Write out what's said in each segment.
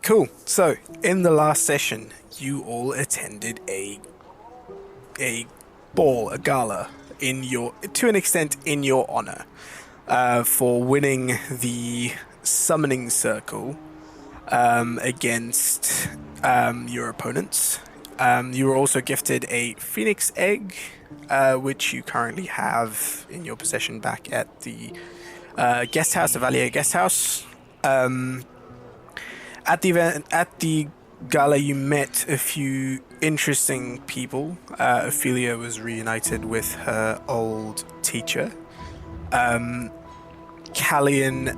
Cool. So, in the last session, you all attended a ball, a gala, to an extent, in your honor, for winning the summoning circle against your opponents. You were also gifted a phoenix egg, which you currently have in your possession back at the guest house, the Valier guest house. At the gala, you met a few interesting people. Ophelia was reunited with her old teacher. Callian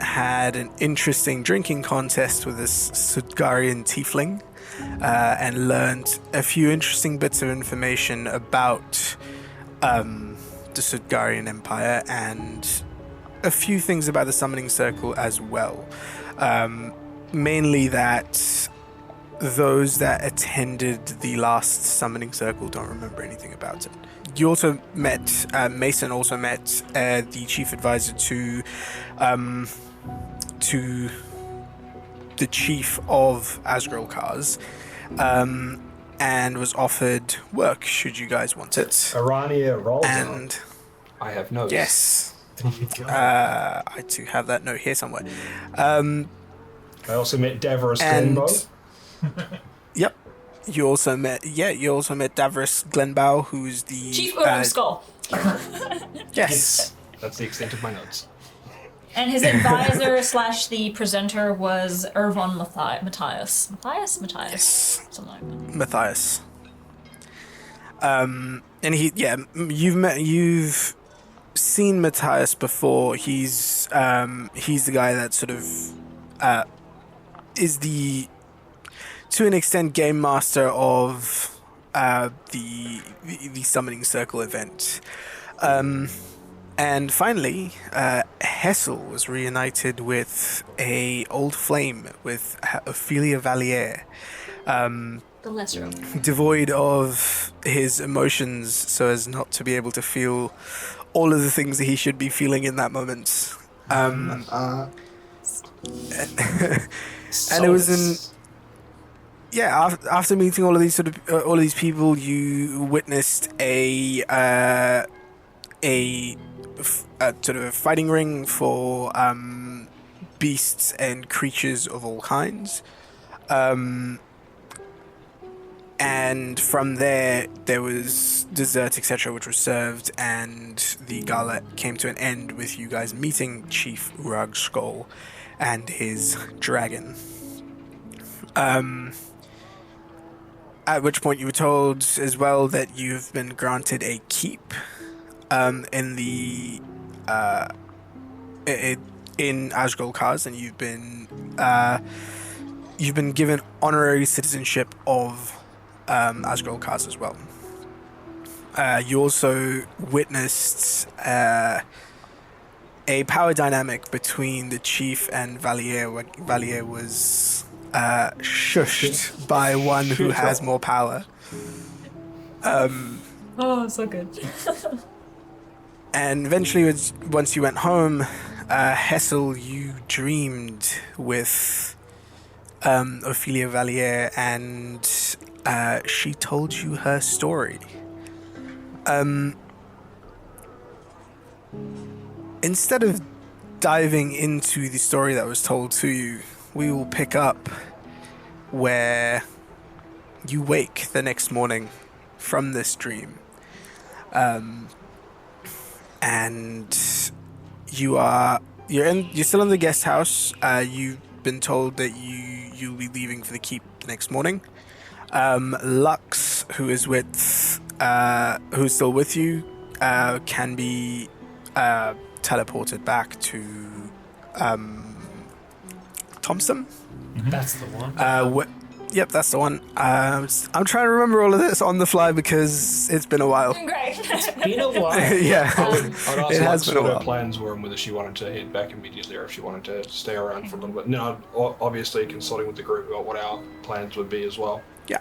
had an interesting drinking contest with this Sudgarian tiefling, and learned a few interesting bits of information about the Sudgarian Empire and a few things about the Summoning Circle as well. Mainly that those that attended the last Summoning Circle don't remember anything about it. You also met, Mason also met the chief advisor to the chief of Asgrel Cars, and was offered work should you guys want it. Arania rolls and I have notes. Yes. I do have that note here somewhere. I also met Davros and Glenbow. Yep. You also met Davros Glenbow, who's the Chief Golden Skull. Yes. That's the extent of my notes. And his advisor / the presenter was Ervon Matthias. Matthias? Yes. Something like that. Matthias. And you've seen Matthias before. He's the guy that sort of is to an extent game master of the Summoning Circle event. And finally, Hessel was reunited with a old flame, with Ophelia Valier. The lesser of them. Devoid of his emotions, so as not to be able to feel all of the things that he should be feeling in that moment. And it was after meeting all of these people, you witnessed a sort of a fighting ring for beasts and creatures of all kinds. And from there was dessert, etc., which was served, and the gala came to an end with you guys meeting Chief Urag Skull and his dragon. At which point you were told as well that you've been granted a keep in Asgol Kaz, and you've been given honorary citizenship of Asgol Kaz as well. You also witnessed a power dynamic between the chief and Valier, where Valier was shushed by one who has more power. Oh, so good. And eventually, once you went home, Hessel, you dreamed with Ophelia Valier, and she told you her story. Instead of diving into the story that was told to you, we will pick up where you wake the next morning from this dream. And you're still in the guest house. You've been told that you'll be leaving for the keep the next morning. Lux, who's still with you, can be teleported back to Thompson. That's the one. Yep, that's the one. I'm trying to remember all of this on the fly because it's been a while. Great. Been a while. Yeah, I would it has ask been a what her while. plans were and whether she wanted to head back immediately or if she wanted to stay around for a little bit. No, obviously consulting with the group about what our plans would be as well. Yeah.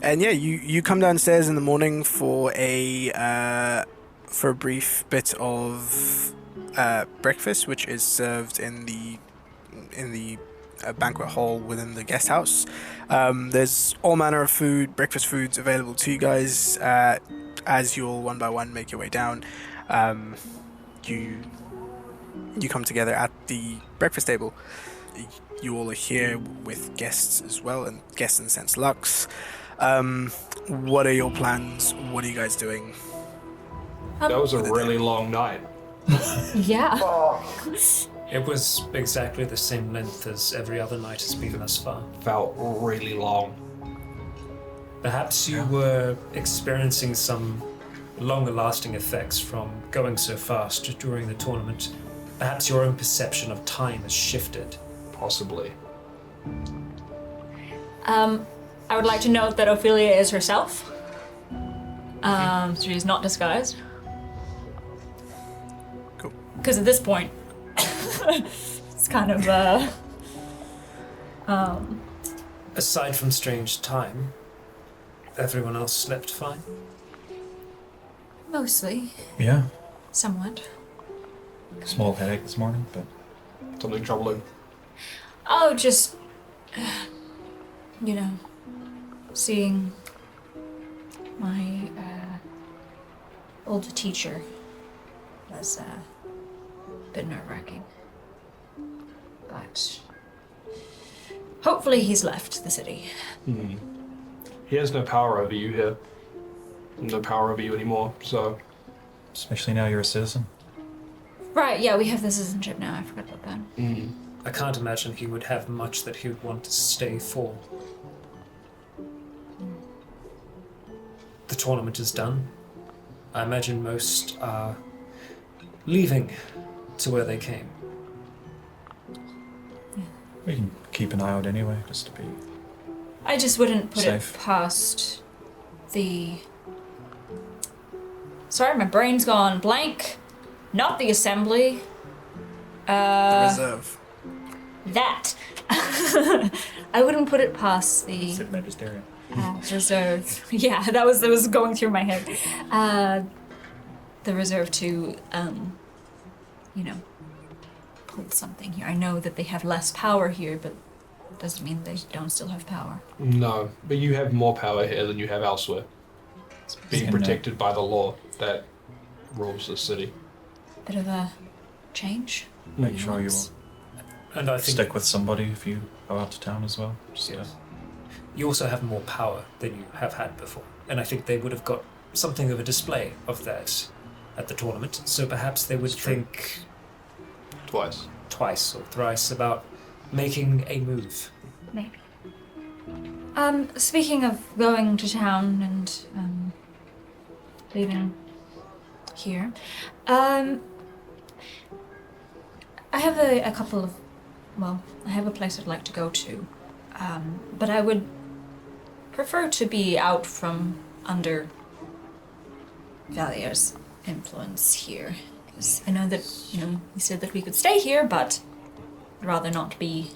And yeah, you come downstairs in the morning for a brief bit of breakfast, which is served in the banquet hall within the guest house. There's all manner of food, breakfast foods available to you guys. As you all one by one make your way down, you come together at the breakfast table. You all are here with guests as well, and guests in the sense Lux. What are your plans? What are you guys doing? That was a really long night. Yeah. It was exactly the same length as every other night has been thus far. Felt really long. Perhaps you were experiencing some longer-lasting effects from going so fast during the tournament. Perhaps your own perception of time has shifted. Possibly. I would like to note that Ophelia is herself. She's not disguised. Cool. Because at this point, it's kind of, Aside from strange time, everyone else slept fine. mostly, Yeah. somewhat. Small headache this morning, but Something troubling. Oh, just, seeing my old teacher was a bit nerve-wracking. But hopefully he's left the city. He has no power over you here. No power over you anymore, so... especially now you're a citizen. Right, yeah, we have the citizenship now. I forgot about that. I can't imagine he would have much that he would want to stay for. The tournament is done. I imagine most are leaving to where they came. We can keep an eye out anyway, just to be. I just wouldn't put Safe. it past the... Sorry, my brain's gone blank. Not the assembly. The reserve. That. I wouldn't put it past the Sit magisterium. reserve. Yeah, that was going through my head. The reserve to, pull something here. I know that they have less power here, but it doesn't mean they don't still have power. No, but you have more power here than you have elsewhere. Being Yeah. protected by the law that rules the city. Bit of a change. Make sure you And I think stick with somebody if you go out to town as well. Just, Yes. You also have more power than you have had before. And I think they would have got something of a display of that at the tournament. So perhaps they would think Twice. twice or thrice about making a move. Maybe. Speaking of going to town and leaving here, I have a couple of, I have a place I'd like to go to, but I would prefer to be out from under Valier's influence here, because I know that, he said that we could stay here, but I'd rather not be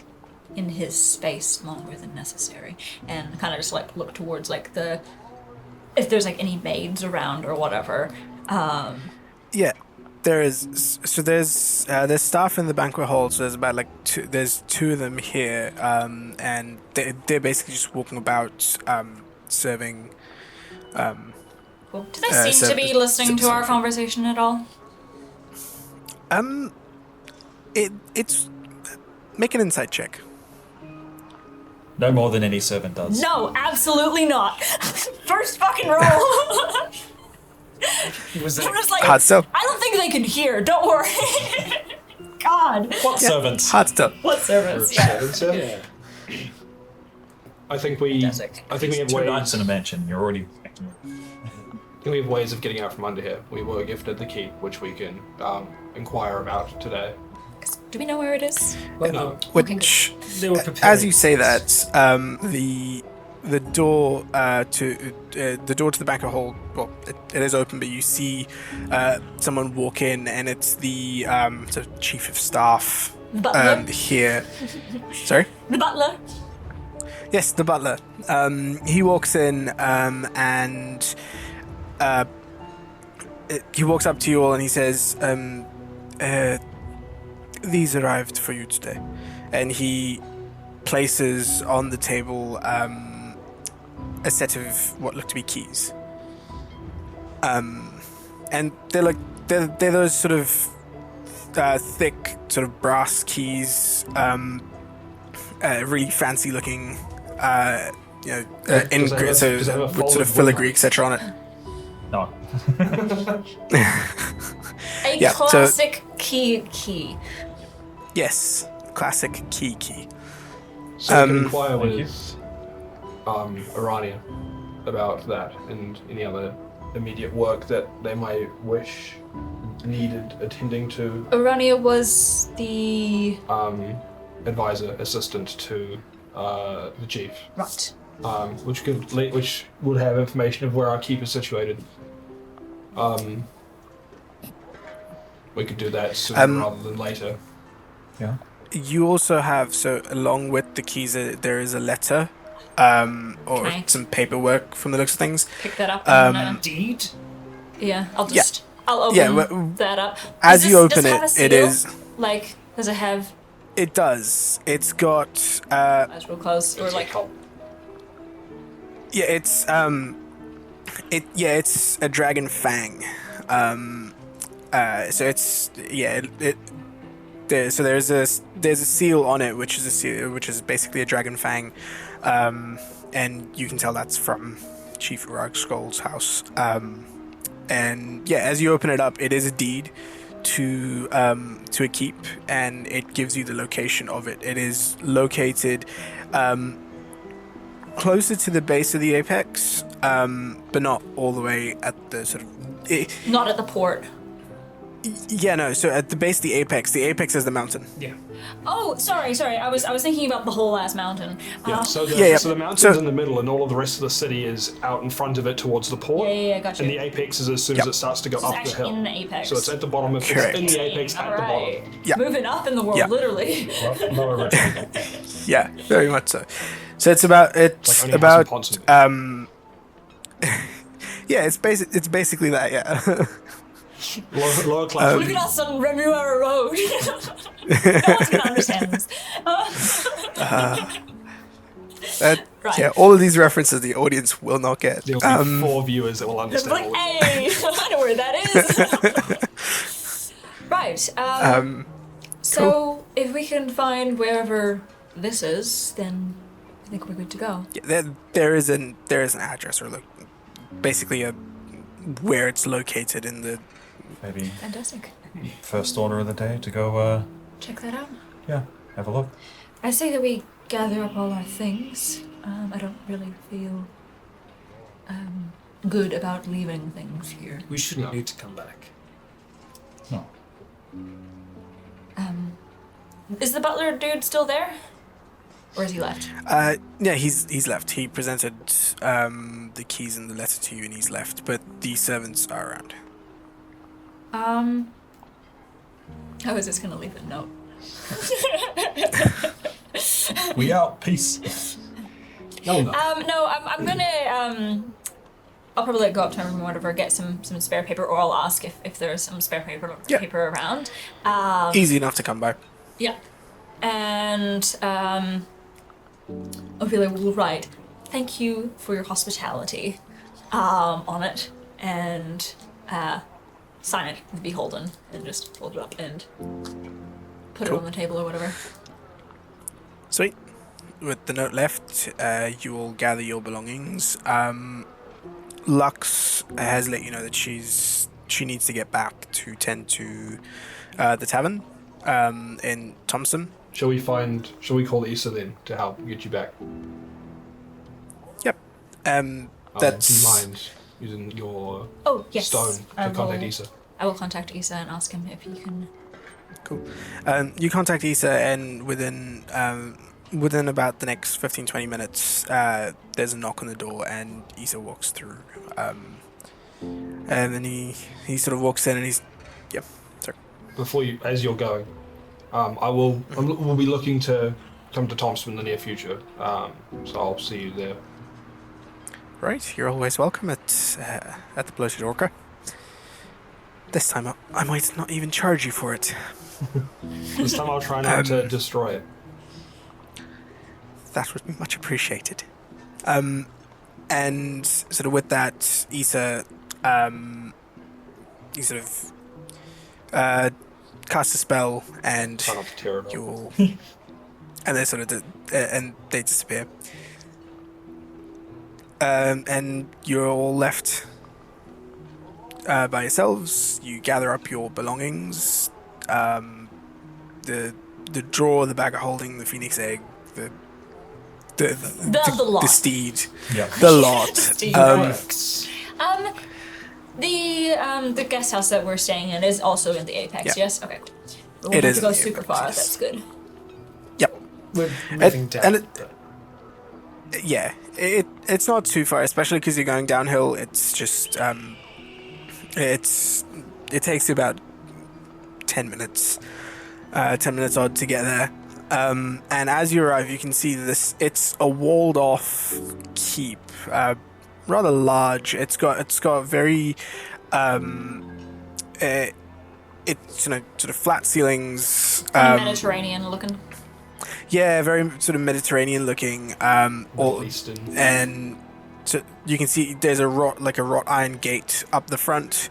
in his space longer than necessary, and kind of just look towards if there's any maids around or whatever. Yeah, there is. So there's staff in the banquet hall. So there's about there's two of them here, and they're basically just walking about, serving. Cool. Do they seem to be listening to our conversation at all? It's make an insight check. no more than any servant does. No, absolutely not. First fucking roll. Was I'm it just Hard still. I don't think they can hear. Don't worry. God. What servants? Hard still. What service? Yeah. Yeah. I think we have Two ways. nights in a mansion. You're already. I think we have ways of getting out from under here. We were gifted the key, which we can inquire about today. Do we know where it is? No. Which, They were as preparing. you say that, the door to the banquet hall, well, it is open, but you see someone walk in, and it's the sort of chief of staff The butler? here. Sorry. The butler? Yes, the butler. He walks in, and he walks up to you all, and he says, "These arrived for you today," and he places on the table a set of what look to be keys. And they're those sort of thick sort of brass keys, really fancy looking, does it have a with sort of folded filigree, wood? etc. on it. No. A Yeah, so- classic key. Yes, classic key. So I can inquire Thank you. with Arania about that and any other immediate work that they might wish needed attending to. Urania was the Advisor, assistant to the chief, right. which would have information of where our keep is situated. We could do that sooner rather than later. Yeah. You also have, so along with the keys, there is a letter, or Okay. some paperwork from the looks of things. Pick that up. And, Indeed. yeah, I'll yeah. just. I'll open Yeah, well, that up. as Does you this- open does have a it, it seal? is. Like, does it have It does. It's got. eyes real close or like? Yeah, it's it's a dragon fang. So it's there's a seal on it, which is basically a dragon fang, and you can tell that's from Chief Rycon house. And yeah, as you open it up, it is a deed to a keep, and it gives you the location of it. It is located closer to the base of the apex, but not all the way at the sort of. Not at the port. Yeah, no. So at the base of the apex is the mountain. Yeah. Oh, sorry. I was thinking about the whole last mountain. Yeah, so the, Yeah, so the mountain's so- in the middle, and all of the rest of the city is out in front of it towards the port. Yeah, gotcha. And the apex is as soon as it starts to go It's up the actually hill. in the apex. So it's at the bottom of Correct. it's in the apex at the Alright. bottom. Yeah. Moving up in the world, Yeah. literally. Lower return. Yeah, very much so. So it's about Like only House of Ponsonby. yeah, it's basically that. Yeah. Lower class. Look at us on Remuera Road. No one's gonna understand this. Right. Yeah, all of these references the audience will not get. There'll be 4 viewers that will It's understand. like, all hey, I know where that is. Right. So if we can find wherever this is, then I think we're good to go. Yeah, there is an address or basically where it's located in the. Maybe Fantastic. first order of the day to go, Check that out. yeah, have a look. I say that we gather up all our things. I don't really feel good about leaving things here. We shouldn't No. need to come back. No. Is the butler dude still there? Or has he left? Yeah, he's left. He presented the keys and the letter to you, and he's left. But the servants are around. I was just gonna leave a note. We out. Peace. No. No, I'm gonna I'll probably go up to him or whatever, get some spare paper, or I'll ask if there's some spare Yeah. paper around. Easy enough to come by. Yeah. And I'll be like, well, right. Thank you for your hospitality on it, and sign it with Beholden, and just hold it up and put Cool. it on the table or whatever. Sweet. With the note left, you will gather your belongings. Lux has let you know that she needs to get back to tend to the tavern in Thompson. Shall we call Issa then to help get you back? Yep. Do you That's mind using your Oh yes, stone to contact Issa? I will contact Issa and ask him if he can. cool. You contact Issa, and within about the next 15-20 minutes, there's a knock on the door, and Issa walks through. And then he sort of walks in, and he's sorry. As you're going, we'll be looking to come to Thompson in the near future. So I'll see you there. Right, you're always welcome at the Bloated Orca. This time I might not even charge you for it. This time I'll try not to destroy it. That would be much appreciated. And sort of with that, Issa, you sort of cast a spell, and Try not to tear it off. you'll, and they sort of and they disappear. And you're all left by yourselves. You gather up your belongings, the drawer, the bag of holding, the phoenix egg, the lot. the steed, Yeah. the lot. Steed. The guest house that we're staying in is also in the Apex, Yeah. yes? Okay, cool. We won't It have is to go in the super Apex, far, yes. that's good. Yep. We're moving down. and it- but Yeah, it's not too far, especially because you're going downhill. It's just it takes you about 10 minutes, 10 minutes odd to get there. And as you arrive, you can see this. It's a walled-off keep, rather large. It's got very it's sort of flat ceilings. Mediterranean looking. Yeah, very sort of Mediterranean looking. Middle Eastern. And so you can see there's a wrought iron gate up the front,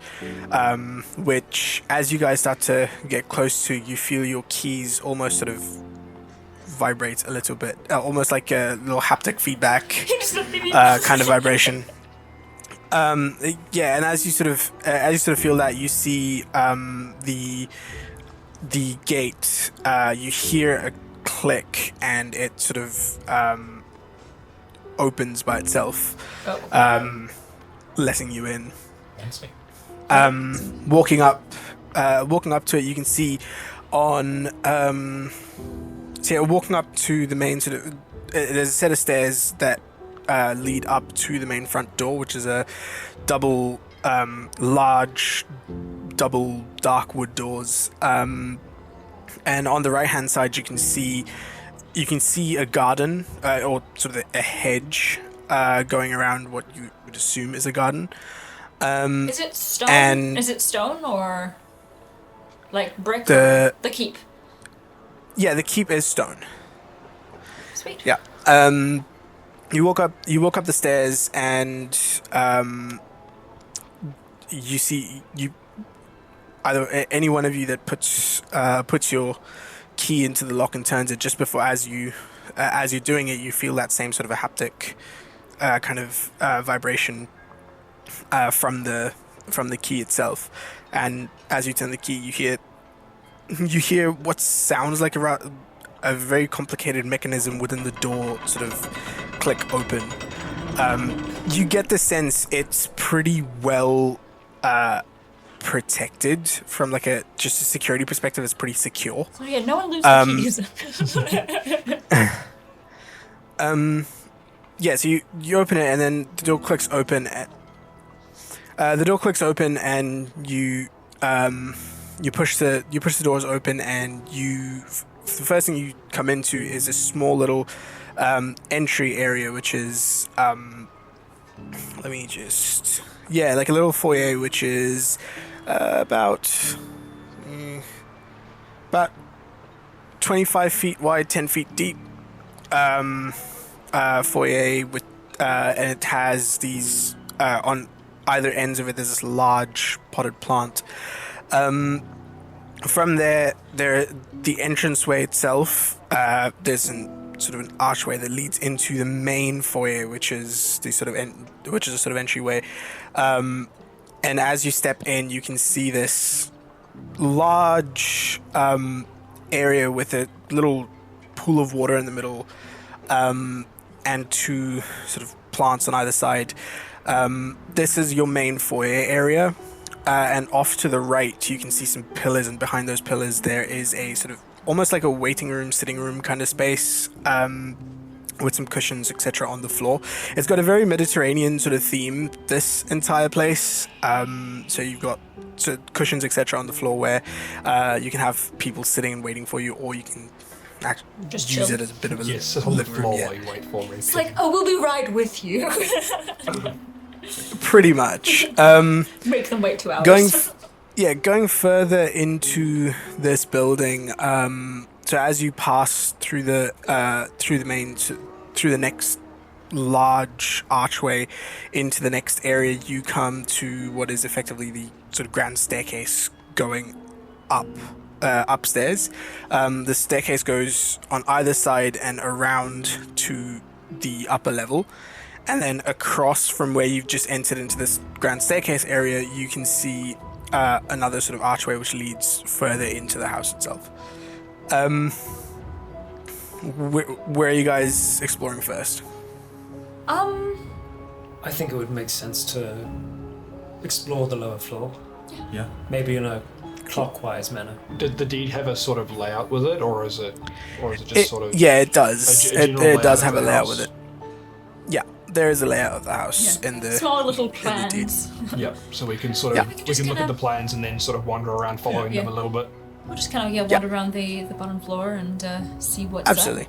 which as you guys start to get close to, you feel your keys almost sort of vibrate a little bit, almost like a little haptic feedback kind of vibration. Yeah, and as you sort of feel that, you see the gate. You hear a click, and it sort of opens by itself, letting you in. Fancy. Walking up to it, you can see on walking up to the main sort of there's a set of stairs that lead up to the main front door, which is a large double dark wood doors. And on the right hand side, you can see a garden, or sort of a hedge, going around what you would assume is a garden. Is it stone? and- Is it stone or like brick? The keep. Yeah, the keep is stone. Sweet. Yeah. You walk up the stairs, and you see either any one of you that puts your key into the lock and turns it just before, as you're doing it, you feel that same sort of a haptic kind of vibration from the key itself. And as you turn the key, you hear what sounds like a very complicated mechanism within the door sort of click open. You get the sense it's pretty well protected from just a security perspective. It's pretty secure. So yeah, no one loses the keys. Yeah, so you open it, and then the door clicks open. And you push the doors open, and the first thing you come into is a small little entry area, which is like a little foyer, which is about 25 feet wide, 10 feet deep. Foyer with and it has these on either ends of it. There's this large potted plant. From there, the entranceway itself. There's sort of an archway that leads into the main foyer, which is a sort of entryway. And as you step in, you can see this large area with a little pool of water in the middle, and two sort of plants on either side. This is your main foyer area, and off to the right you can see some pillars, and behind those pillars there is a sort of almost like a waiting room, sitting room kind of space, with some cushions, etc. on the floor. It's got a very Mediterranean sort of theme, this entire place. So you've got cushions, etc. on the floor where you can have people sitting and waiting for you, or you can Just use chill. it as a bit of a Yes, sit on the living room. floor Yeah. while you wait for me. It's like, oh, we'll be right with you. Pretty much. Make them wait 2 hours. Going further into this building, so as you pass through the next large archway into the next area, you come to what is effectively the sort of grand staircase going up upstairs. The staircase goes on either side and around to the upper level, and then across from where you've just entered into this grand staircase area, you can see another sort of archway which leads further into the house itself. Where are you guys exploring first? I think it would make sense to explore the lower floor. Yeah. Maybe in a clockwise manner. Did the deed have a sort of layout with it, or is it just sort of? Yeah, it does. a general It does layout have a of the layout house? with it. Yeah, there is a layout of the house in the small little in the deed. plans. Yeah, so we can sort Yeah. of we can look at the plans and then sort of wander around following them Yeah. a little bit. We'll just kind of wander around the bottom floor and see what's Absolutely.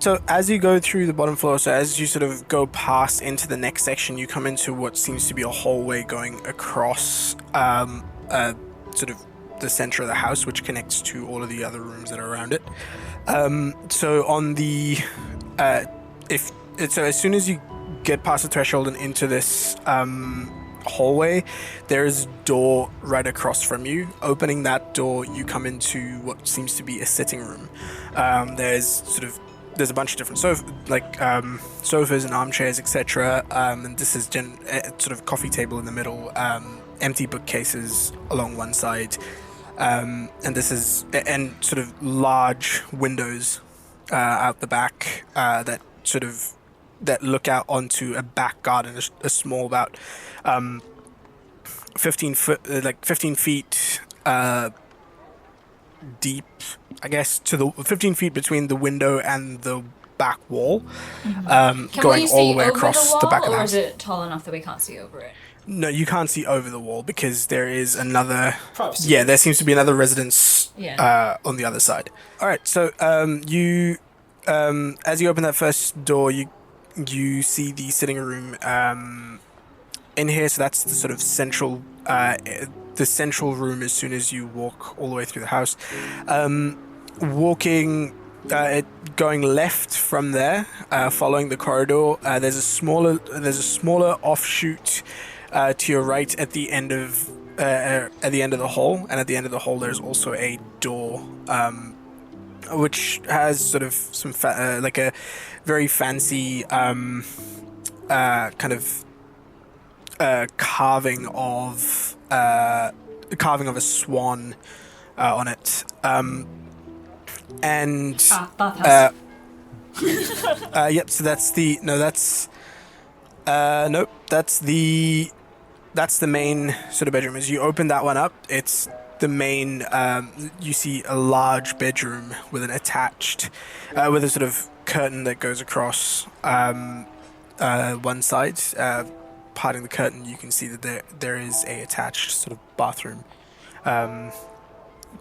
So as you go through the bottom floor, so as you sort of go past into the next section, you come into what seems to be a hallway going across sort of the center of the house, which connects to all of the other rooms that are around it. So on the as soon as you get past the threshold and into this hallway, there is a door right across from you. Opening that door, you come into what seems to be a sitting room. There's a bunch of different sofas and armchairs, etc. And this is sort of coffee table in the middle, empty bookcases along one side, and sort of large windows out the back that look out onto a back garden, a small about 15 feet deep, I guess, to the 15 feet between the window and the back wall, Can going we see all the way over across the the wall, back of the or house. is it tall enough that we can't see over it? No, you can't see over the wall because there is another. Privacy. Yeah, there seems to be another residence Yeah. on the other side. All right, so you, as you open that first door, you see the sitting room in here. So that's the sort of central room. As soon as you walk all the way through the house, going left from there, following the corridor, there's a smaller offshoot to your right at the end of the hall, and at the end of the hall there's also a door which has sort of some like a very fancy kind of carving of a swan on it, and Bathhouse. yep. So that's the main sort of bedroom. As you open that one up, it's the main. You see a large bedroom with an attached, with a sort of curtain that goes across one side. Parting the curtain, you can see that there is a attached sort of bathroom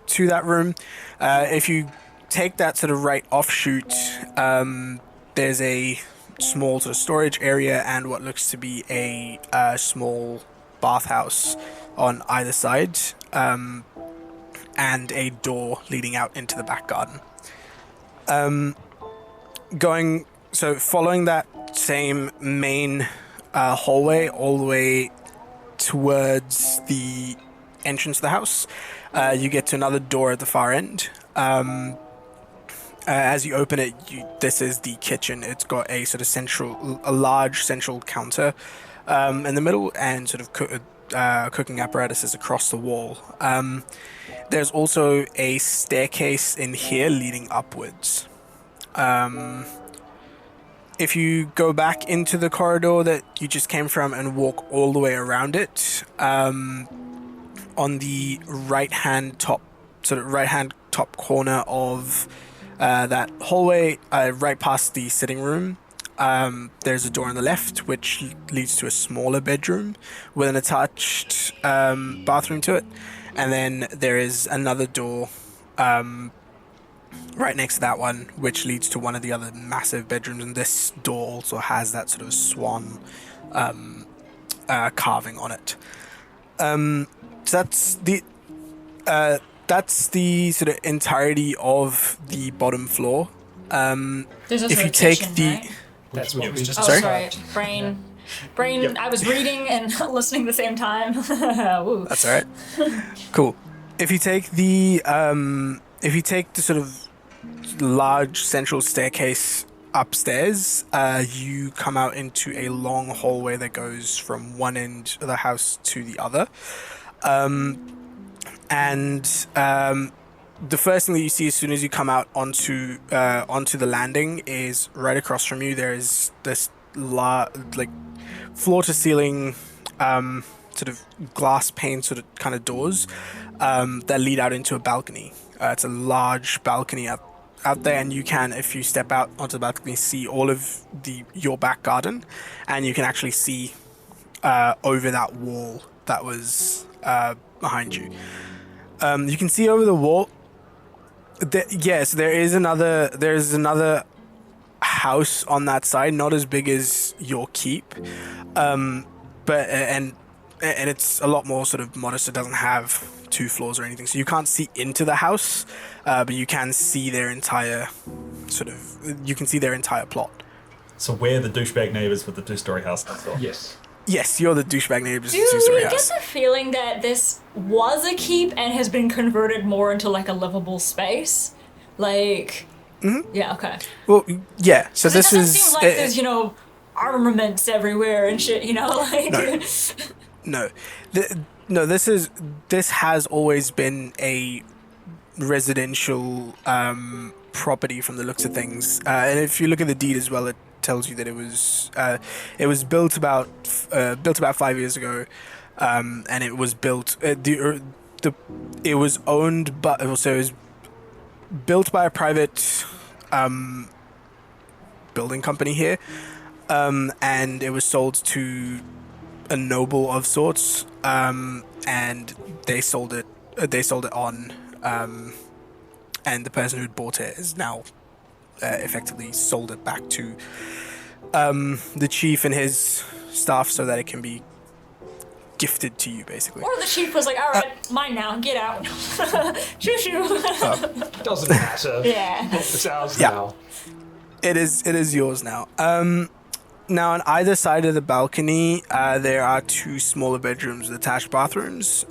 to that room. If you take that sort of right offshoot, there's a small sort of storage area and what looks to be a small bathhouse on either side, and a door leading out into the back garden. Following that same main hallway all the way towards the entrance of the house, you get to another door at the far end. As you open it, this is the kitchen. It's got a sort of large central counter in the middle, and sort of cooking apparatuses across the wall. There's also a staircase in here leading upwards. If you go back into the corridor that you just came from and walk all the way around it, on the right-hand top corner of that hallway, right past the sitting room, there's a door on the left which leads to a smaller bedroom with an attached bathroom to it, and then there is another door right next to that one which leads to one of the other massive bedrooms, and this door also has that sort of swan carving on it. So that's the that's the sort of entirety of the bottom floor. There's also If you a take kitchen, the right? That's what we just Oh, Sorry? sorry. Brain. Yep. I was reading and listening at the same time. Woo. That's all right. Cool. If you take the sort of large central staircase upstairs, you come out into a long hallway that goes from one end of the house to the other. The first thing that you see as soon as you come out onto the landing is right across from you. There is this floor to ceiling sort of glass pane sort of kind of doors that lead out into a balcony. It's a large balcony out there, and you can, if you step out onto the balcony, see all of your back garden, and you can actually see over that wall that was behind you. You can see over the wall. Yes, there's another house on that side, not as big as your keep, but it's a lot more sort of modest. It doesn't have 2 floors or anything, so you can't see into the house, but you can see their entire plot. So we're the douchebag neighbors with the 2-story house next door. Yes. Yes, you're the douchebag neighbors. Do we get the feeling that this was a keep and has been converted more into like a livable space? Like, yeah, okay. Well, yeah. So this it doesn't is seem like there's armaments everywhere and shit. Like No, this has always been a residential property from the looks of things, and if you look at the deed as well, it tells you that it was built about 5 years ago, and it was built. It was owned, but also it was built by a private building company here, and it was sold to a noble of sorts, and they sold it on, and the person who'd bought it is now effectively sold it back to the chief and his staff so that it can be gifted to you, basically. Or the chief was like, all right, mine now, get out. Shoo shoo. Doesn't matter. Yeah. It's ours Yeah. now. It is yours now. Now, on either side of the balcony, there are 2 smaller bedrooms with attached bathrooms,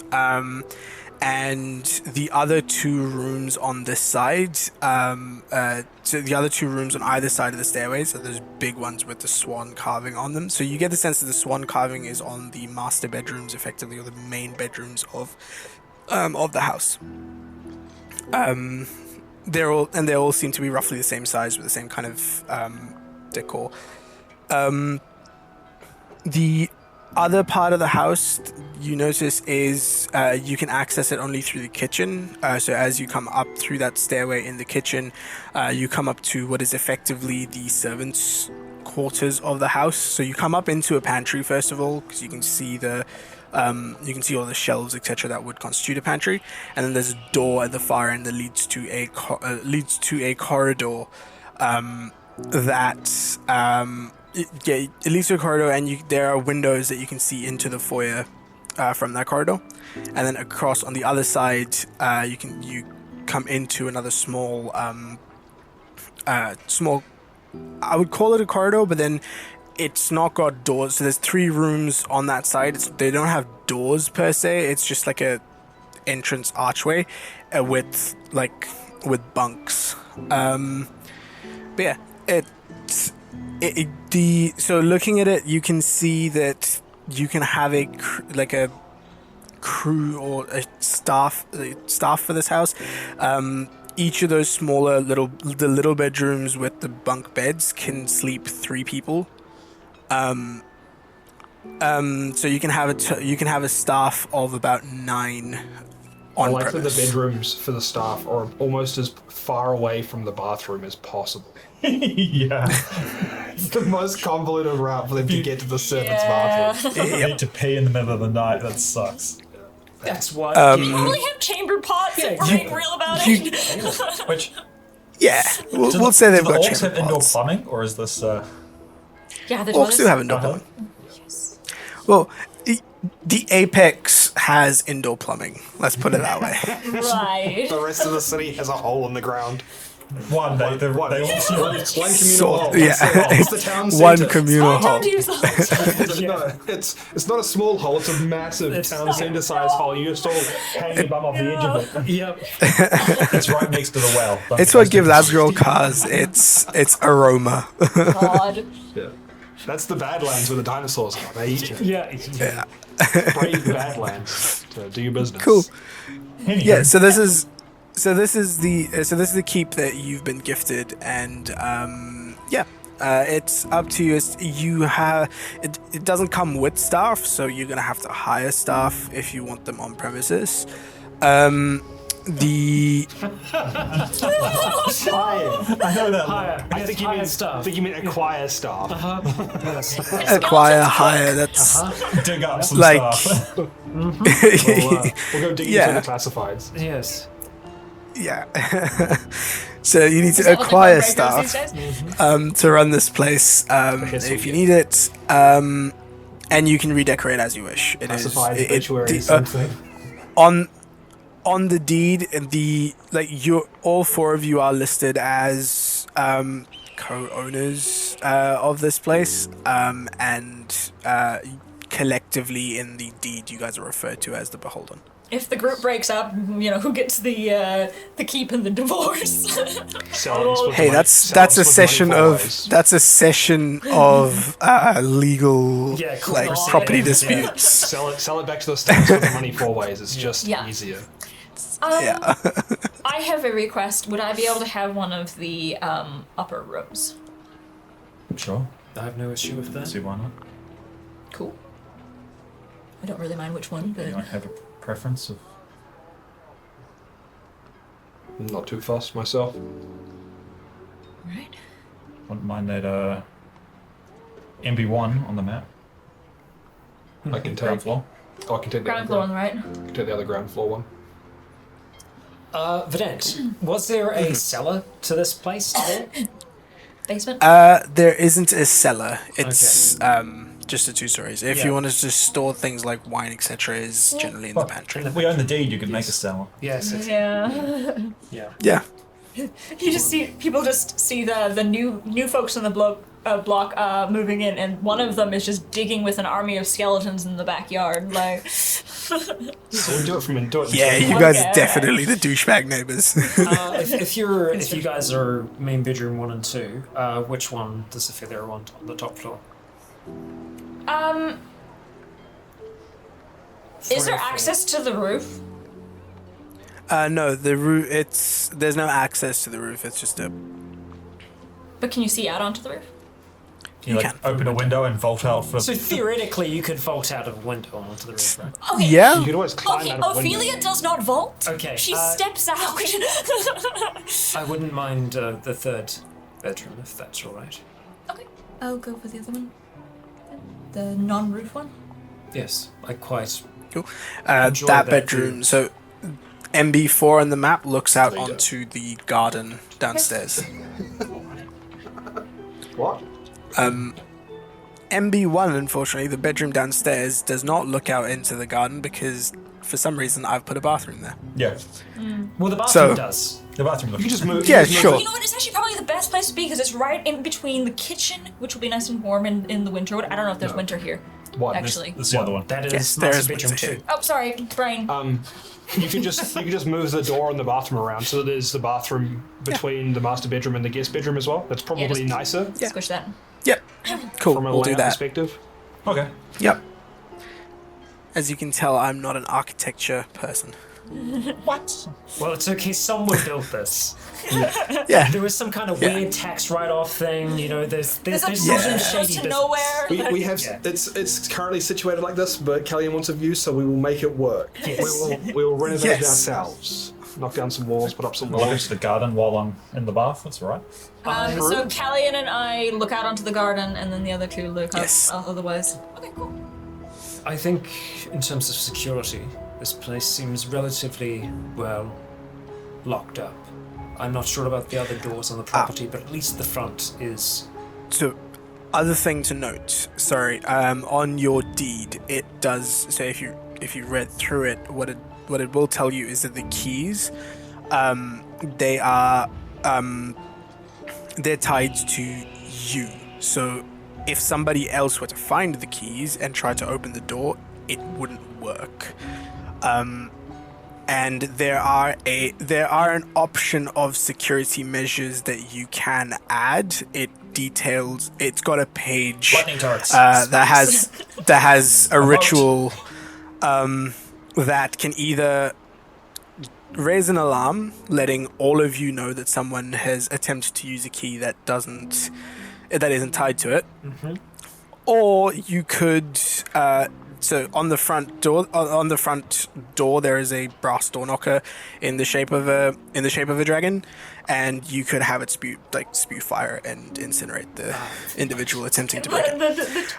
and the other 2 rooms on this side. So the other 2 rooms on either side of the stairways are those big ones with the swan carving on them. So you get the sense that the swan carving is on the master bedrooms, effectively, or the main bedrooms of the house. They all seem to be roughly the same size with the same kind of decor. The other part of the house you notice is you can access it only through the kitchen. So as you come up through that stairway in the kitchen, you come up to what is effectively the servants' quarters of the house. So you come up into a pantry first of all, because you can see all the shelves, etc., that would constitute a pantry, and then there's a door at the far end that leads to a corridor it leads to a corridor, and there are windows that you can see into the foyer from that corridor, and then across on the other side, you come into another small. I would call it a corridor, but then it's not got doors. So there's 3 rooms on that side. They don't have doors per se. It's just like a entrance archway with bunks. But yeah, so looking at it, you can see that you can have a crew or a staff for this house. Each of those smaller little bedrooms with the bunk beds can sleep 3 people. So you can have a staff of about 9 on I like that the premise. bedrooms for the staff are almost as far away from the bathroom as possible. Yeah. It's the most convoluted route for them to get to the servants' Yeah. bathroom. You need to pee in the middle of the night. That sucks. That's why. You only have chamber pots and we're being real about it. Which Yeah, we'll do say they've do the got orcs have chamber indoor pots. plumbing, or is this? Yeah, there's Orcs do have indoor Uh-huh. plumbing. Well, the apex has indoor plumbing. Let's put it that way. Right. The rest of the city has a hole in the ground. One. They all One communal So- hole. yeah. It's the town One centre. communal Oh, hole. don't use those. No, it's not a small hole. It's a massive town centre size hole. You just all hang your bum off the edge of it. Yep. It's right next to the well. It's what gives Asgirl cars its aroma. God. Yeah. That's the Badlands where the dinosaurs are. They eat you. Yeah. Yeah. Brave Badlands to do your business. Cool. Anyway, Yeah. So this is the keep that you've been gifted, and it's up to you. It doesn't come with staff, so you're gonna have to hire staff if you want them on premises. The I know that. Hire. I think you mean staff. I think you mean acquire staff. acquire, hire. That's dig up some like stuff. We'll go dig Yeah. into the classifieds. Yes. yeah. So you need Is to that what they call acquire breakers staff these days? to run this place if you need it, and you can redecorate as you wish. It is Classifieds, it- obituary, the- something. on the deed. All four of you are listed as co-owners of this place, and collectively in the deed you guys are referred to as the Beholden. If the group breaks up, who gets the keep and the divorce? Sell it, split the Hey, money- that's sell it, a split the money session four of ways. that's a session of legal Yeah, cool. like Yeah. property Yeah. disputes. Sell it back to the states with the money four ways. It's just Yeah. easier. Yeah. I have a request. Would I be able to have one of the upper rooms? Sure. I have no issue with that. See why not? Cool. I don't really mind which one, but You might have a preference of. Not too fussed myself. right. Wouldn't mind that MB1 on the map. I can Ground take. floor. Oh, I can take the Ground other floor on the right. I can take the other ground floor one. Vedant, was there a cellar to this place today? Basement. There isn't a cellar. It's just the 2 stories. If you Yeah. wanted to store things like wine, etc., is generally in the Well, pantry. if we own the deed, you could make a cellar. Yes. Yeah. Yeah. Yeah. You just see people just see the new folks in the block moving in, and one of them is just digging with an army of skeletons in the backyard. Like, So we do it Yeah, you guys are definitely the douchebag neighbors. If you guys are main bedroom 1 and 2, which one does the feather want on the top floor? is there 3 or 4? access to the roof? No, the roof. There's no access to the roof. It's just a. But can you see out onto the roof? You You like can. open a window and vault out for. So theoretically, you could vault out of a window onto the roof, right? Okay. Yeah. You can always climb Okay, out of a window. Ophelia does not vault. Okay, She uh, steps out. I wouldn't mind the third bedroom if that's all right. Okay, I'll go for the other one. The non-roof one. Yes, I quite. Cool. Enjoy That that bedroom. view. So, MB4 on the map looks out There you go. onto the garden downstairs. What? MB1, unfortunately, the bedroom downstairs does not look out into the garden because, for some reason, I've put a bathroom there. Yeah. Well, the bathroom So- does. The bathroom looks. You can just move. Yeah, you just move sure. You know what? It's actually probably the best place to be because it's right in between the kitchen, which will be nice and warm in the winter. I don't know if there's winter here. What? Actually. That's the other one. That is Yes, there master is bedroom winter here. 2. Oh, sorry, brain. You can just move the door in the bathroom around so that there's the bathroom between the master bedroom and the guest bedroom as well. That's probably just- nicer Yeah. Squish that. Yep. Cool. from a We'll do layout that. perspective. Okay. Yep. As you can tell, I'm not an architecture person. What? Well, it's okay. Someone built this. Yeah. There was some kind of Yeah. weird tax write-off thing. You know, there's There's a some yeah. shady to business. nowhere. We have Yeah. it's currently situated like this, but Kellyanne wants a view, so we will make it work. Yes. We will renovate it Yes. ourselves. Knock down some walls, put up some We'll look walls. into the garden while I'm in the bath. That's all right. So Callian and I look out onto the garden, and then the other two look Yes. up otherwise. Okay, cool. I think, in terms of security, this place seems relatively, well, locked up. I'm not sure about the other doors on the property, but at least the front is. So, other thing to note. Sorry. On your deed, it does. So if if you read through it, what it will tell you is that the keys, they are they're tied to you. So if somebody else were to find the keys and try to open the door, it wouldn't work. And there are an option of security measures that you can add. It's got a page Lightning turrets. that has a ritual that can either raise an alarm, letting all of you know that someone has attempted to use a key that isn't tied to it, or you could. So on the front door, there is a brass door knocker in the shape of a dragon, and you could have it spew fire and incinerate the individual attempting to break it.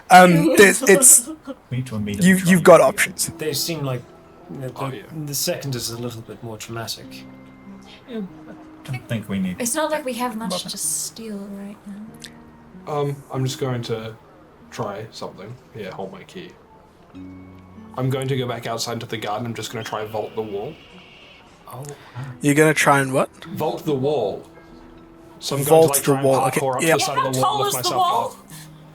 You've got options. They seem like the second is a little bit more dramatic. I don't think we need. It's not like we have much to steal right now. I'm just going to try something. Here, hold my key. I'm going to go back outside into the garden. I'm just going to try and vault the wall. Oh. You're gonna try and what? Vault the wall. So I'm Vault going to the try wall, and parkour okay, up yep. the side of the How wall, tall lift is the myself wall? up.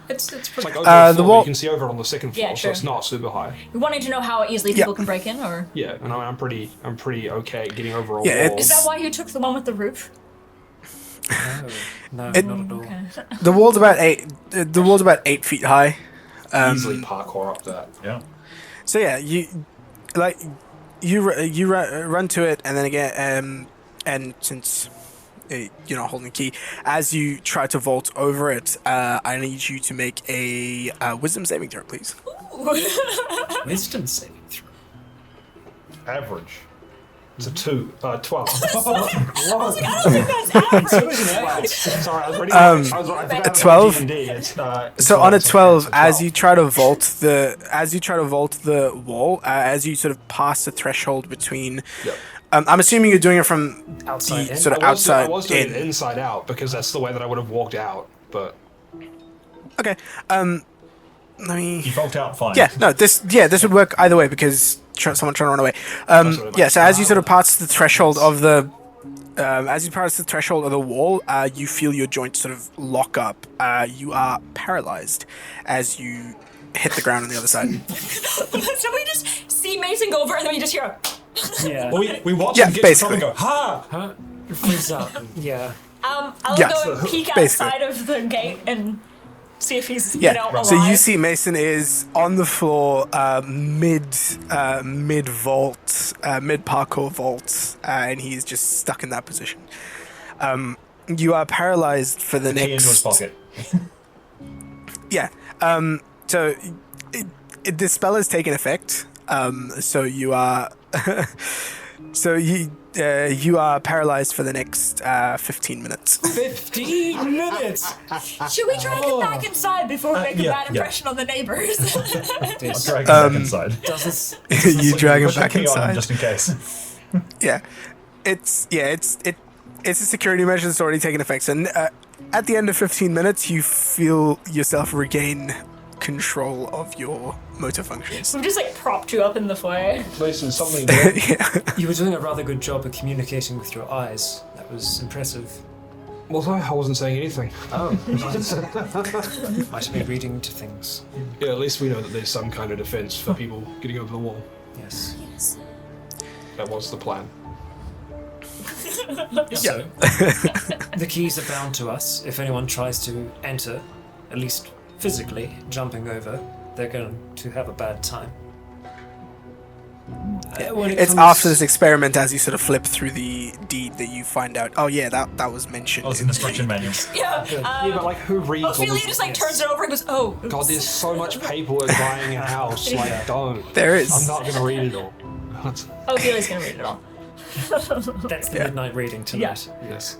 It's It's pretty. like over the the floor, wall- you can see over it on the second floor, Yeah, so sure. it's not super high. We wanted to know how easily people can break in, or Yeah, and I'm pretty okay at getting over a Yeah, wall. is that why you took the one with the roof? No, It- not at all. Okay. The wall's about 8 feet high. Easily parkour up that. Yeah. So yeah, you run to it, and then again, and since you're not holding the key, as you try to vault over it, I need you to make a wisdom saving throw, please. Wisdom saving throw. Average. It's a 12. Sorry, I was ready. A 12? It's So on a 12, as you try to vault the wall, as you sort of pass the threshold between. Yep. I'm assuming you're doing it from Outside the in? sort of I outside was doing it in. inside out because that's the way that I would have walked out. But Okay. Let me. You vault out fine. Yeah, no, this would work either way because someone trying to run away. Yeah, so as you sort of pass the threshold of the, wall, you feel your joints sort of lock up. You are paralyzed as you hit the ground on the other side. So we just see Mason go over, and then we just hear a. Yeah. Well, we watch Yeah, him get to the top basically. and go, ha! Huh? Freeze up. Yeah. I'll Yeah, go and peek basically. outside of the gate and see if he's Yeah, alive. so you see Mason is on the floor, mid vault, mid parkour vault, and he's just stuck in that position. You are paralyzed for the Key into his next. pocket. Yeah. So the spell has taken effect. So you are. So you are paralyzed for the next 15 minutes. 15 minutes! Should we drag him back inside before we make a yeah, bad yeah. impression on the neighbors? This Drag him back inside. does this. You drag him Put the back key on him inside. just in case. Yeah, it's a security measure that's already taken effect. So at the end of 15 minutes, you feel yourself regain control of your motor functions. We've just like propped you up in the foyer. Mason, something there. Yeah. You were doing a rather good job of communicating with your eyes. That was impressive. Well, I wasn't saying anything. Oh. Might have been reading to things. Yeah, at least we know that there's some kind of defense for people getting over the wall. Yes. Yes. That was the plan. So, the keys are bound to us. If anyone tries to enter, at least physically, jumping over, they're going to have a bad time. When it It's comes- after this experiment, as you sort of flip through the deed, that you find out, oh yeah, that was mentioned. Oh, it's an instruction manual. Yeah. Yeah, but like, who reads all Ophelia this? just like turns it over and goes, "Oh, oops." God, there's so much paperwork buying a house. Like, don't. There is. I'm not gonna read it all. Ophelia's gonna read it all. That's the Yeah. midnight reading tonight. Yes.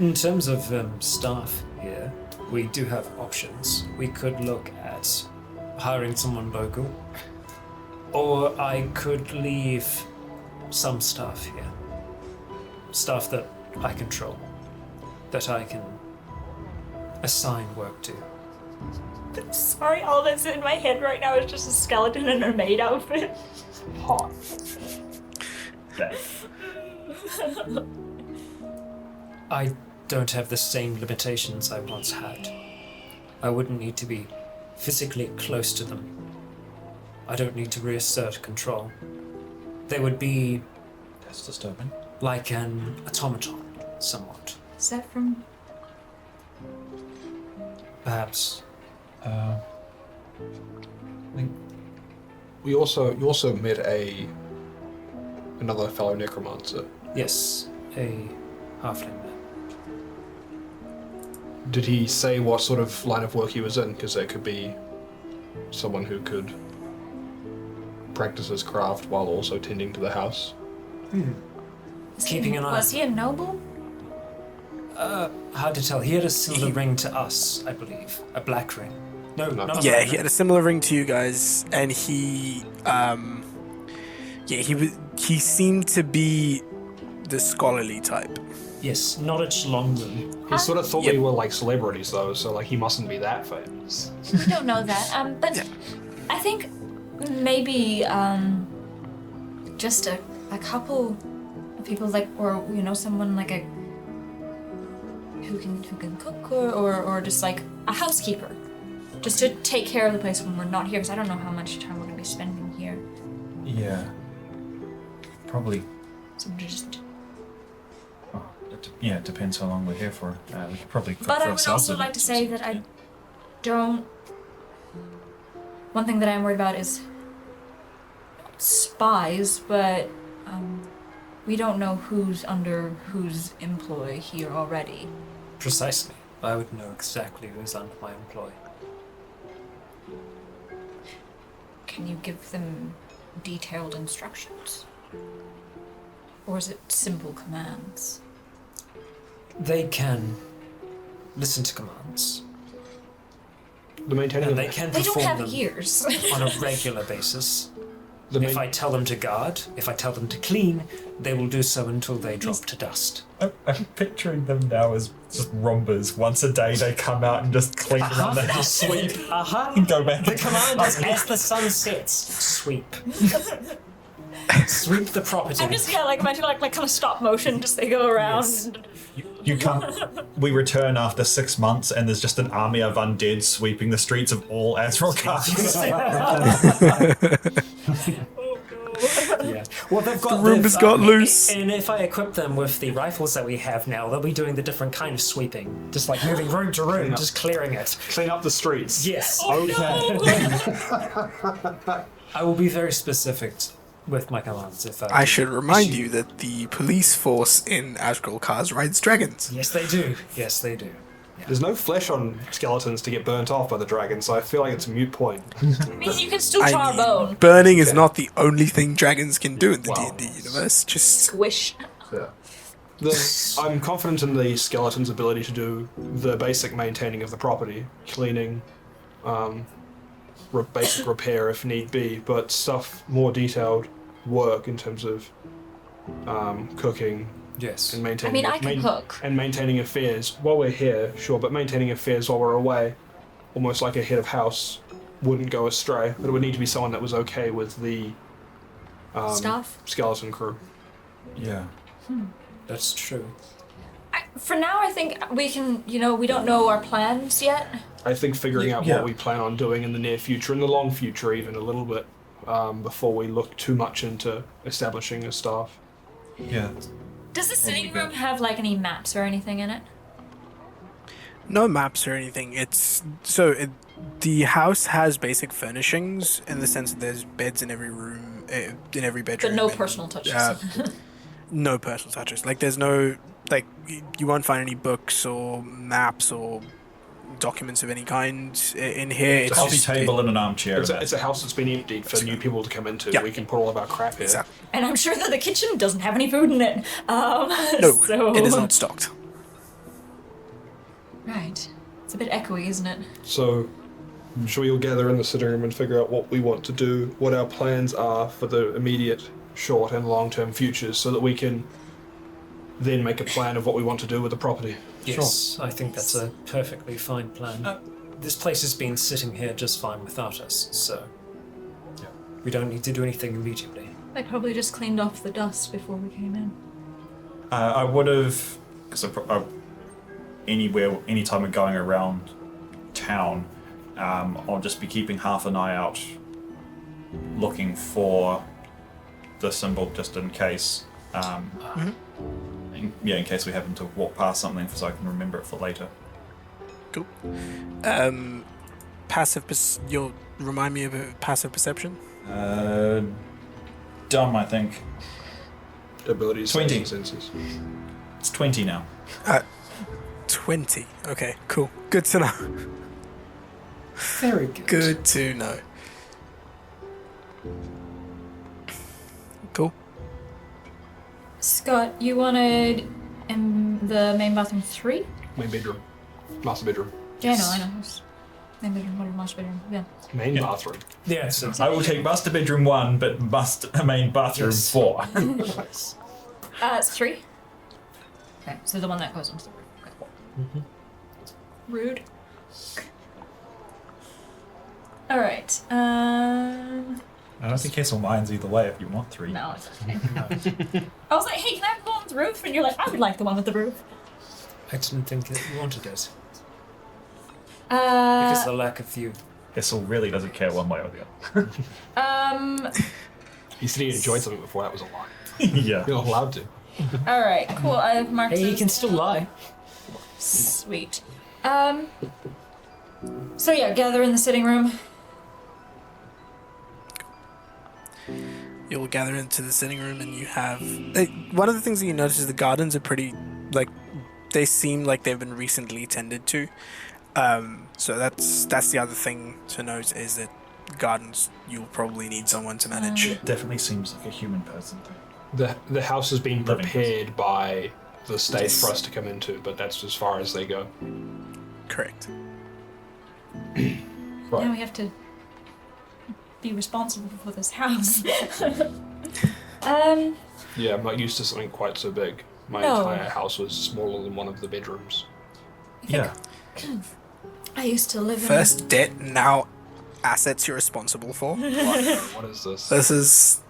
In terms of staff here, we do have options. We could look at hiring someone local, or I could leave some staff here. Staff that I control, that I can assign work to. Sorry, all that's in my head right now is just a skeleton in a maid outfit. Hot. I don't have the same limitations I once had. I wouldn't need to be physically close to them. I don't need to reassert control. They would be That's disturbing. like an automaton, somewhat. Is that from... Perhaps. Uh, I think you also met another fellow necromancer. Yes, a halfling man. Did he say what sort of line of work he was in? Because there could be someone who could practice his craft while also tending to the house. Keeping an eye. Was he a noble? Hard to tell. He had a similar ring to us, I believe. A black ring. No, No. not a Yeah, black he ring. had a similar ring to you guys, and he he seemed to be the scholarly type. Yes, knowledge long ring. He sort of thought Yep. we were like celebrities though, so like he mustn't be that famous. We don't know that. But Yeah. I think maybe just a couple of people like, or someone like a who can cook or just like a housekeeper, just to take care of the place when we're not here. Because I don't know how much time we're gonna be spending here. yeah. Probably. Someone to just. It depends how long we're here for. We could probably cook But for I would ourselves. also like to say that I don't. One thing that I'm worried about is spies, but we don't know who's under whose employ here already. Precisely. I would know exactly who's under my employ. Can you give them detailed instructions? Or is it simple commands? They can listen to commands, The maintaining and of they can They don't perform have them ears. on a regular basis. the If main- I tell them to guard, if I tell them to clean, they will do so until they drop to dust. I'm picturing them now as just rombers. Once a day they come out and just clean around the house, sweep, and go back. The command is as the sun sets, sweep. Sweep the property. I'm just imagine like kind of stop motion, just they go around. Yes. You come. We return after 6 months, and there's just an army of undead sweeping the streets of all Azrael castles. Yeah. Well, they've got The rumors got loose. And if I equip them with the rifles that we have now, they'll be doing the different kind of sweeping, just like moving room to room, up. just clearing it. clean up the streets. Yes. Okay. I will be very specific with my commands. If I should remind you that the police force in Asgral Cars rides dragons. Yes, they do. Yes, they do. There's no flesh on skeletons to get burnt off by the dragon, so I feel like it's a moot point. I mean, you can still char a bone. burning is Okay. not the only thing dragons can do in the Wow. D&D universe. Just Squish. Yeah. I'm confident in the skeleton's ability to do the basic maintaining of the property, cleaning, basic repair if need be, but stuff more detailed work in terms of cooking Yes. and I maintaining. mean, I can cook. And maintaining affairs while we're here, sure, but maintaining affairs while we're away, almost like a head of house, wouldn't go astray. But it would need to be someone that was okay with the Stuff. skeleton crew. Yeah. That's true. For now, I think we can. We don't know our plans yet. I think figuring out Yeah. what we plan on doing in the near future, in the long future even a little bit, before we look too much into establishing a staff. Yeah. Does the sitting room have any maps or anything in it? no maps or anything. The house has basic furnishings in the sense that there's beds in every room, in every bedroom. But no and, personal touches. no personal touches. There's no you won't find any books or maps or documents of any kind in here. It's Coffee just- table and an armchair. It's a house that's been emptied for new people to come into. Yeah. We can put all of our crap here. Exactly. And I'm sure that the kitchen doesn't have any food in it. No, so... it is not stocked. Right. It's a bit echoey, isn't it? So, I'm sure you'll gather in the sitting room and figure out what we want to do, what our plans are for the immediate, short, and long-term futures, so that we can then make a plan of what we want to do with the property. Yes, I think that's a perfectly fine plan. this place has been sitting here just fine without us, so Yeah. we don't need to do anything immediately. They probably just cleaned off the dust before we came in. I would have, because anytime we're going around town, I'll just be keeping half an eye out, looking for the symbol just in case. In case we happen to walk past something, so I can remember it for later. Cool. You'll remind me of a passive perception. Dumb, I think. Abilities, 20. senses. It's 20 now. 20. Okay, cool. Good to know. Very good. Good to know. Cool. Scott, you wanted in the main bathroom 3? Main bedroom. Master bedroom. Yeah, no, I know. Main bedroom, what master bedroom? Yeah. Main bathroom. Yeah, so I will take master bedroom 1, but main bathroom Yes. 4. It's 3. Okay, so the one that goes onto the roof. Okay. Rude. All right. I don't think Kessel minds either way if you want 3. No, it's okay. I was like, hey, can I have the one with the roof? And you're like, I would like the one with the roof. I didn't think that you wanted it. Because of the lack of view. Kessel really doesn't care one way or the other. He said he enjoyed something before, that was a lie. Yeah. You're not allowed to. All right, cool. I have marked. Hey, he those can still down. lie. Sweet. So yeah, gather in the sitting room. You'll gather into the sitting room, and you have one of the things that you notice is the gardens are pretty they seem like they've been recently tended to. So that's the other thing to note is that gardens you'll probably need someone to manage. It definitely seems like a human person thing. The house has been Living prepared by the state Yes. for us to come into, but that's as far as they go. Correct. Now we have to be responsible for this house. Yeah, I'm not used to something quite so big. My No. entire house was smaller than one of the bedrooms. Yeah. I used to live in. First debt, now assets you're responsible for. What is this? This is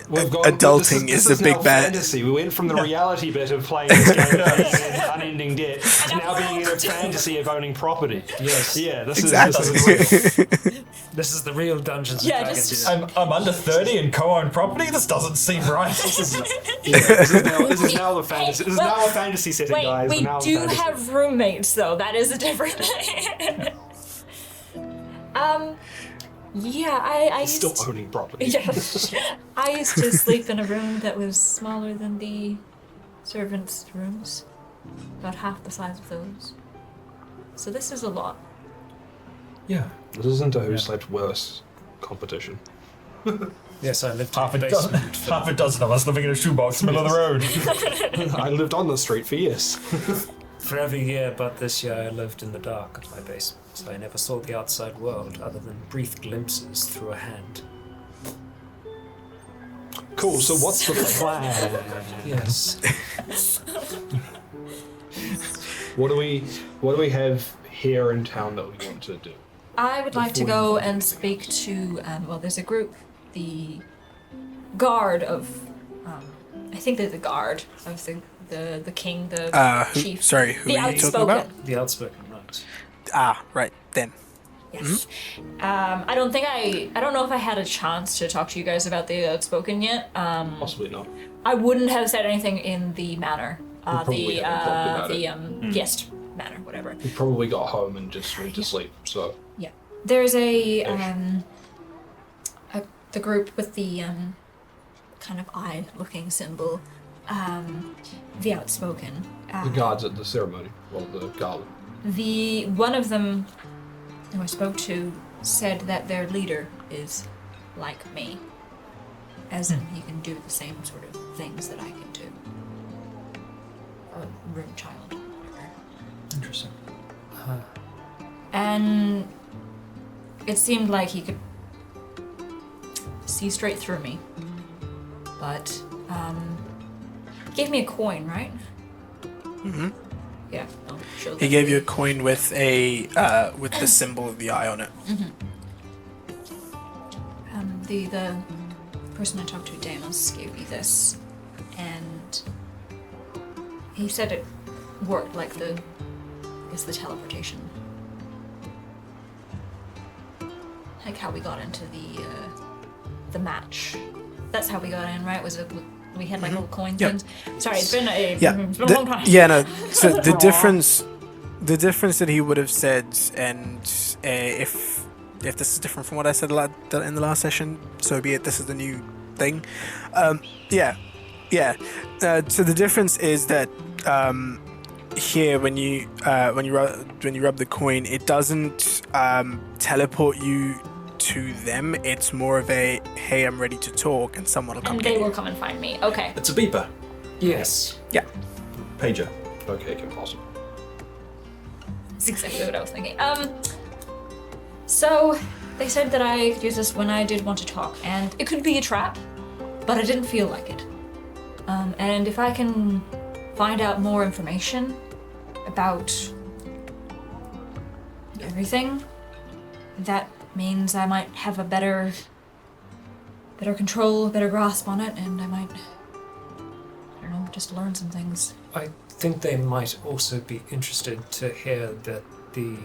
We've adulting is the big now bad. fantasy. We went from the reality bit of playing this game and unending debt to now being in a fantasy of owning property. Yes. Yeah, this Exactly. is real. This is the real Dungeons and Yeah, Dragons. just- I'm under 30 and co-own property? This doesn't seem right. This is now the fantasy. This is well, now a fantasy setting, Wait, guys. we Now a do fantasy. have roommates though. That is a different thing. Yeah, I used Still to, owning property. yeah, I used to sleep in a room that was smaller than the servants' rooms, about half the size of those. So this is a lot. Yeah. This isn't a who slept worse competition. Yes, I lived half, in a the dozen, basement. for- half a dozen of us living in a shoebox in the middle of the road. I lived on the street for years. For every year but this year, I lived in the dark of my basement. So I never saw the outside world other than brief glimpses through a hand. Cool. So what's the plan? Yes. What do we have here in town that we want to do? I would like to go and speak to, well, there's a group, the guard of, I think they're the guard of the king, the chief. Sorry, who The are you talking outspoken. about? The outspoken, right. Right, then. Yes. I don't know if I had a chance to talk to you guys about the outspoken yet. Possibly not. I wouldn't have said anything in the manor. probably haven't talked about it. Guest manor, whatever. We probably got home and just went to sleep. So Yeah. There's the group with the kind of eye-looking symbol, the outspoken. the guards at the ceremony, well, the gala. The one of them who I spoke to said that their leader is like me, as in he can do the same sort of things that I can do. A room child, whatever. Interesting. And it seemed like he could see straight through me. But he gave me a coin, right? Mm-hmm. Yeah, I'll show He them. gave you a coin with with the symbol of the eye on it. The person I talked to, Damos, gave me this, and he said it worked like the teleportation. Like how we got into the match. That's how we got in, right? We had like little coin Yep. things. Sorry, it's been a long time. Yeah, no. So the difference that he would have said, and if this is different from what I said in the last session, so be it. This is the new thing. Yeah. So the difference is that here, when you rub the coin, it doesn't teleport you to them. It's more of a, hey, I'm ready to talk, and someone will come And get they you. will come and find me. Okay. It's a beeper. Yes. Yeah. Pager. Okay, impossible. That's exactly what I was thinking. So they said that I could use this when I did want to talk, and it could be a trap, but I didn't feel like it. And if I can find out more information about everything, that means I might have a better control, better grasp on it, and I might, I don't know, just learn some things. I think they might also be interested to hear that the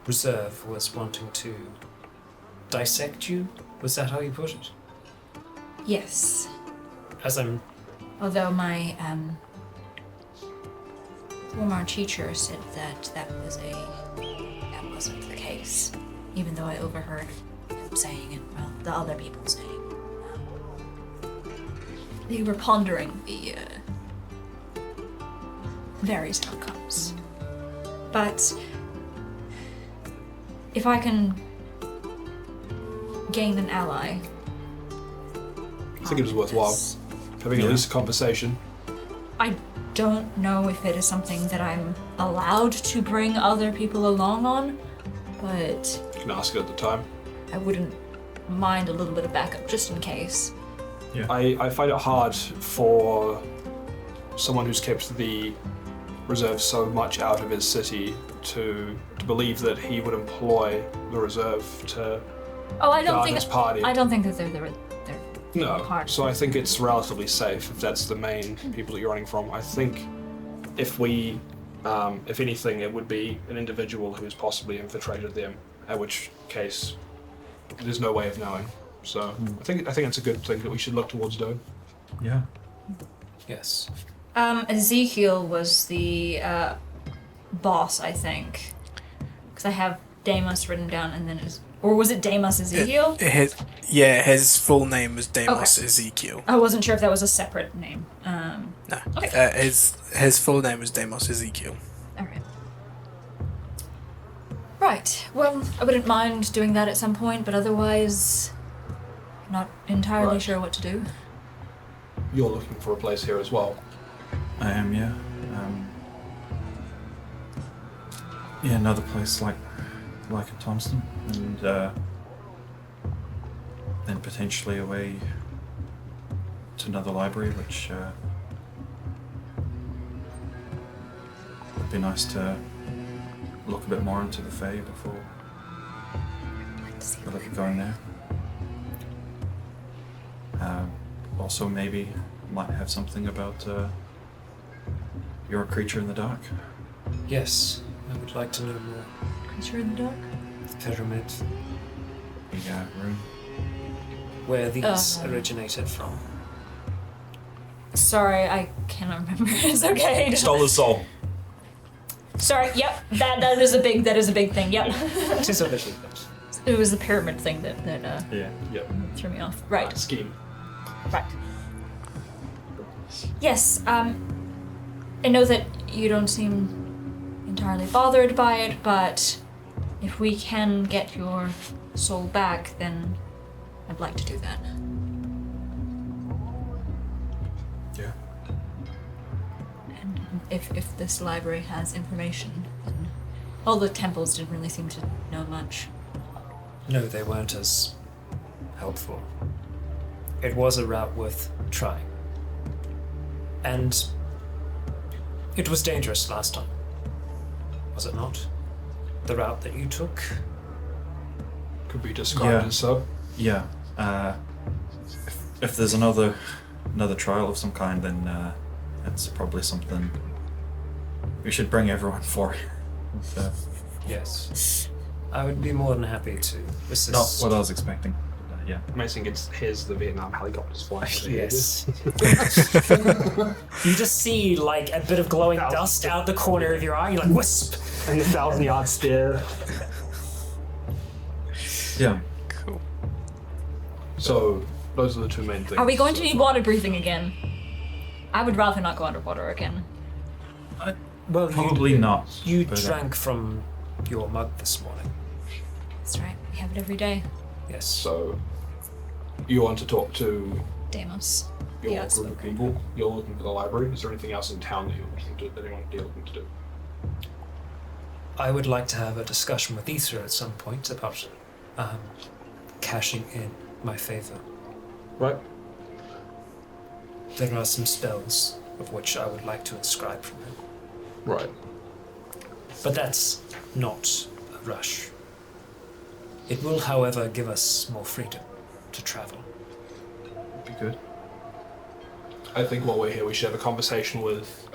reserve was wanting to dissect you. Was that how you put it? Yes. As I'm Although my former teacher said that wasn't the case, even though I overheard him saying it, well, the other people saying. They were pondering the various outcomes. But if I can gain an ally, I think it was worthwhile having at least a conversation. I don't know if it is something that I'm allowed to bring other people along on, but You can ask it at the time. I wouldn't mind a little bit of backup just in case. I find it hard for someone who's kept the reserve so much out of his city to believe that he would employ the reserve to Oh, I don't guard think his party. I don't think that they're No, part. so I think it's relatively safe if that's the main people that you're running from. I think if anything, it would be an individual who's possibly infiltrated them, at which case there's no way of knowing. So I think it's a good thing that we should look towards doing. Yeah. yes. Ezekiel was the boss, I think, because I have Deimos written down, and then or was it Deimos Ezekiel? His full name was Deimos Okay. Ezekiel. I wasn't sure if that was a separate name. No, Okay. his full name was Deimos Ezekiel. All right. Right. Well, I wouldn't mind doing that at some point, but otherwise, not entirely Right. sure what to do. You're looking for a place here as well. I am, yeah. Yeah, another place like in Thompson, and then potentially away to another library, which would be nice to look a bit more into the Fae before we look at going there. Also, maybe might have something about you're a creature in the dark. Yes. I would like to know more. Creature in the dark? The pyramid, The room. where these Uh. originated from. Sorry, I cannot remember. It's okay. Stole his soul. Sorry. Yep. That is a big thing. Yep. It is a little bit. It was the pyramid thing that Yeah. Yep. threw me off. Right. Scheme. Right. Yes. I know that you don't seem entirely bothered by it, but if we can get your soul back, then I'd like to do that. Yeah. And if this library has information, then all the temples didn't really seem to know much. No, they weren't as helpful. It was a route worth trying. And It was dangerous last time, was it not? The route that you took? Could be described Yeah. as so. Yeah. If there's another trial of some kind, then it's probably something we should bring everyone for. So, Yes. I would be more than happy to assist. not what I was expecting. But, yeah. Amazing, here's the Vietnam helicopters flying. over here. Yes. You just see like a bit of glowing dust out the corner of your eye. You're like, wisp! And the 1,000-yard stare. Yeah. Cool. So, those are the two main things. Are we going to need water breathing again? I would rather not go underwater again. Well, Probably not. You but, drank from your mug this morning. That's right. We have it every day. Yes. So, you want to talk to Deimos. your Yeah, group of people? You're looking for the library. Is there anything else in town that you're looking to do? I would like to have a discussion with Ether at some point about cashing in my favor. Right. There are some spells of which I would like to inscribe from him. Right. But that's not a rush. It will, however, give us more freedom to travel. Would be good. I think while we're here, we should have a conversation with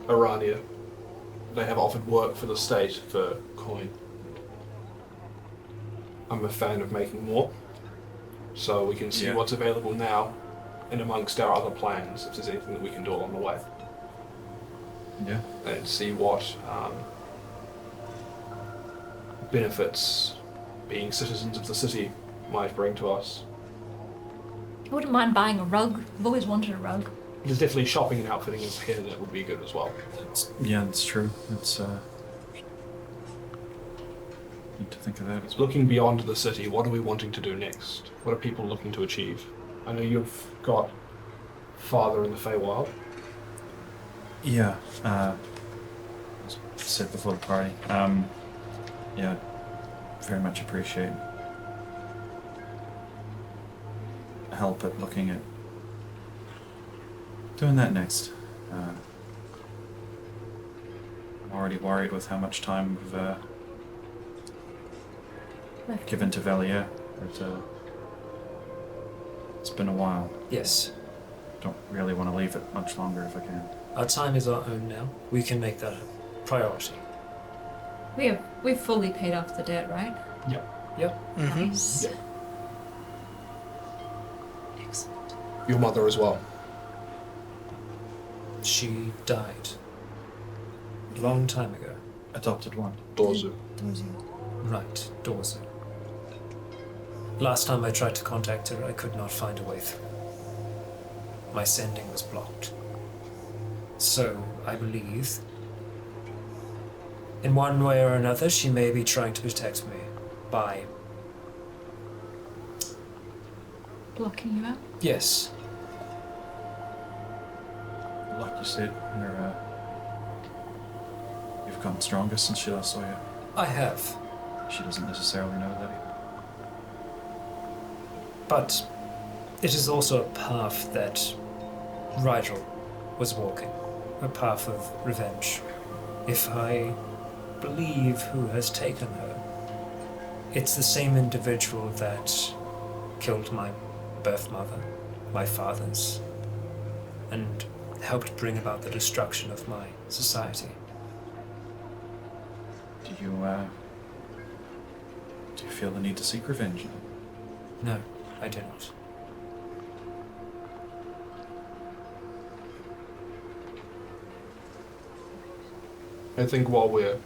Arania. They have offered work for the state for coin. I'm a fan of making more, so we can see Yeah. what's available now, and amongst our other plans, if there's anything that we can do along the way, Yeah. and see what benefits being citizens of the city might bring to us. I wouldn't mind buying a rug. I've always wanted a rug. There's definitely shopping and outfitting in here that would be good as well. Yeah, that's true. It's need to think of that as well. Looking beyond the city, what are we wanting to do next? What are people looking to achieve? I know you've got father in the Feywild. Yeah. As I said before the party. Yeah. Very much appreciate help at looking at doing that next. I'm already worried with how much time we've given to Valier, but it's been a while. Yes. Don't really want to leave it much longer if I can. Our time is our own now. We can make that a priority. We've fully paid off the debt, right? Yep. Nice. Yeah. Excellent. Your mother as well. She died a long time ago. Adopted one. Dorzu. Right, Dorzu. Last time I tried to contact her, I could not find a way through. My sending was blocked. So, I believe, in one way or another, she may be trying to protect me by... Blocking you out? Yes, Like you said, you've gotten stronger since she last saw you. I have. She doesn't necessarily know that. But it is also a path that Rigel was walking. A path of revenge. If I believe who has taken her, it's the same individual that killed my birth mother, my father's, and helped bring about the destruction of my society. Do you feel the need to seek revenge? No, I do not. I think while we're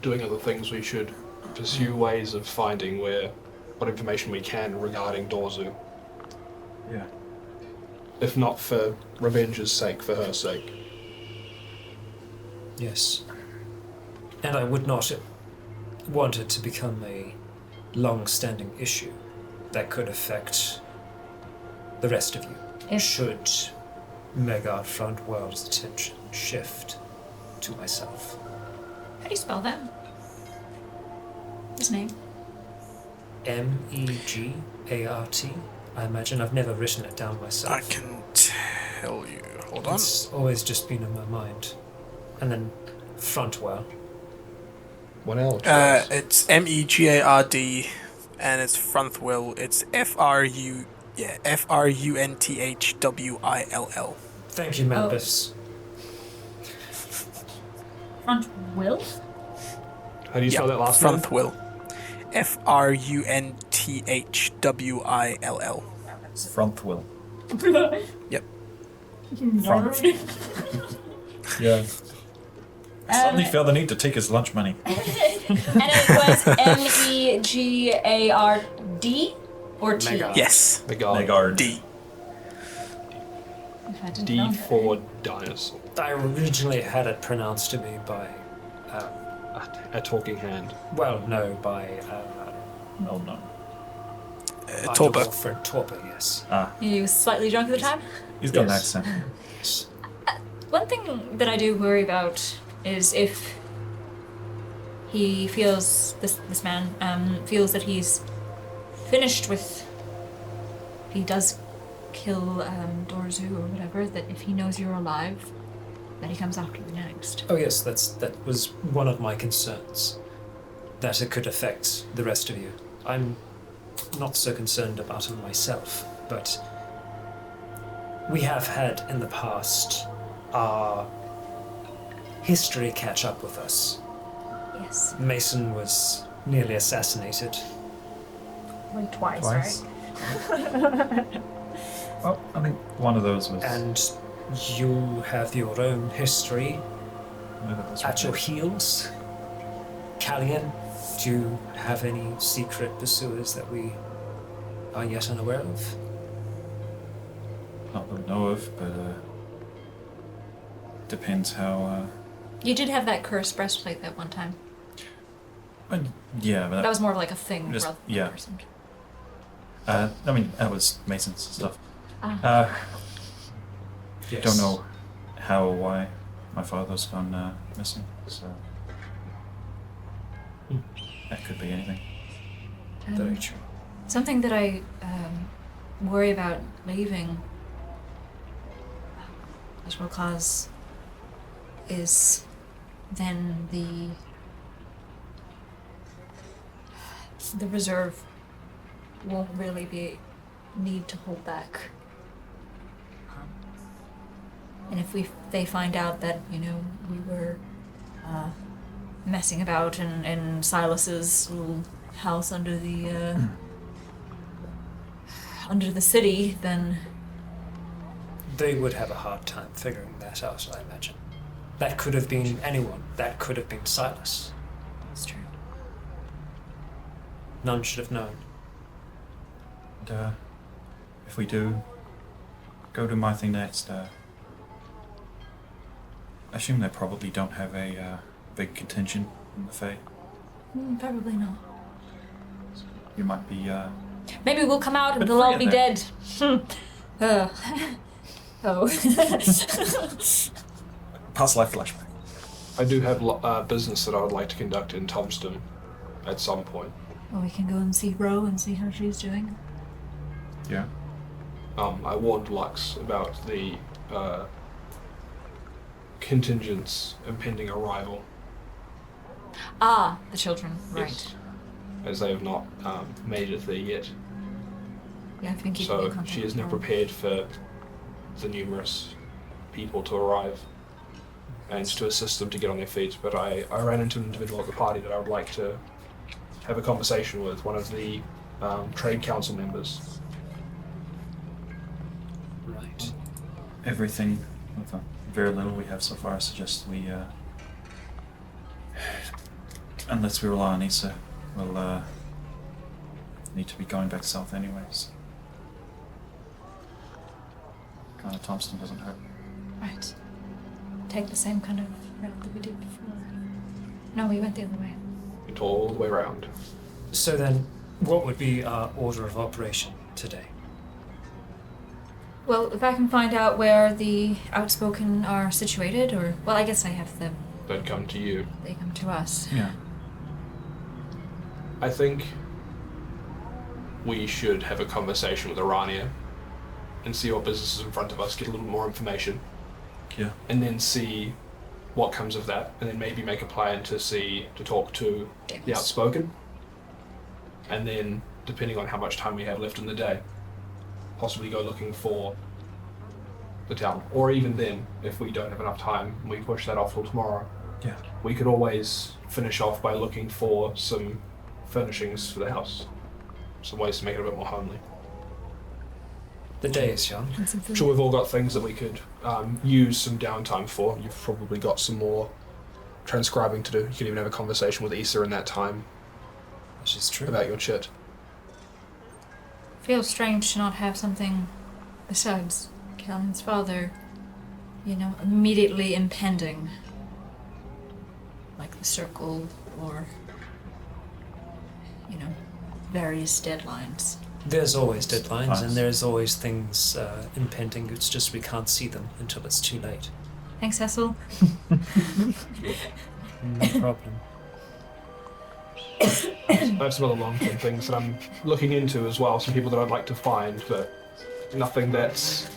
doing other things, we should pursue ways of finding what information we can regarding Dorzu. Yeah. If not for revenge's sake, for her sake. Yes. And I would not want it to become a long-standing issue that could affect the rest of you. If- Should Megard Front World's attention shift to myself. How do you spell that? His name? Megart. I imagine I've never written it down myself. I can tell you. Hold on. It's always just been in my mind. And then Frontwell. What else? It's Megard, and it's Frunthwill. It's Frunthwill. Thank you, members. Front will? How do you spell that last name? Frunthwill. Frunthwill. Frontwill. Yep. Front. Yeah. Suddenly felt the need to take his lunch money. And it was Megard or T? Megard. Yes. Megard. D. If I didn't D know for dinosaur. I originally had it pronounced to me by, A talking hand. well, no, by Oh no. our Torba. dwarf friend Torba, yes. Ah, He was slightly drunk at the time. he's got an Yes. accent. One thing that I do worry about is if he feels this man feels that he's finished with. If he does kill Dorzu or whatever, that if he knows you're alive, that he comes after you next. Oh yes, that was one of my concerns. That it could affect the rest of you. I'm not so concerned about him myself, but we have had in the past our history catch up with us. Yes. Mason was nearly assassinated. Like twice, Twice? right? Well, I think one of those was. And you have your own history Maybe that was at your right. heels. Callian, do you have any secret pursuers that we are yet unaware of? Not that I know of, but depends how. You did have that cursed breastplate that one time. Yeah, but That was more of like a thing Just- rather than yeah. a person. I mean that was Mason's stuff. Ah. Yes. Don't know how or why my father's gone missing, so that could be anything. Very true. Something that I worry about leaving as well cause is then the reserve won't really be need to hold back. And if they find out that, you know, we were messing about in Silas's little house under the city, then They would have a hard time figuring that out, I imagine. That could have been anyone. That could have been Silas. it's true. None should have known. And if we do go to my thing next, I assume they probably don't have a big contingent in the Fae. Probably not. You might be. Maybe we'll come out and But they'll all free be in dead. Oh. Past life flashback. I do have business that I would like to conduct in Tomston at some point. Well, we can go and see Ro and see how she's doing. Yeah. I warned Lux about the contingent's impending arrival, Ah, the children, right. Yes. As they have not made it there yet. Yeah, I've been keeping in So contact she is with now Ro. prepared for the numerous people to arrive and to assist them to get on their feet. But I ran into an individual at the party that I would like to have a conversation with, one of the trade council members. Right. Everything, with the very little we have so far, suggests we, unless we rely on Issa, we'll need to be going back south anyways. Going to Thompson doesn't hurt. Right. Take the same kind of route that we did before. No, we went the other way. Went all the way around. So then, what would be our order of operation today? Well, if I can find out where the outspoken are situated, or... Well, I guess I have them. They'd come to you. They come to us. Yeah. I think we should have a conversation with Arania and see what business is in front of us, get a little more information, Yeah. and then see what comes of that, and then maybe make a plan to talk to the outspoken, and then depending on how much time we have left in the day, possibly go looking for the town. Or even then, if we don't have enough time and we push that off till tomorrow, we could always finish off by looking for some furnishings for the house, some ways to make it a bit more homely. The day is young. I'm sure we've all got things that we could use some downtime for. You've probably got some more transcribing to do. You could even have a conversation with Issa in that time. Which is true. About your chit. Feels strange to not have something besides Callan's father, immediately impending. Like the circle or, various deadlines. There's always deadlines, Nice. and there's always things impending. It's just we can't see them until it's too late. Thanks, Cecil. No problem. I have some other long-term things that I'm looking into as well, some people that I'd like to find, but nothing that's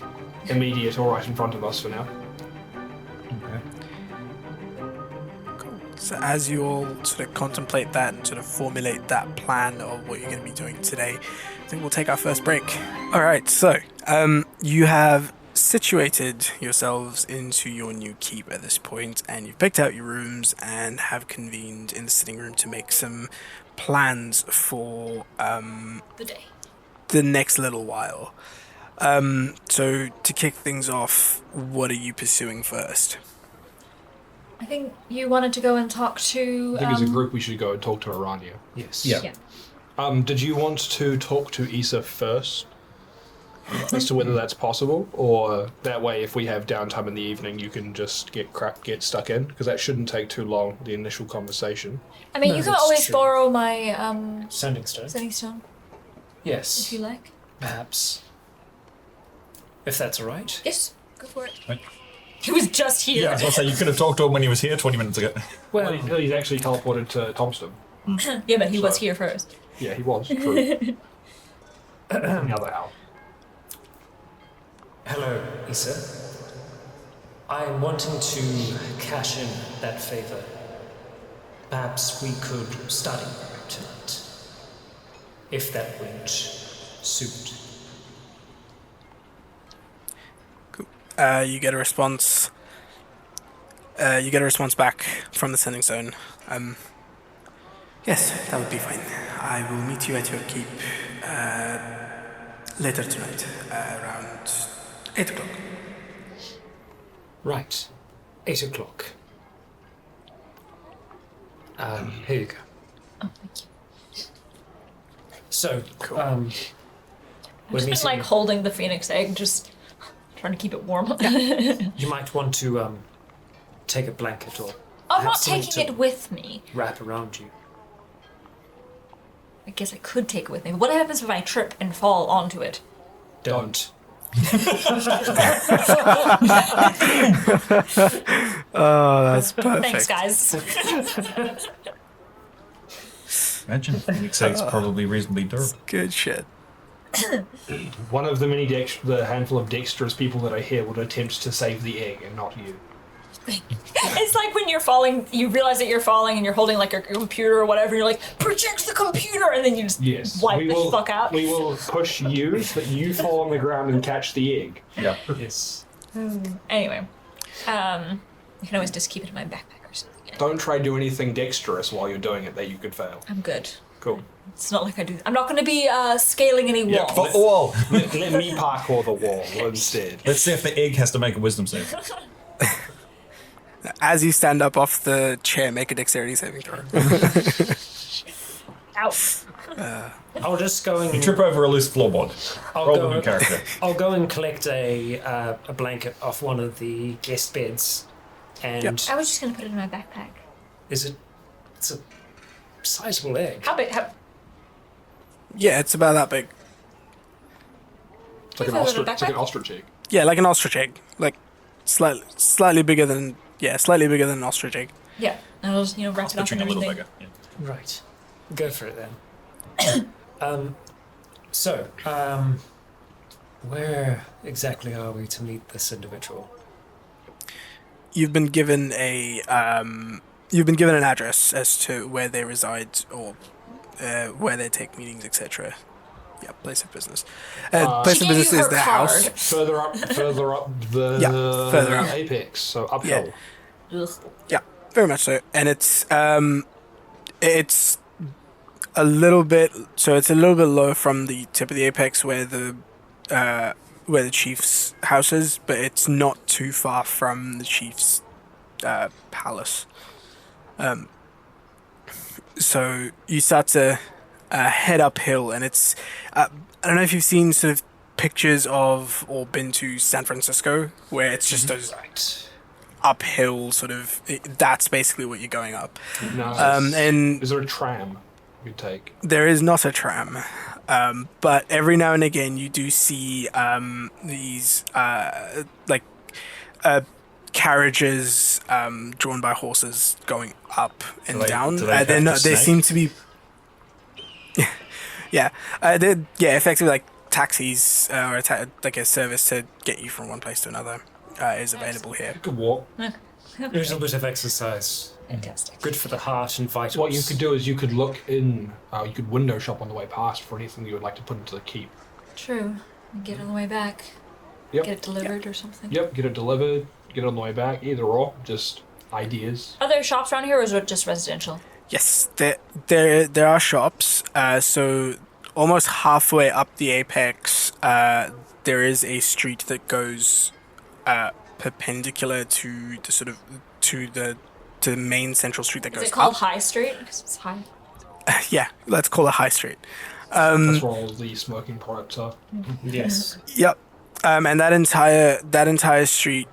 immediate or right in front of us for now. Okay. Cool. So as you all sort of contemplate that and sort of formulate that plan of what you're going to be doing today, I think we'll take our first break. All right, so you have situated yourselves into your new keep at this point, and you've picked out your rooms and have convened in the sitting room to make some plans for The day. the next little while. So to kick things off, what are you pursuing first? I think you wanted to go and talk to. I think as a group we should go and talk to Arania. Yes. Yeah. Did you want to talk to Issa first? As to whether that's possible, or that way if we have downtime in the evening you can just get stuck in, because that shouldn't take too long, the initial conversation. I mean, No, you can that's always true. borrow my Sending stone. sending stone Yes. if you like. Perhaps. If that's all right. Yes, go for it. Right. He was just here. Yeah, I was going to say, you could have talked to him when he was here 20 minutes ago. Well, he's actually teleported to Thompson. Yeah, but he was So- here first. Yeah, he was, true. Another how. Hello, Issa. I am wanting to cash in that favor. Perhaps we could study tonight. If that would suit. You get a response. You get a response back from the sending zone. Yes, that would be fine. I will meet you at your keep later tonight, around 8 o'clock. Right. 8 o'clock. Here you go. Oh, thank you. So, Cool. we're I've just meeting. been like holding the phoenix egg, just trying to keep it warm. You might want to take a blanket or I'm not have something taking to it with me. wrap around you. I guess I could take it with me. What happens if I trip and fall onto it? Don't. Oh, that's perfect. Thanks, guys. Imagine. Phoenix Egg's probably reasonably durable. Good shit. One of the the handful of dexterous people that are here would attempt to save the egg, and not you. It's like when you're falling, you realize that you're falling and you're holding like your computer or whatever, and you're like, project the computer, and then you just wipe the fuck out. We will push you so that you fall on the ground and catch the egg. Yeah. Yes. Anyway, you can always just keep it in my backpack or something. Yeah. Don't try to do anything dexterous while you're doing it that you could fail. I'm good. Cool. It's not like I do. I'm not going to be scaling any walls. Fuck the wall. Let me parkour the wall instead. Let's see if the egg has to make a wisdom save. As you stand up off the chair, make a dexterity saving throw. Ow. I'll just go You and trip over a loose floorboard. I'll Roll go, the new character. I'll go and collect a blanket off one of the guest beds, and Yep. I was just going to put it in my backpack. it's a sizable egg. How big? Yeah, it's about that big. It's like You an feel it in ostrich. a It's like an backpack? ostrich egg. Yeah, like an ostrich egg. Like slightly bigger than an ostrich egg. Yeah. And I'll just, wrap it up Pitching and a little everything. bigger. Yeah. Right. Go for it then. Where exactly are we to meet this individual? you've been given an address as to where they reside or where they take meetings, etc. Yeah, place of business. Place She of gave business you is her their card. house. Further up the further up. apex, so uphill. Ugh. Yeah, very much so. And it's a little bit low from the tip of the apex where the chief's house is, but it's not too far from the chief's palace. So you start to head uphill, and it's I don't know if you've seen sort of pictures of or been to San Francisco, where it's just those Right. uphill sort of. That's basically what you're going up. Nice. And Is there a tram you take? there is not a tram, but every now and again you do see these carriages drawn by horses going up and down. do they have to They snake? seem to be, effectively like taxis or like a service to get you from one place to another is available here. You could walk. A little bit of exercise. Fantastic. Good for the heart and vitals. What you could do is you could look in. You could window shop on the way past for anything you would like to put into the keep. True. Get on the way back. Yep. Get it delivered or something. Yep. Get it delivered. Get it on the way back. Either or. Just ideas. Are there shops around here, or is it just residential? Yes, there are shops. So almost halfway up the apex, there is a street that goes perpendicular to the main central street that Is goes it called up. High Street? Because it's high. Yeah, let's call it High Street. That's where all the smoking products are. Yes. Yep. And that entire street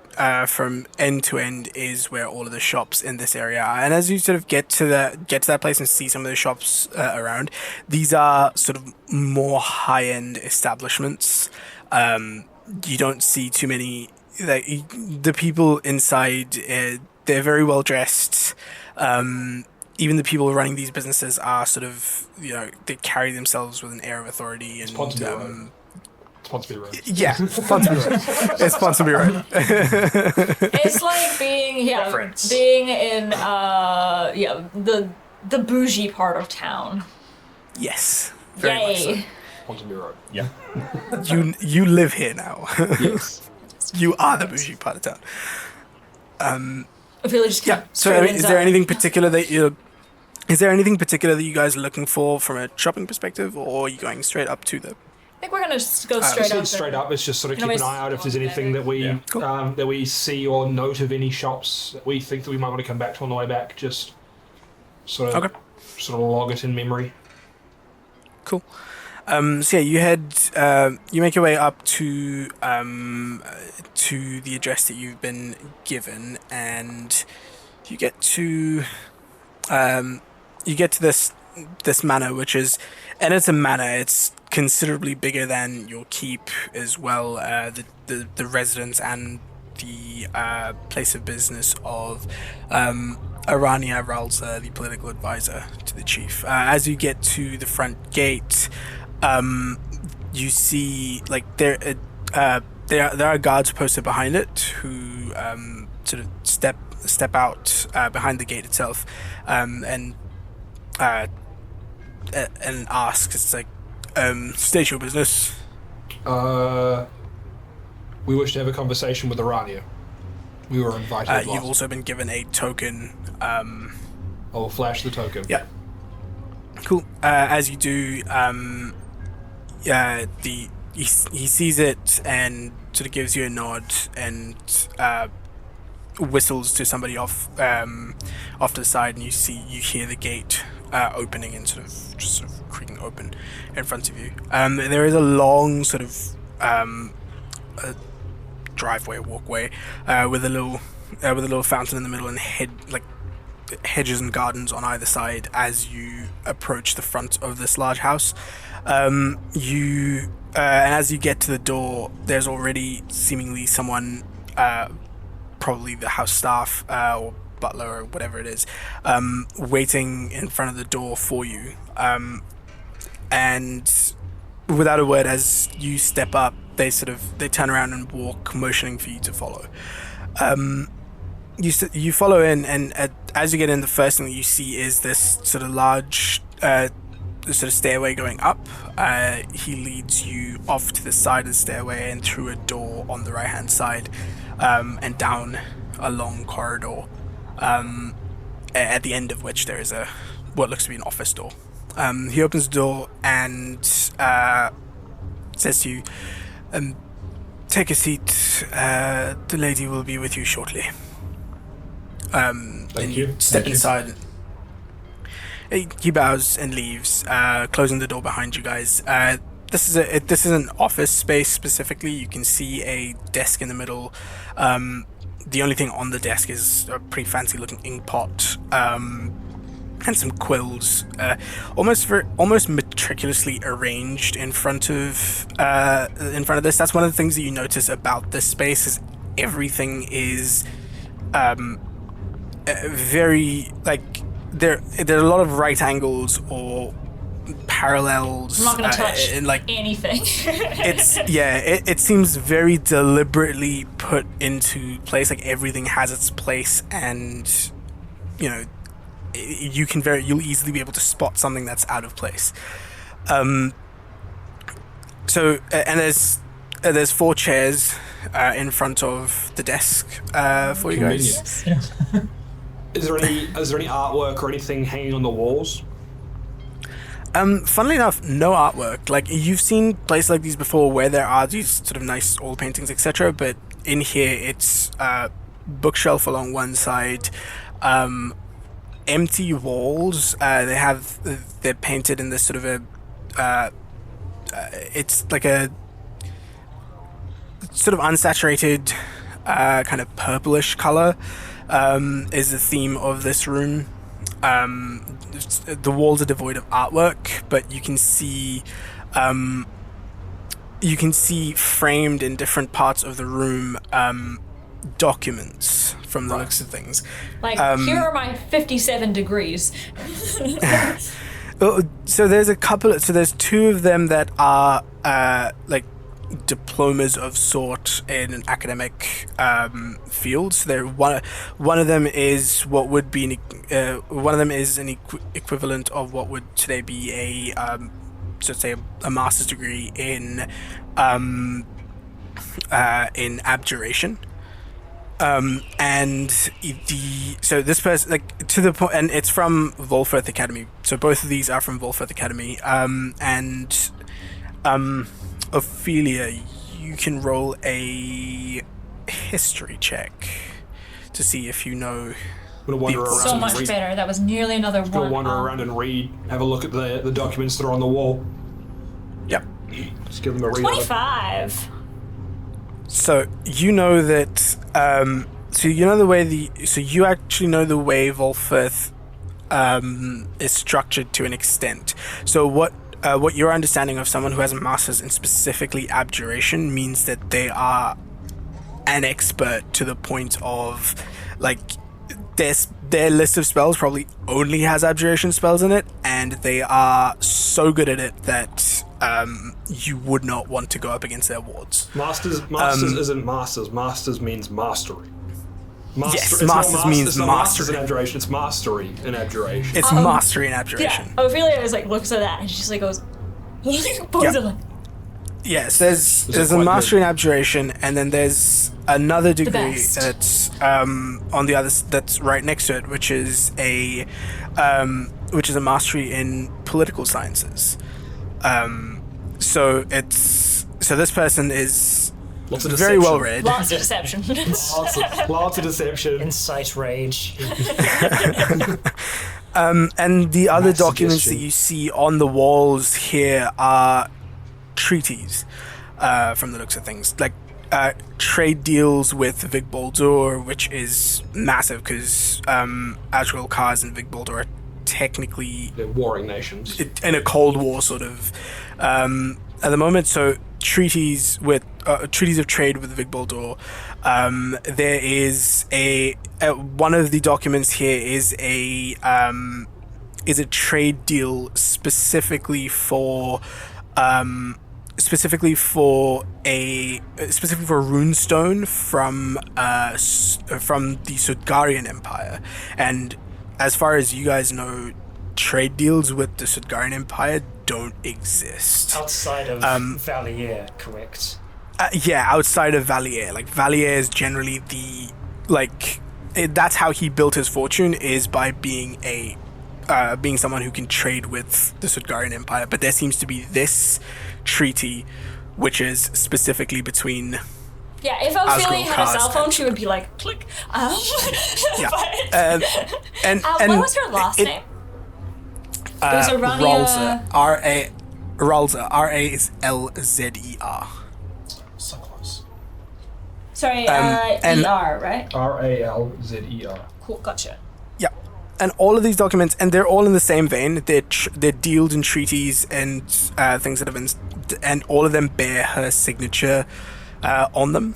from end to end is where all of the shops in this area are. And as you sort of get to that place and see some of the shops around, these are sort of more high end establishments. You don't see too many. Like, the people inside, they're very well dressed. Even the people running these businesses are sort of, they carry themselves with an air of authority and. Ponsonby Road. Yeah, Ponsonby Road. It's Ponsonby Road. It's like being Reference. being in the bougie part of town. Yes. Very much so. Yay! Ponsonby Road. Yeah. You live here now. Yes. You are the bougie part of town. I feel like just Yeah. So, I mean, is there anything particular that you guys are looking for from a shopping perspective, or are you going straight up to the? I think we're gonna just go straight up. Straight up. It's just sort of Can keep an always eye out if there's walk anything better. that we Yeah. Cool. that we see or note of any shops that we think that we might want to come back to on the way back. Just sort of log it in memory. Cool. So yeah, you make your way up to the address that you've been given, and you get to this manor, which is, and it's a manor. It's considerably bigger than your keep as well. The residence and the place of business of Arania Ralza, the political advisor to the chief. As you get to the front gate, you see there are guards posted behind it who sort of step out behind the gate itself, and ask. It's like, state your business. We wish to have a conversation with Arania. We were invited. You've also been given a token. I'll flash the token. Yeah. Cool. As you do, he sees it and sort of gives you a nod and whistles to somebody off to the side, and you hear the gate opening and sort of creaking open in front of you. There is a long sort of walkway with a little fountain in the middle and hedges and gardens on either side as you approach the front of this large house. And as you get to the door, there's already seemingly someone, probably the house staff or butler or whatever it is, waiting in front of the door for you. And without a word, as you step up, they turn around and walk, motioning for you to follow. you follow in, and as you get in, the first thing that you see is this sort of large sort of stairway going up. He leads you off to the side of the stairway and through a door on the right hand side, and down a long corridor, at the end of which there is what looks to be an office door. He opens the door and says to you, "Take a seat. The lady will be with you shortly." Thank you. Step Thank you. inside. He bows and leaves, closing the door behind you guys. This is an office space specifically. You can see a desk in the middle. The only thing on the desk is a pretty fancy looking ink pot, and some quills, almost meticulously arranged in front of this. That's one of the things that you notice about this space is everything is very like there are a lot of right angles or parallels. I'm not going to touch and like anything. it seems very deliberately put into place. Like everything has its place, and you know you'll easily be able to spot something that's out of place. So and there's 4 chairs in front of the desk for you guys. Is there any artwork or anything hanging on the walls? Funnily enough, no artwork. Like you've seen places like these before where there are these sort of nice oil paintings, etc. But in here, it's bookshelf along one side, empty walls. They're painted in this sort of it's like a sort of unsaturated, kind of purplish color. Is the theme of this room. The walls are devoid of artwork, but you can see framed in different parts of the room documents from the looks of things. Like, here are my 57 degrees. So there's a couple. So there's 2 of them that are like diplomas of sort in an academic field. So there, one of them is what would be an equivalent of what would today be a so say a master's degree in abjuration. And so this person, like, to the point, and it's from Volfirth Academy. So both of these are from Volfirth Academy. And Ophelia, you can roll a history check to see if you know. I'm gonna wander around So and much read. better. That was nearly another I'm gonna one. wander around and read. Have a look at the documents that are on the wall. Yep. Just give them a read. 25. So you know that. So you know the way So you actually know the way Volfirth is structured to an extent. So what your understanding of someone who has a master's in specifically abjuration means that they are an expert to the point of, like, their list of spells probably only has abjuration spells in it, and they are so good at it that you would not want to go up against their wards. Masters isn't masters. Masters means mastery. Yes, it's masters not means it's not masters in mastery. abjuration. It's mastery in abjuration. It's mastery and abjuration. Yeah. Ophelia is like, looks at that and she just like goes, poison. Yes, there's This is a quite mastery good. in abjuration, and then there's another degree best. that's on the other that's right next to it, which is a mastery in political sciences. So this person is Lots of very deception. well read. Lots of deception. Lots of deception. Incite rage. And the other Mass documents suggestion. that you see on the walls here are treaties, from the looks of things. Like trade deals with Vig Baldur, which is massive because Azrael Kaz and Vig Baldur are technically They're warring nations. in a Cold War sort of at the moment. So treaties of trade with Vig Baldur. There is one of the documents here is a trade deal specifically for specifically for a runestone from the Sudgarian Empire, and as far as you guys know, trade deals with the Sudgarian Empire don't exist. Outside of Valier, correct? Yeah, outside of Valier. Like, Valier is generally that's how he built his fortune, is by being being someone who can trade with the Sudgarian Empire. But there seems to be this treaty, which is specifically between... Yeah, if Ophelia had a Kaz cell phone, and- she would be like, click. Yeah. But, And what was her last name? It was Arania... Ralza. Ralza. R-A-L-Z-E-R. So close. Sorry, and- E-R, right? Ralzer. Cool, gotcha. Yeah, and all of these documents, and they're all in the same vein. They're dealed in treaties and things that have been, and all of them bear her signature on them.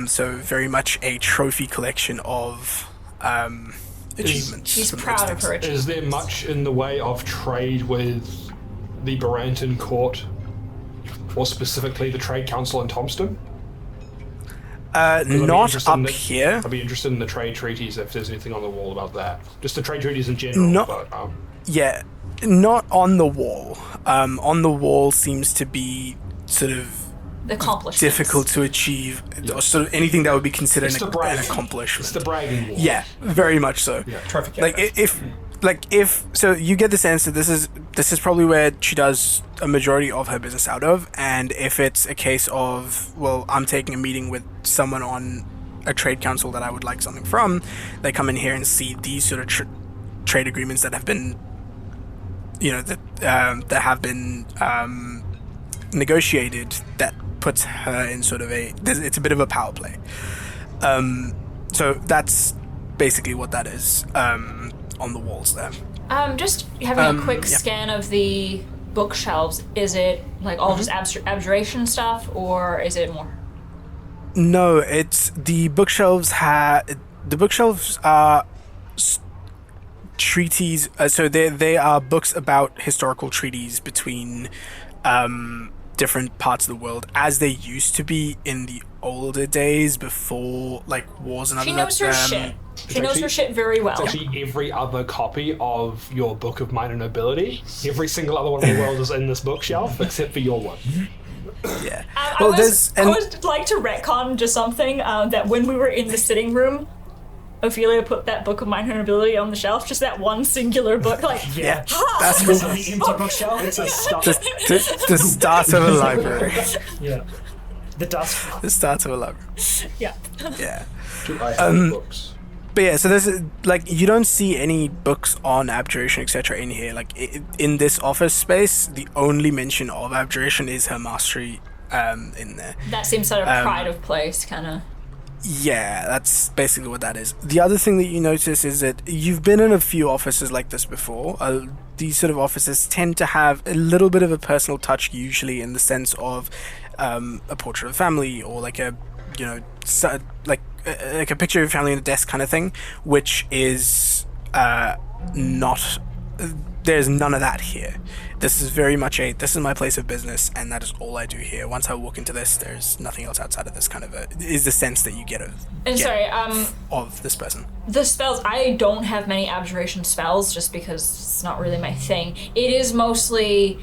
So very much a trophy collection of achievements. She's from proud those of things. her achievement. Is there much in the way of trade with the Baranton court, or specifically the Trade Council in Thompson? I'd be Not interested in up here. I'd be interested in the trade treaties if there's anything on the wall about that. Just the trade treaties in general. No. But, Yeah, not on the wall. On the wall seems to be sort of The accomplishments. difficult to achieve, or sort of anything that would be considered it's the an bragging. accomplishment. It's the bragging wall. Yeah, very much so. Yeah. Trophy Like if so, you get the sense that this is probably where she does a majority of her business out of, and if it's a case of, well, I'm taking a meeting with someone on a trade council that I would like something from, they come in here and see these sort of trade agreements that have been, that have been negotiated. That puts her in sort of it's a bit of a power play. So that's basically what that is. On the walls there. Just having a quick yeah. scan of the bookshelves. Is it like all just abjuration stuff, or is it more? No, it's the bookshelves. The bookshelves are treaties. So they are books about historical treaties between different parts of the world, as they used to be in the older days before wars and other. She knows her shit. She knows her shit very well. It's actually every other copy of your Book of Minor Nobility. Every single other one in the world is in this bookshelf, except for your one. Yeah. I Well, would like to retcon just something that when we were in the sitting room, Ophelia put that Book of Minor Nobility on the shelf, just that one singular book, Yeah, that's cool. On the empty bookshelf. It's a stuff. The start of a library. Yeah. The dust. The start of a library. Yeah. Yeah. Do I have books? But yeah, so there's you don't see any books on abjuration, etc. in here. In this office space, the only mention of abjuration is her mastery in there. That seems sort of pride of place, kind of. Yeah, that's basically what that is. The other thing that you notice is that you've been in a few offices like this before. These sort of offices tend to have a little bit of a personal touch, usually in the sense of a portrait of family, or like a picture of your family on a desk kind of thing, which is not. There's none of that here. This is very much this is my place of business, and that is all I do here. Once I walk into this, there's nothing else outside of this kind of is the sense that you get of this person. The spells, I don't have many abjuration spells just because it's not really my thing. It is mostly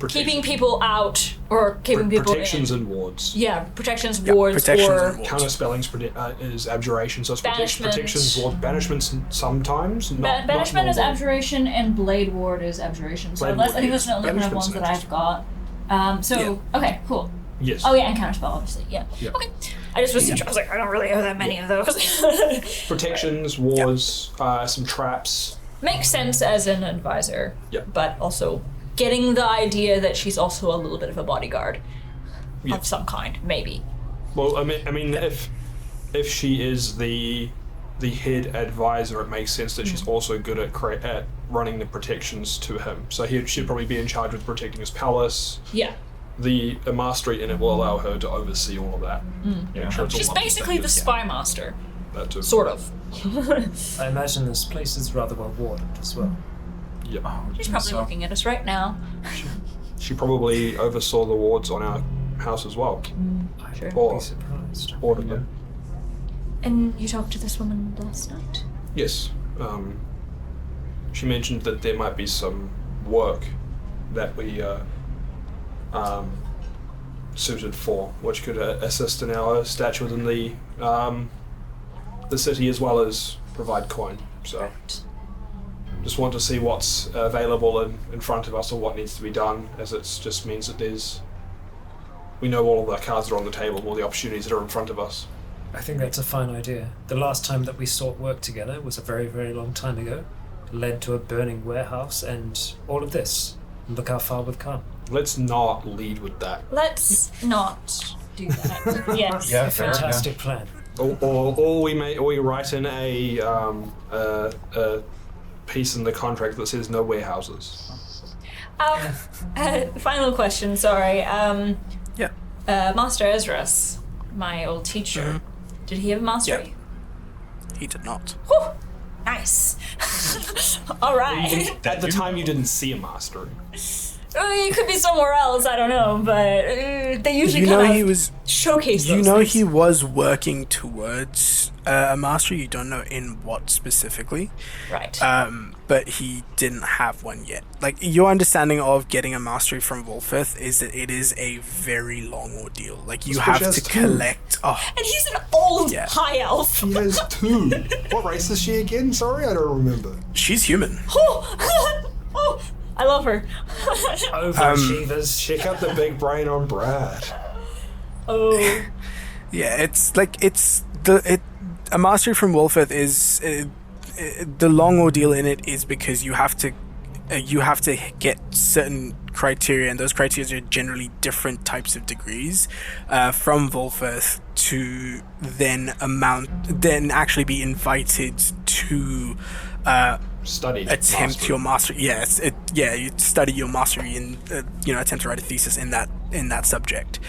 keeping people out or keeping people Protections in. and wards. Yeah, protections, wards, protections or and wards. Counterspellings is abjuration, so it's Banishment. protections, ward, banishments sometimes. Not banishment is normal. abjuration, and blade ward is abjuration. So Blade I ward, think those are the only kind of Banishment's ones that I've got. Okay, cool. Yes. Oh yeah, and counterspell, obviously. Yeah. Yeah. Okay. I just was like, I don't really have that many of those. Protections, wards, some traps. Makes sense as an advisor. Yeah. But also getting the idea that she's also a little bit of a bodyguard of some kind, maybe. Well, I mean, if she is the head advisor, it makes sense that she's also good at running the protections to him. So she'd probably be in charge with protecting his palace. Yeah. The mastery in it will allow her to oversee all of that. Yeah. Sure it's all She's up to basically the standard. spy master. That too. Sort of. I imagine this place is rather well warded as well. Yeah. She's probably looking at us right now. She probably oversaw the wards on our house as well. I Sure. would be surprised. Ordered them. And you talked to this woman last night? Yes. She mentioned that there might be some work that we suited for, which could assist in our stature within the city as well as provide coin. So, just want to see what's available in front of us or what needs to be done, as it just means that we know all of the cards are on the table, all the opportunities that are in front of us. I think that's a fine idea. The last time that we sought work together was a very, very long time ago. It led to a burning warehouse and all of this. Look how far we've come. Let's not lead with that. Let's not do that. Yes. Yeah, fair. Fantastic plan. Or we write in a piece in the contract that says no warehouses. Final question, sorry. Yeah. Master Ezra's, my old teacher, did he have a mastery? He did not. Whew, nice. All right. At the time, you didn't see a mastery. He could be somewhere else, I don't know, but they usually showcase those things. He was working towards a mastery. You don't know in what specifically. Right. But he didn't have one yet. Like, your understanding of getting a mastery from Wolfith is that it is a very long ordeal. Like, you have to collect... Oh, and he's an old Yeah. high elf. She has 2. What race is she again? Sorry, I don't remember. she's human. Oh, I love her. Overachievers. Check out the big brain on Brad. Oh. Yeah, a mastery from Wolfith is the long ordeal in it is because you have to get certain criteria, and those criteria are generally different types of degrees from Wolfith to then actually be invited to Study. attempt mastery. your mastery. Yes, you study your mastery and attempt to write a thesis in that subject.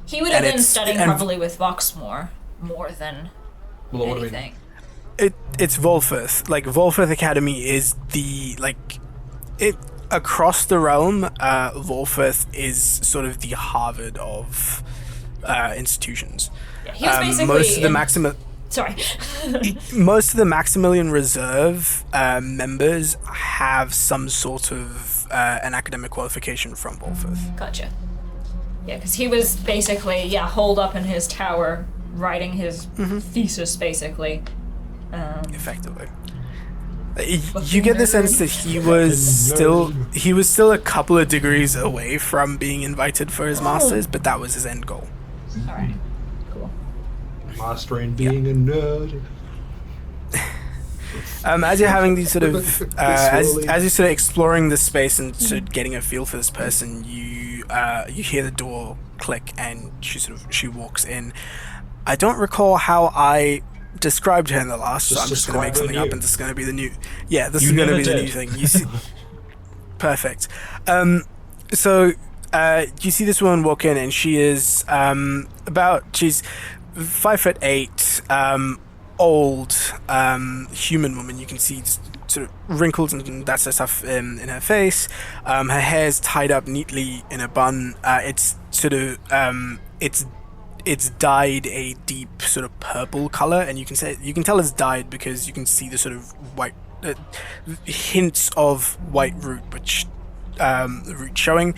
He would have And been it's- studying and- probably with Voxmore more than Well, it would have been anything. It's Volfith. Like, Volfith Academy is across the realm. Volfith is sort of the Harvard of institutions. Yeah, he was basically Most of the Sorry. most of the Maximilian Reserve members have some sort of an academic qualification from Volfith. Gotcha. Yeah, because he was basically, holed up in his tower, writing his thesis, basically. Effectively. You get the sense that he was still a couple of degrees away from being invited for his masters, but that was his end goal. Alright. Cool. mastering being a nerd. As you're having these sort of Slowly. as you're sort of exploring the space and sort of getting a feel for this person, you hear the door click and she walks in. I don't recall how I described her in the last, so I'm just going to make something up, and this is going to be the new. Yeah, this is going to be the new thing. You see, perfect. So you see this woman walk in, and she is she's 5'8", old human woman. You can see sort of wrinkles and that sort of stuff in her face. Her hair's tied up neatly in a bun. It's sort of it's dyed a deep sort of purple color, and you can tell it's dyed because you can see the sort of white hints of white root, which root showing.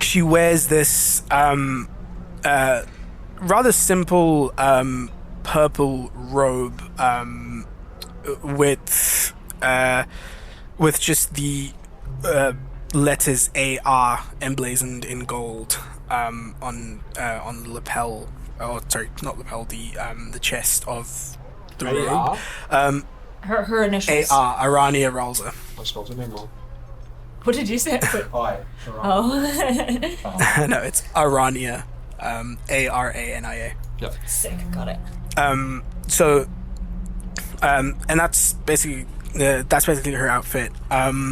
She wears this rather simple purple robe with just the letters AR emblazoned in gold on the lapel, sorry, not lapel, the chest of the robe. Her initials. AR, Arania Ralza. I spelled her name wrong. What did you say? Hi. Oh. No, it's Arania. Arania. Yep. Sick. Got it. And that's basically her outfit.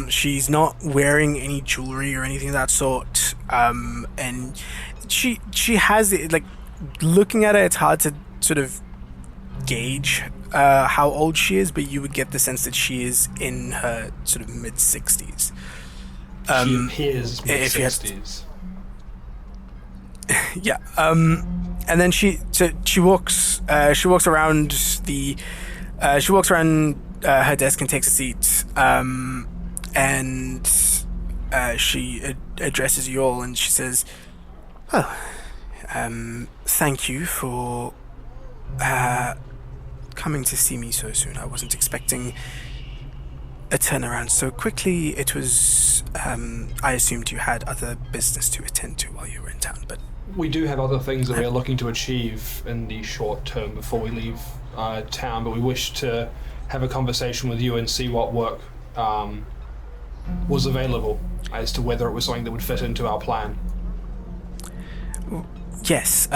She's not wearing any jewelry or anything of that sort. And she has it, like, looking at it, it's hard to sort of gauge how old she is, but you would get the sense that she is in her sort of mid-60s. She appears if you had- mid-60s. Yeah. And then she walks around her desk and takes a seat. And she addresses you all, and she says, "Well, thank you for coming to see me so soon. I wasn't expecting a turnaround so quickly. It was, I assumed you had other business to attend to while you were in town, but..." We do have other things that we are looking to achieve in the short term before we leave town, but we wish to have a conversation with you and see what work was available as to whether it was something that would fit into our plan. Yes,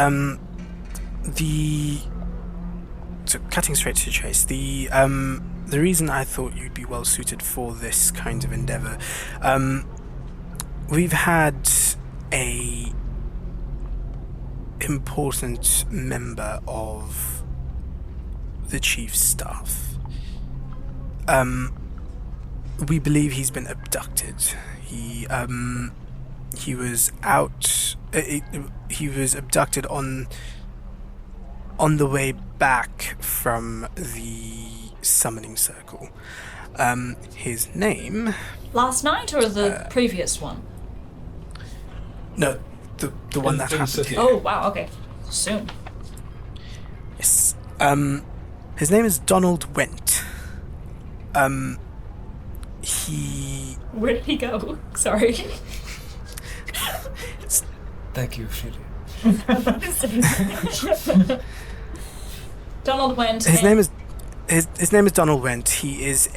so cutting straight to the chase, the reason I thought you'd be well suited for this kind of endeavor, we've had a important member of the chief's staff. We believe he's been abducted. He was out. He was abducted on the way back from the summoning circle. His name. Last night or the previous one? No, the one that happened City. here. Oh wow, okay. Soon. Yes. His name is Donald Went. He. Where did he go? Sorry. Thank you, Shirley. Donald went. His name is Donald Went. He is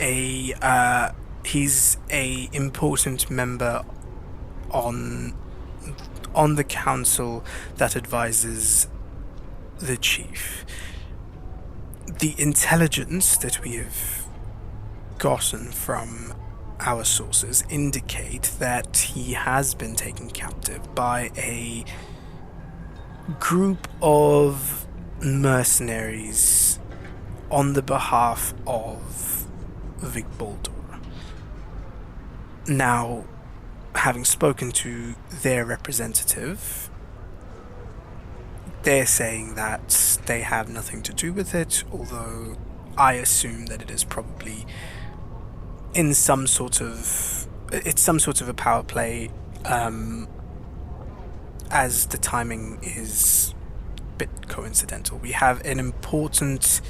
he's a important member on the council that advises the chief. The intelligence that we have gotten from our sources indicate that he has been taken captive by a group of mercenaries on the behalf of Vic Baldur. Now, having spoken to their representative, they're saying that they have nothing to do with it, although I assume that it is probably in some sort of a power play, as the timing is a bit coincidental. We have an important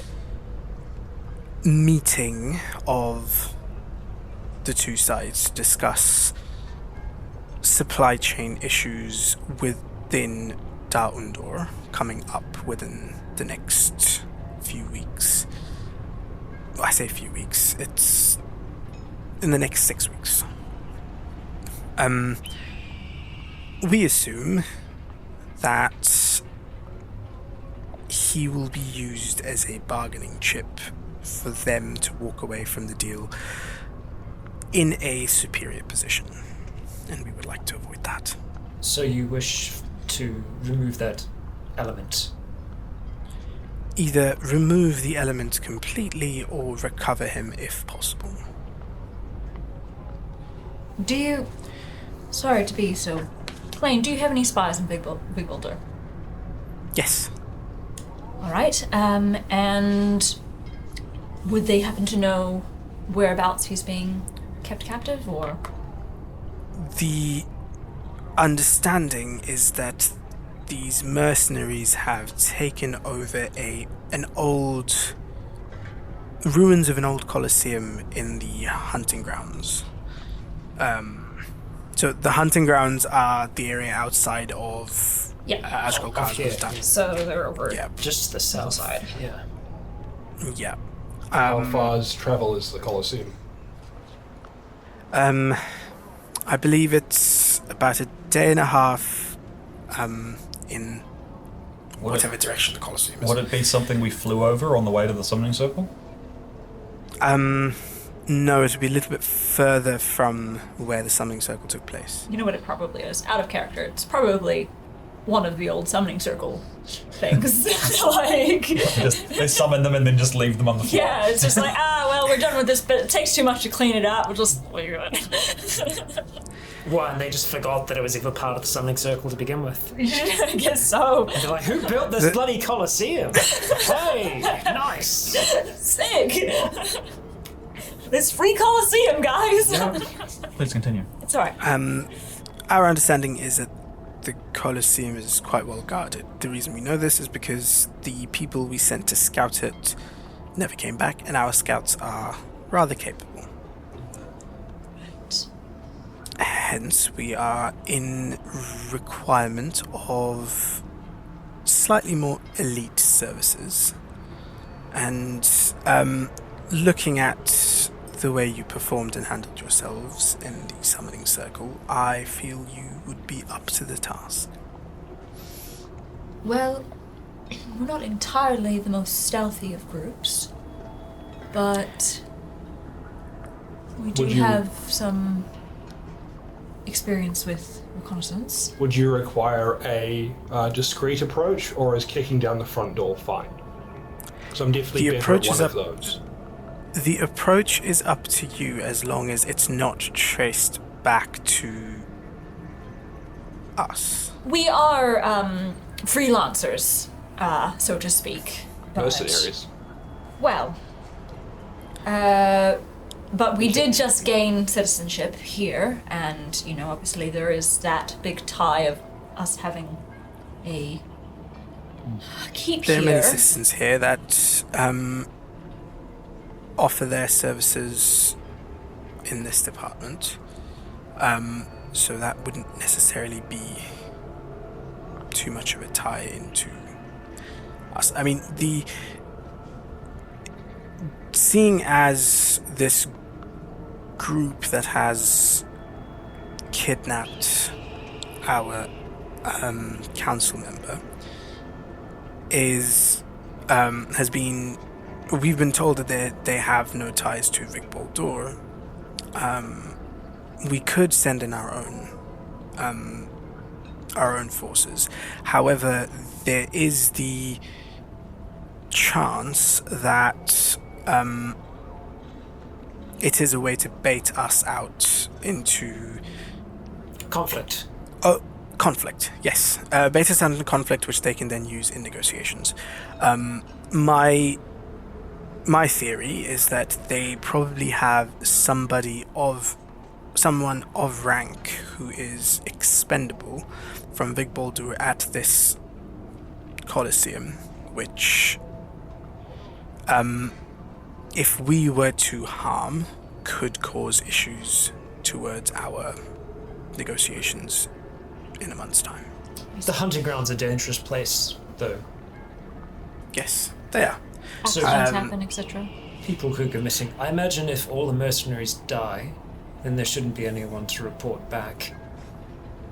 meeting of the two sides to discuss supply chain issues within Daundor coming up within the next few weeks. Well, I say few weeks, it's in the next 6 weeks. We assume that he will be used as a bargaining chip for them to walk away from the deal in a superior position, and we would like to avoid that. So you wish to remove that element? Either remove the element completely or recover him if possible. Do you... Sorry to be so plain, do you have any spies in Big Boulder? Yes. Alright, and would they happen to know whereabouts he's being kept captive, or...? The understanding is that these mercenaries have taken over ruins of an old coliseum in the hunting grounds. So the hunting grounds are the area outside of Ashkal here. town. So they're over... Yeah. Just the south side. Yeah. Yeah. How far's travel is the Colosseum? I believe it's about a day and a half in whatever direction the Colosseum is. Would it be something we flew over on the way to the summoning circle? No, it would be a little bit further from where the summoning circle took place. You know what it probably is? Out of character. It's probably one of the old summoning circle things. Like... They summon them and then just leave them on the floor. Yeah, it's just like, well, we're done with this, but it takes too much to clean it up. We'll just leave it. What, and they just forgot that it was ever part of the Summoning Circle to begin with? I guess so. And they're like, who built this bloody Colosseum? Hey, nice! Sick! This free Colosseum, guys! Please continue. It's alright. Our understanding is that the Colosseum is quite well guarded. The reason we know this is because the people we sent to scout it never came back, and our scouts are rather capable. Hence, we are in requirement of slightly more elite services. And looking at the way you performed and handled yourselves in the Summoning Circle, I feel you would be up to the task. Well, we're not entirely the most stealthy of groups, but we do Would you- have some experience with reconnaissance. Would you require a discreet approach, or is kicking down the front door fine? So I'm definitely The better approach at is one of up- those. The approach is up to you as long as it's not traced back to us. We are freelancers, so to speak. but- Mercenaries. Well, but we did just gain citizenship here, and, you know, obviously there is that big tie of us having a keep There are here. many citizens here that offer their services in this department, so that wouldn't necessarily be too much of a tie into us. I mean, seeing as this group that has kidnapped our council member we've been told that they have no ties to Vic Baldur. We could send in our own forces. However, there is the chance that it is a way to bait us out into Conflict. conflict. Yes, bait us out into conflict, which they can then use in negotiations. My theory is that they probably have someone of rank who is expendable from Vic Baldur at this Colosseum, which, if we were to harm, could cause issues towards our negotiations in a month's time. The hunting ground's a dangerous place, though. Yes, they are. So, Accidents happen, etc. people could go missing. I imagine if all the mercenaries die, then there shouldn't be anyone to report back.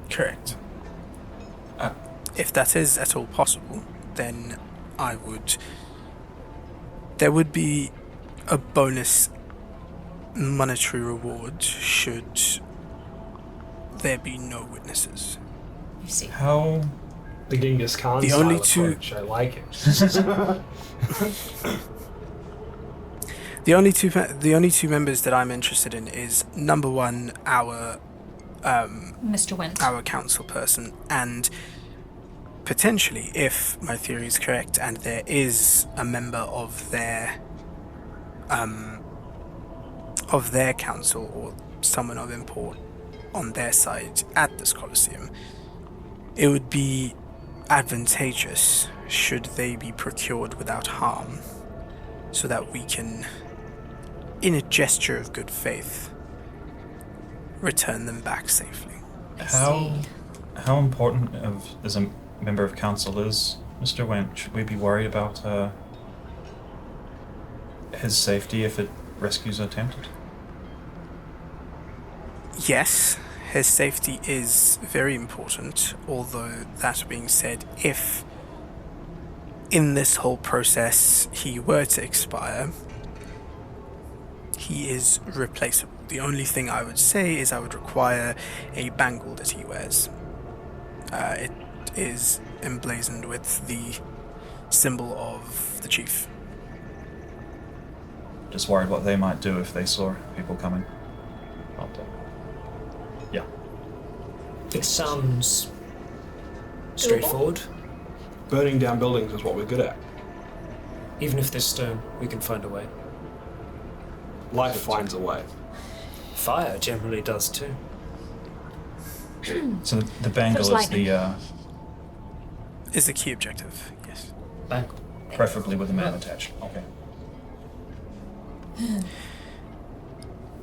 Correct. If that is at all possible, then there would be a bonus monetary reward should there be no witnesses. You see. How The Genghis Khan The style only two- approach, I like it. The only two members that I'm interested in is number one, our Mr. Went. our council person, and potentially, if my theory is correct, and there is a member of their council or someone of import on their side at this Colosseum, it would be advantageous should they be procured without harm, so that we can, in a gesture of good faith, return them back safely. how important as a member of council is Mr. Went? Should we be worried about his safety if rescues are attempted? Yes, his safety is very important, although that being said, if in this whole process he were to expire, he is replaceable. The only thing I would say is I would require a bangle that he wears. It is emblazoned with the symbol of the chief. Just worried what they might do if they saw people coming. Yeah. It sounds straightforward. Burning down buildings is what we're good at. Even if there's stone, we can find a way. Life finds a way. Fire generally does too. So the bangle There's is lightning. the Is the key objective? Yes. Bangle. preferably with a man attached. Okay.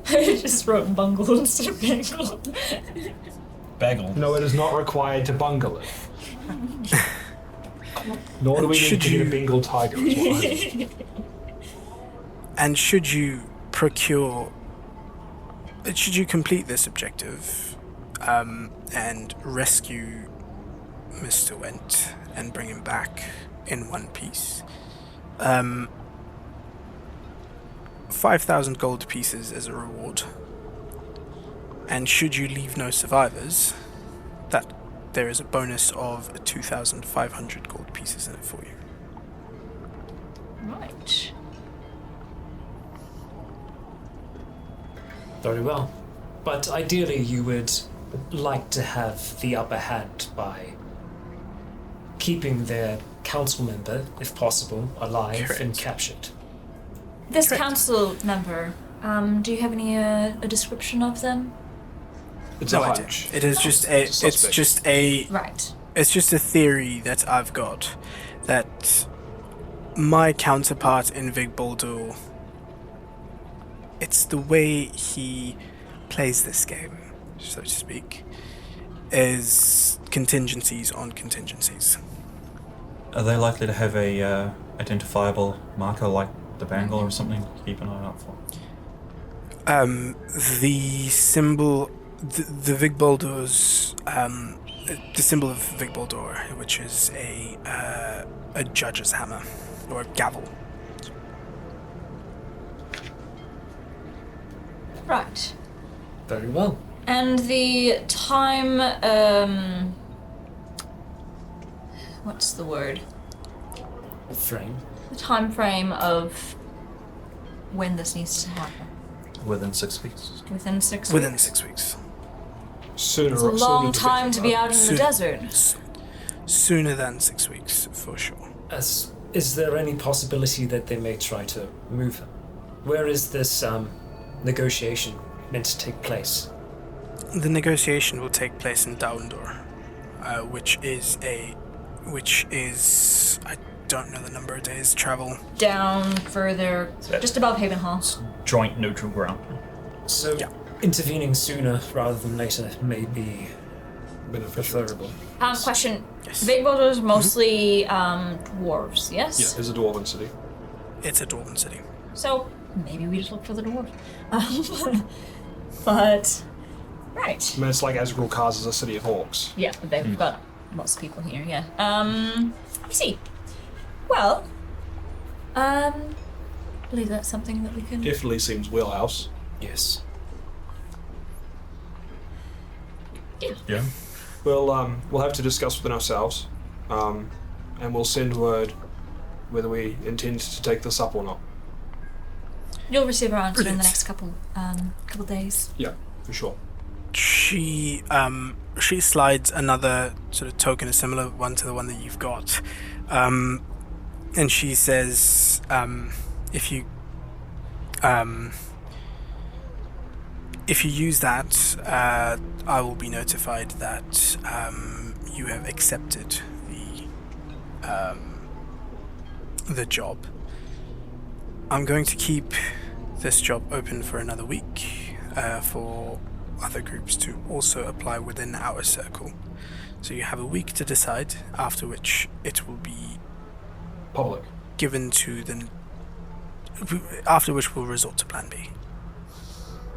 I just wrote bungle instead of bangle. Bagel. No, it is not required to bungle it. Nor do we need Should to get a you- Bengal tiger as well. And should you complete this objective and rescue Mr. Went and bring him back in one piece, 5,000 gold pieces as a reward. And should you leave no survivors, that there is a bonus of 2,500 gold pieces in it for you. Right. Very well. But ideally, you would like to have the upper hand by keeping their council member, if possible, alive and Correct. captured. This Correct. council member, do you have any a description of them? It's No a idea. hunch. It is just a. It's Suspect. just a. Right. It's just a theory that I've got that my counterpart in Vig Baldur. It's the way he plays this game, so to speak, is contingencies on contingencies. Are they likely to have a identifiable marker like the bangle or something to keep an eye out for? The symbol, the Vig Baldur's, the symbol of Vig Baldur, which is a judge's hammer or a gavel. Right. Very well. And the time, what's the word? Frame. The time frame of when this needs to happen. Within 6 weeks. Within 6 Within weeks. 6 weeks. Sooner It's a sooner long the time better, to be right? out in the Soon. desert. Sooner than 6 weeks, for sure. Is there any possibility that they may try to move him? Where is this negotiation meant to take place? The negotiation will take place in Downdoor, which is I don't know the number of days travel. Down further, That- just above Haven Hall. Joint neutral ground. So Yeah. intervening sooner rather than later may be Beneficial. preferable. Question. Yes. Big Boulders mostly dwarves, yes? Yeah, it's a dwarven city. It's a dwarven city. So maybe we just look for the dwarves. But right. I mean, it's like Asgral Kars is a city of orcs. Yeah, but they've got lots of people here, yeah. Let me see. Well, I believe that's something that we can Definitely seems wheelhouse. Yes. Yeah. We'll have to discuss within ourselves, and we'll send word whether we intend to take this up or not. You'll receive our answer in the Brilliant. next couple days. Yeah, for sure. She slides another sort of token, a similar one to the one that you've got, and she says, if you use that, I will be notified that you have accepted the job. I'm going to keep this job open for another week for other groups to also apply within our circle. So you have a week to decide, after which it will be Public. given to the... After which we'll resort to Plan B.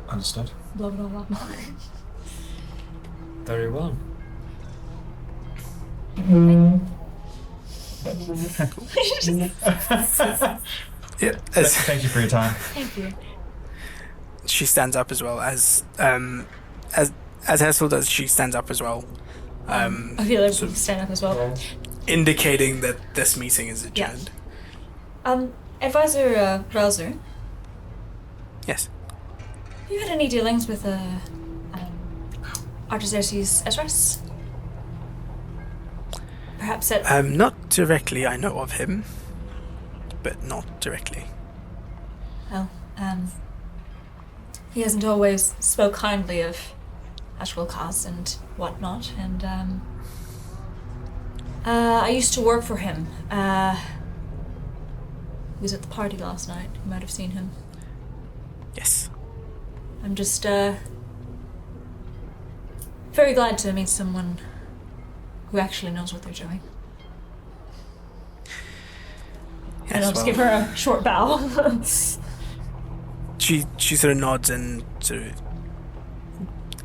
Understood. Blah blah blah. Very well. Yeah, as Thank you for your time. Thank you. she stands up as well, as Hessel does, she stands up as well, I feel like so- we can stand up as well. indicating that this meeting is adjourned. Advisor Browser, Yes. have you had any dealings with Artaxerxes' address? Perhaps at... Not directly, I know of him, but not directly. Well, he hasn't always spoke kindly of Ashwell and whatnot, and, I used to work for him. He was at the party last night. You might have seen him. Yes. I'm just, very glad to meet someone who actually knows what they're doing. Yes, And I'll just give her a short bow. She sort of nods and sort of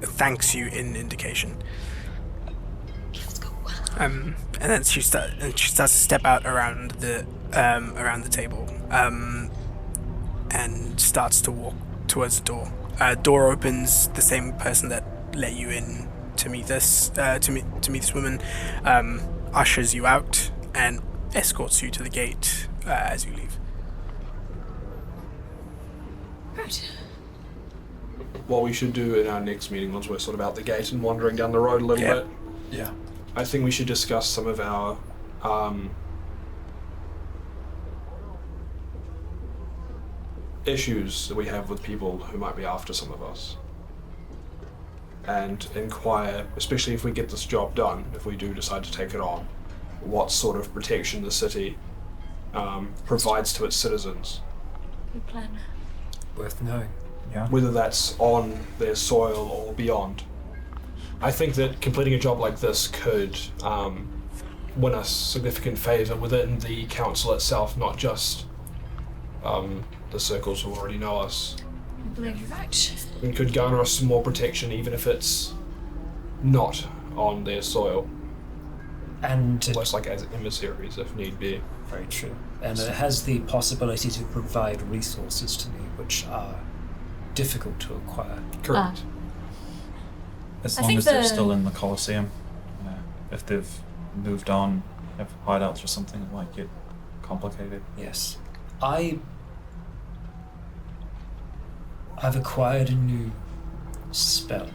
thanks you in indication. Let's go. And then she starts to step out around the table, and starts to walk towards the door. Door opens. The same person that let you in to meet this woman ushers you out and escorts you to the gate as you leave. Right. What we should do in our next meeting, once we're sort of out the gate and wandering down the road a little bit, Yeah. I think we should discuss some of our issues that we have with people who might be after some of us. And inquire, especially if we get this job done, if we do decide to take it on, what sort of protection the city provides to its citizens. Good plan. Worth knowing. Yeah. Whether that's on their soil or beyond. I think that completing a job like this could win us significant favour within the council itself, not just the circles who already know us. I believe you're right. It could garner us some more protection even if it's not on their soil. And Almost like as emissaries if need be. very true. And it has the possibility to provide resources to me which are difficult to acquire. Correct. As I long think as they're the- still in the Colosseum. If they've moved on, have hideouts or something, it might get complicated. Yes. I've acquired a new spell,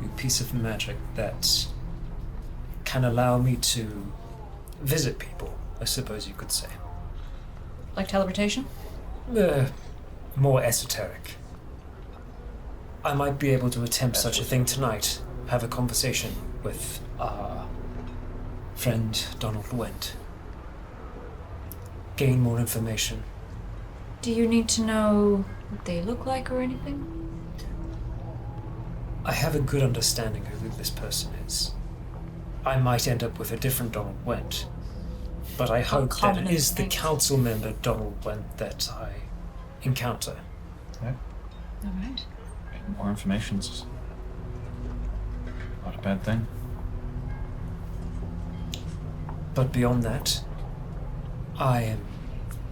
new piece of magic that can allow me to visit people, I suppose you could say. Like teleportation? More esoteric. I might be able to attempt such a thing tonight, have a conversation with our friend Donald Went. Gain more information. Do you need to know what they look like or anything? I have a good understanding of who this person is. I might end up with a different Donald Went, but I hope that common it is the mistake. council member Donald Went that I encounter. Alright. More information's not a bad thing. But beyond that, I am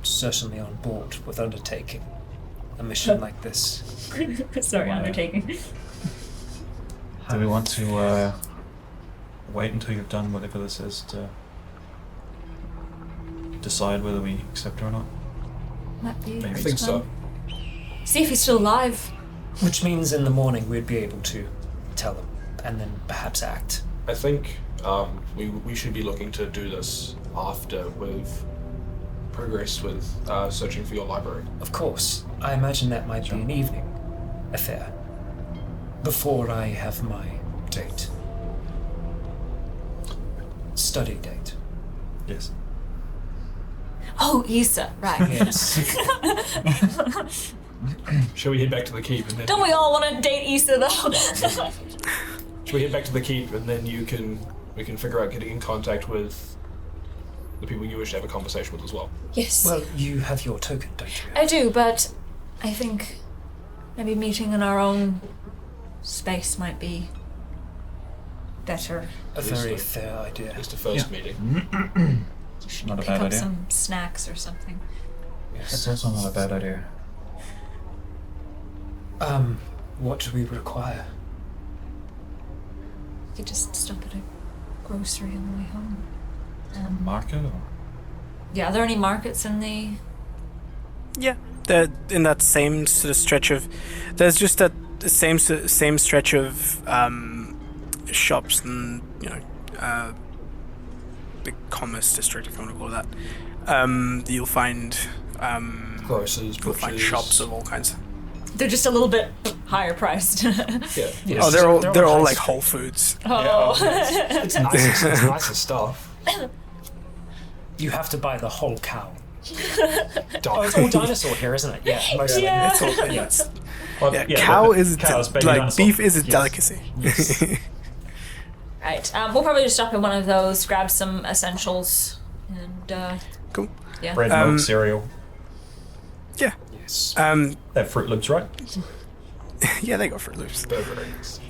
certainly on board with undertaking a mission like this. Sorry, Wow. undertaking. Do we want to wait until you've done whatever this is to decide whether we accept it or not? Might be. I I a think so. time. See if he's still alive. Which means in the morning we'd be able to tell them, and then perhaps act. I think we should be looking to do this after we've progressed with searching for your library. Of course, I imagine that might be an evening affair. Before I have my date. Study date. Yes. Oh, Issa, right. Yes. Shall we head back to the keep and then Don't we all want to date Issa though? shall we head back to the keep and then we can figure out getting in contact with the people you wish to have a conversation with as well. Yes. Well, you have your token, don't you? I do, but I think maybe meeting in our own space might be better. A very Obviously. fair idea. Just a first Yeah. meeting. We should Not a pick bad up idea. some snacks or something. That's Yes. also not a bad idea. What do we require? We could just stop at a grocery on the way home. Market or? Yeah, are there any markets in the... Yeah, they're in that same sort of stretch of. There's just that same stretch of shops and the commerce district, if you want to call it that, you'll find Grocers, you'll find butchers. shops of all kinds. They're just a little bit higher priced. Yeah. Oh, they're all high like street. Whole Foods. Oh. It's nicer stuff. You have to buy the whole cow. Dog. It's all dinosaur here, isn't it? Yeah, mostly. Yeah. It's all, yes. Well, Yeah, cow but is cows, baby like dinosaur. beef is a Yes. delicacy. Right. We'll probably just stop in one of those, grab some essentials, and Cool. yeah. Bread, milk, cereal. Yeah. Yes. They have Fruit Loops, right? Yeah, they got Fruit Loops. Burgers.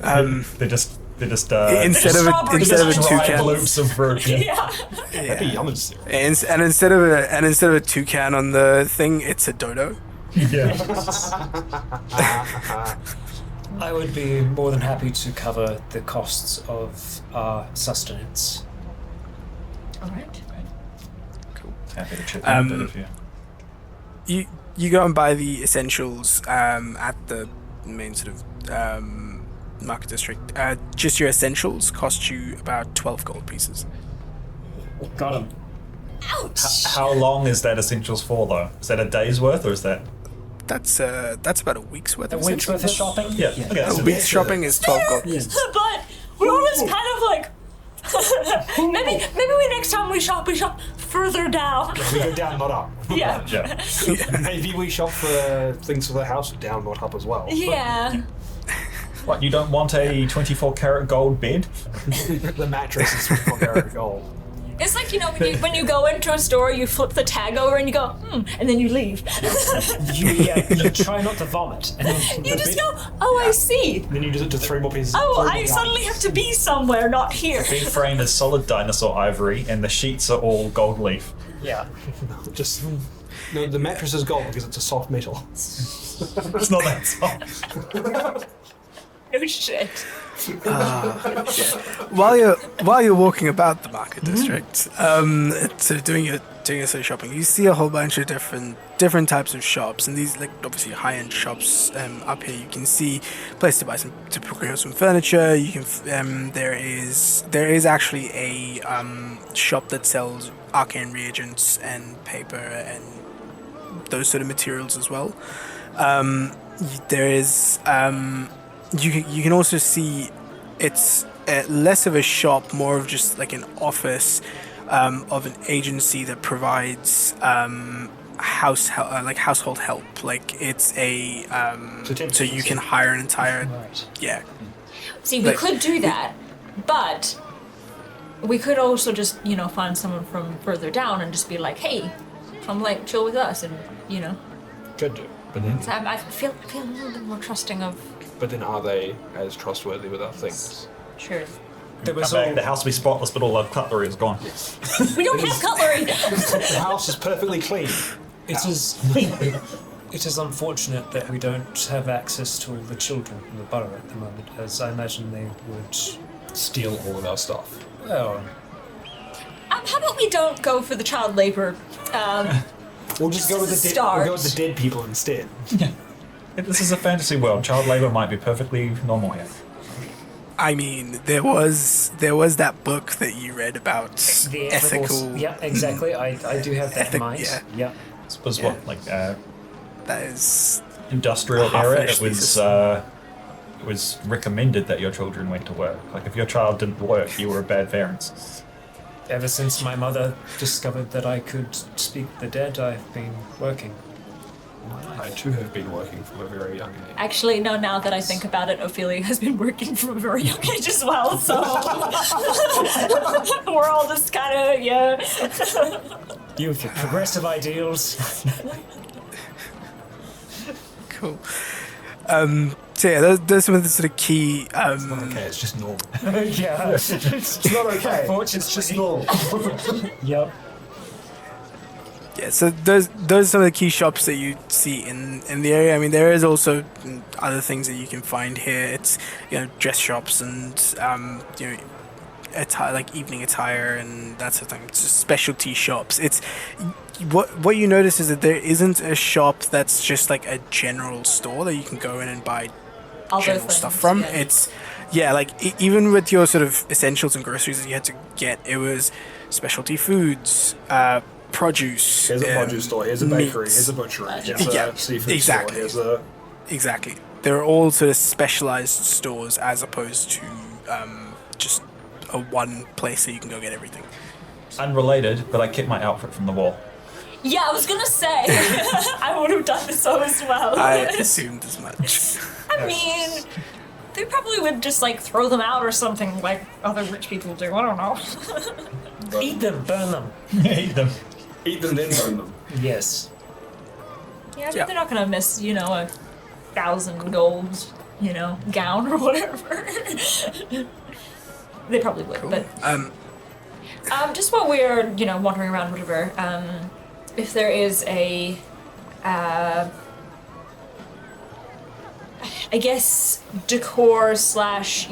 They're just Instead of strawberries. a Just dried toucan, loops of fruit. Yeah. That'd be yummy cereal. and instead of a toucan on the thing, it's a dodo. Yeah. I would be more than happy to cover the costs of our sustenance. All right. Happy to chip in a bit if you. You go and buy the essentials at the main sort of market district. Just your essentials cost you about 12 gold pieces. Got him. Ouch. How long is that essentials for, though? Is that a day's worth, or is that? That's about a week's worth A of week's worth of essentials. shopping? Yeah. Okay, that's A a week's shopping is 12 gold pieces. But we're always kind of like. maybe we next time we shop further down. We go down, not up. Yeah. Yeah. Maybe we shop for things for the house down, not up as well. Yeah. What, you don't want a 24-karat gold bed? The mattress is 24 karat gold. It's like, when you go into a store, you flip the tag over and you go, and then you leave. You try not to vomit. And then You just go, oh, I see. Then you just do 3 more pieces. Oh, 3 I more suddenly ones. have to be somewhere, not here. Bed frame is solid dinosaur ivory, and the sheets are all gold leaf. yeah. Just. No, the mattress is gold because it's a soft metal. It's not that soft. No shit. While you're walking about the market district, sort of doing your sort of shopping, you see a whole bunch of different types of shops, and these like obviously high-end shops. Up here, you can see a place to procure some furniture. You can there is actually a shop that sells arcane reagents and paper and those sort of materials as well. There is. You can also see it's less of a shop, more of just like an office of an agency that provides household help. Like it's a so you can hire an entire Right. yeah. See, we Like- could do that, but we could also just, find someone from further down and just be like, hey, come like chill with us, and Could do. But then, So I feel a little bit more trusting of. but then are they as trustworthy with our things? Sure. There Come was back, the house will be spotless, but all our cutlery is gone. We don't have cutlery. The house is perfectly clean. It is unfortunate that we don't have access to all the children in the borough at the moment, as I imagine they would. Steal all of our stuff. Well, How about we don't go for the child labor? We'll just go with the Start. we'll go with the dead people instead. This is a fantasy world. Child labor might be perfectly normal here. I mean, there was that book that you read about the ethical. Yeah, exactly. I do have that in Ethic- mind. yeah. This was Yeah. what, like, That is industrial era? Half-finished thesis. It was recommended that your children went to work. Like, if your child didn't work, you were a bad parent. Ever since my mother discovered that I could speak the dead, I've been working. I too have been working from a very young age. Actually, no. Now that I think about it, Ophelia has been working from a very young age as well. So we're all just kind of You have progressive ideals. cool. So yeah, those are some of the sort of key. Okay, it's just normal. yeah. It's not okay. Unfortunately. It's just normal. Yep. Yeah, so those are some of the key shops that you see in the area. I mean, there is also other things that you can find here. It's dress shops and attire, like evening attire and that sort of thing. It's just specialty shops. It's what you notice is that there isn't a shop that's just like a general store that you can go in and buy other general things, stuff from. yeah. yeah, like even with your sort of essentials and groceries that you had to get, it was specialty foods, produce. Here's a produce store. Here's a bakery. meats. Here's a butchery. Here's Yeah, a seafood exactly. store. Exactly. They're all sort of specialized stores as opposed to just a one place that you can go get everything. Unrelated, but I kept my outfit from the wall. Yeah, I was gonna say. I would have done so as well. I assumed as much. I mean, they probably would just like throw them out or something like other rich people do. I don't know. Eat them, burn them. Eat them. Eat them, then burn them. Yes. Yeah, but Yeah. they're not gonna miss, a 1,000 gold, gown or whatever. They probably would, but just while we're, wandering around, whatever, if there is a, I guess, decor slash,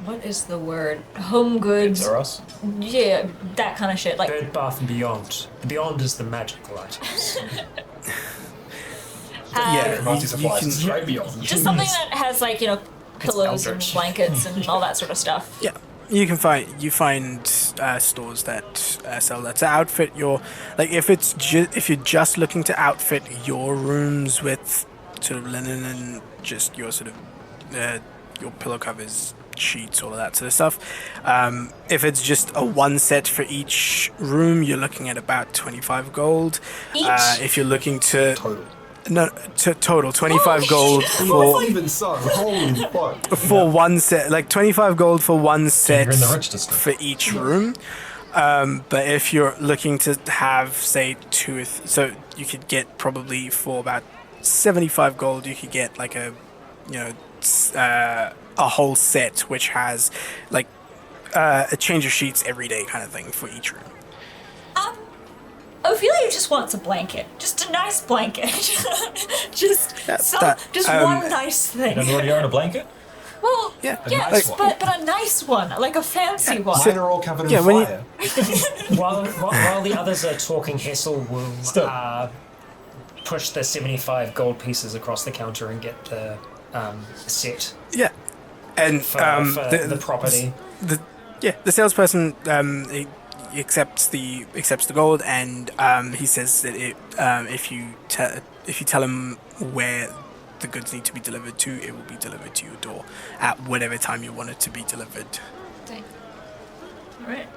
what is the word? Home goods. Or us? Yeah, that kind of shit. Like, Bed, bath, and beyond. The beyond is the magical items. Yeah, Multi you supplies can- straight beyond. just something that has, like, pillows and eldritch. blankets and all that sort of stuff. Yeah, you find stores that sell that to outfit your, like if you're just looking to outfit your rooms with sort of linen and just your sort of your pillow covers, sheets, all of that sort of stuff. If it's just a one set for each room, you're looking at about 25 gold. Each? If you're looking to Total. no total 25 Holy gold shit. for Even so, holy fuck. one set, like 25 gold for one set You're in the rich district. for each room. But if you're looking to have, say, so you could get probably for about 75 gold, you could get like a whole set which has like a change of sheets every day kind of thing for each room. Ophelia just wants a blanket. Just a nice blanket. just that- one nice thing. You already own a blanket? Well, Yeah, yeah, nice but a nice one, like a fancy one. Mine are all covered in Yeah, when you- fire. While the others are talking, Hessel will push the 75 gold pieces across the counter and get the set Yeah, and for, the property. The salesperson he accepts the gold, and he says that if you tell him where the goods need to be delivered to, it will be delivered to your door at whatever time you want it to be delivered. Alright.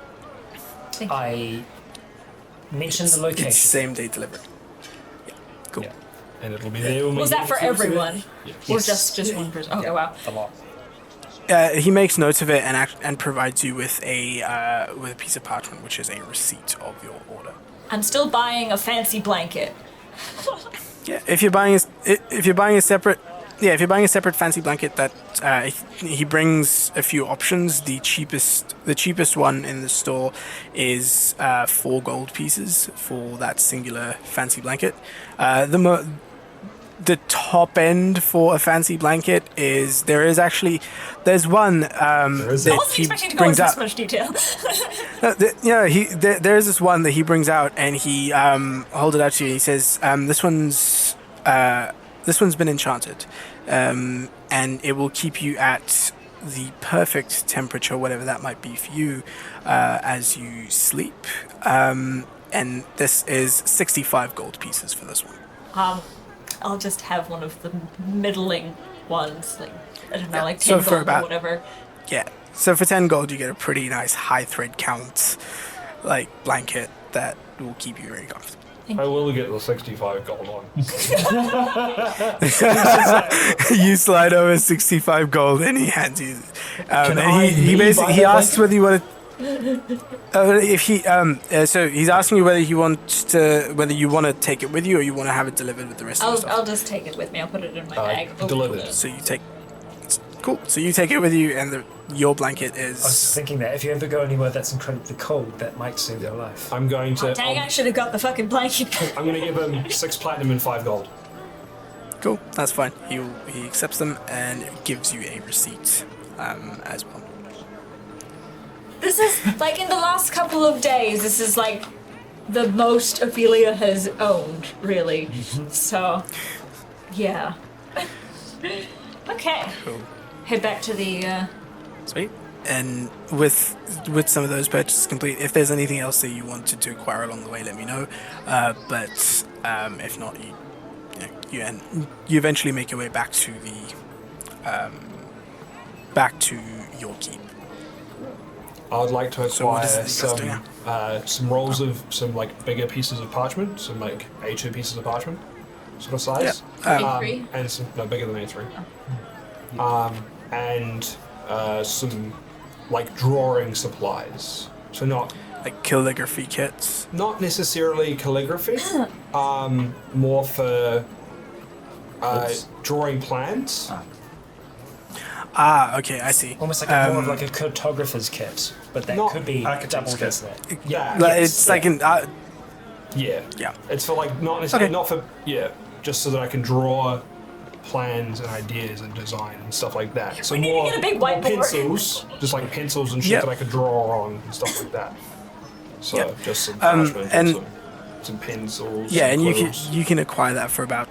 I mentioned the location. It's same day delivery. Yeah, cool. Yeah. And it'll be there when we Was that get for to it. everyone? Yeah. Or just one person? Okay, wow. A lot. He makes notes of it and provides you with a piece of parchment, which is a receipt of your order. I'm still buying a fancy blanket. Yeah, if you're buying a separate fancy blanket, that he brings a few options. The cheapest one in the store is 4 gold pieces for that singular fancy blanket. The top end for a fancy blanket is there's one I that wasn't he expecting to go brings into out. this much detail. There's this one that he brings out, and he holds it out to you. He says, "This one's been enchanted, and it will keep you at the perfect temperature, whatever that might be for you, as you sleep. And this is 65 gold pieces for this one." I'll just have one of the middling ones, like, I don't know, like 10 So for gold or about- whatever. Yeah. So for 10 gold, you get a pretty nice high thread count, like blanket that will keep you very comfortable. I will get the 65 gold on. You slide over 65 gold, and he hands you. Can And I he leave basically by he the asks blanket? whether you want to. So he's asking you whether you want to take it with you, or you want to have it delivered with the rest of the stuff. I'll just take it with me. I'll put it in my bag. Delivered. So you take. Cool. So you take it with you, and your blanket I was is. thinking that if you ever go anywhere that's incredibly cold, that might save your life. I'm going to. Oh, dang, I should have got the fucking blanket. I'm going to give him 6 platinum and 5 gold. Cool. That's fine. He accepts them and gives you a receipt, as well. This is, like, in the last couple of days, this is, like, the most Ophelia has owned, really. So, yeah. Okay. Cool. Head back to the. Sweet. And with some of those purchases complete, if there's anything else that you wanted to acquire along the way, let me know. But if not, you eventually make your way back to your keep. I would like to So what acquire is it that you guys some rolls of some like bigger pieces of parchment, some like A2 pieces of parchment, sort of size. A3? And some bigger than A3. And some like drawing supplies. So not Like calligraphy kits. not necessarily calligraphy, more for drawing plans. Okay, I see. Almost like more of like a cartographer's kit, but that Not could be architect's double kit. this. Yeah, Like, it's like an yeah. yeah. It's for like not necessarily Okay. not for just so that I can draw plans and ideas and design and stuff like that. So We need to more, get a big more whiteboard. pencils, just like pencils and shit Yep. that I could draw on and stuff like that. So Yep. just some parchment and- some pencils. Yeah, some and quills. you can acquire that for about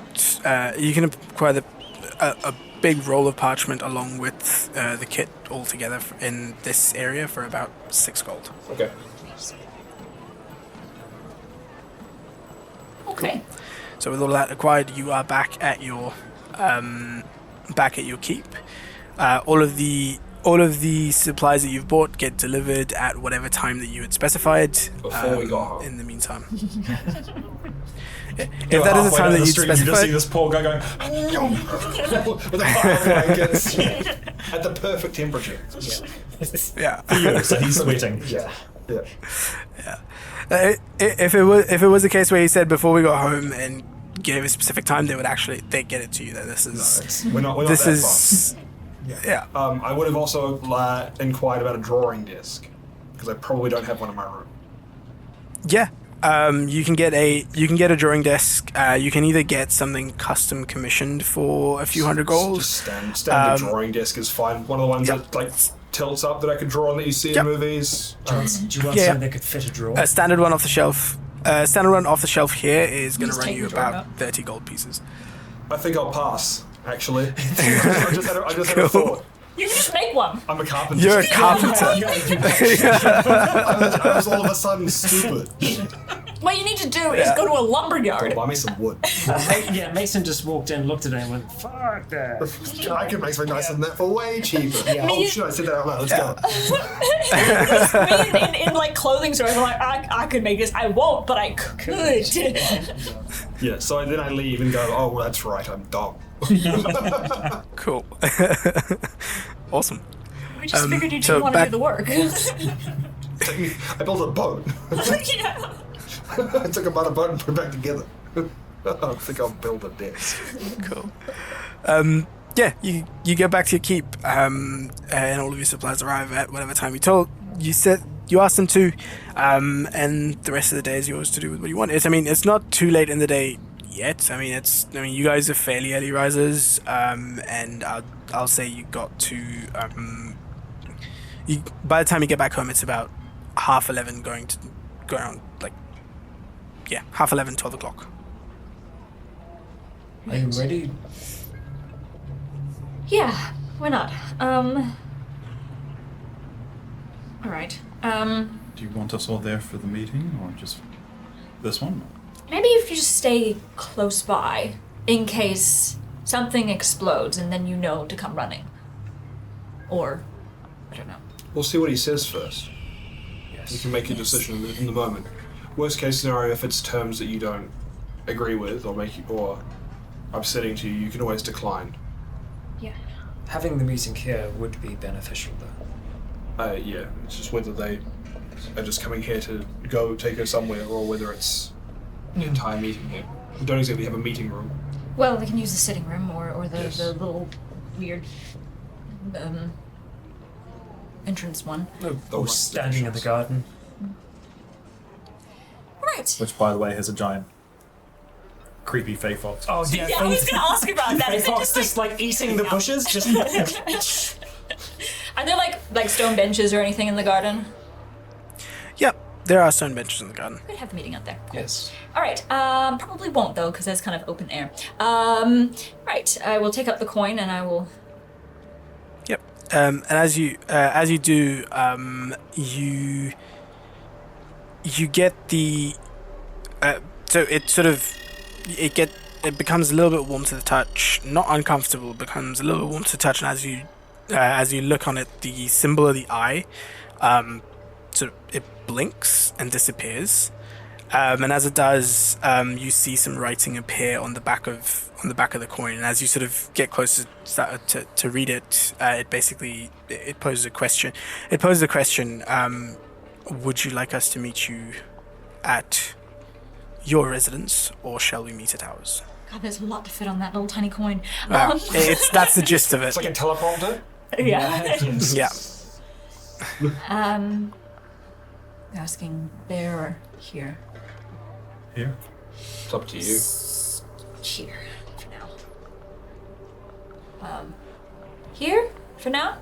you can acquire a big roll of parchment along with the kit altogether in this area for about 6 gold. Okay. Okay. So with all that acquired, you are back at your keep. All of the supplies that you've bought get delivered at whatever time that you had specified. Before we got home. In the meantime. If that is the time that you'd you just see specified, this poor guy going, With a pile of blankets at the perfect temperature. yeah. so he's sweating. Yeah. Yeah. If it was a case where he said before we got home and gave a specific time, they get it to you. That this is We're not this that is yeah. I would have also inquired about a drawing desk because I probably don't have one in my room. Yeah. You can get a drawing desk. You can either get something custom commissioned for a few hundred gold. Just standard drawing desk is fine. One of the ones Yep. that like tilts up that I could draw on that you see Yep. in movies. Do you want Yeah. something that could fit a drawer? A standard one off the shelf. Standard one off the shelf here is going to Just run take you the drawing about up. 30 gold pieces. I think I'll pass. Actually, I just had a Cool. thought. You can just make one. I'm a carpenter. You're a carpenter. I was all of a sudden stupid. What you need to do is go to a lumberyard. Buy me some wood. Yeah, Mason just walked in, looked at it, and went, "Fuck that." I could make something nicer than that for way cheaper. Yeah. Oh shit! I said that out loud. Let's go. Me in like clothing stores, I'm like, I could make this. I won't, but I could. Yeah. So then I leave and go. Oh, well, that's right. I'm dumb. Cool. Awesome. We just figured you so didn't want to back- do the work. I built a boat. Yeah. I took apart a boat and put it back together. I think I'll build a desk. Cool. Yeah, you go back to your keep, and all of your supplies arrive at whatever time you asked them to, and the rest of the day is yours to do with what you want. It's not too late in the day yet. You guys are fairly early risers, and I'll say you got to by the time you get back home, it's about 11:30 going on, like 11:30, 12 o'clock. Are you ready? Yeah, why not? Alright. Do you want us all there for the meeting, or just this one? Maybe if you just stay close by in case something explodes and then you know to come running. Or, I don't know. We'll see what he says first. Yes. You can make your decision in the moment. Worst case scenario, if it's terms that you don't agree with or upsetting to you, you can always decline. Yeah. Having the meeting here would be beneficial, though. Yeah, it's just whether they are just coming here to go take her somewhere or whether it's the entire meeting here. We don't exactly have a meeting room. Well, they can use the sitting room or the, Yes. the little weird entrance one. The Or one- standing in the garden. Right. Which, by the way, has a giant creepy fey fox. Oh Yeah, I was gonna ask about that. Is it Fox just like eating the bushes? Just Are there like stone benches or anything in the garden? Yep, there are stone benches in the garden. We'd have the meeting out there. yes. All right. Probably won't though, because that's kind of open air. Right, I will take up the coin and I will. Yep. And as you do, you get the so it sort of it becomes a little bit warm to the touch, not uncomfortable. It becomes a little bit warm to the touch, and as you look on it, the symbol of the eye, sort of it blinks and disappears. And as it does, you see some writing appear on the back of the coin. And as you sort of get closer to read it, it poses a question. It poses a question. Would you like us to meet you at your residence, or shall we meet at ours? God, there's a lot to fit on that little tiny coin. That's the gist of it. It's like a teleprompter. Yeah. Yeah. Asking there or here? Here. It's up to you. Here for now. Here for now.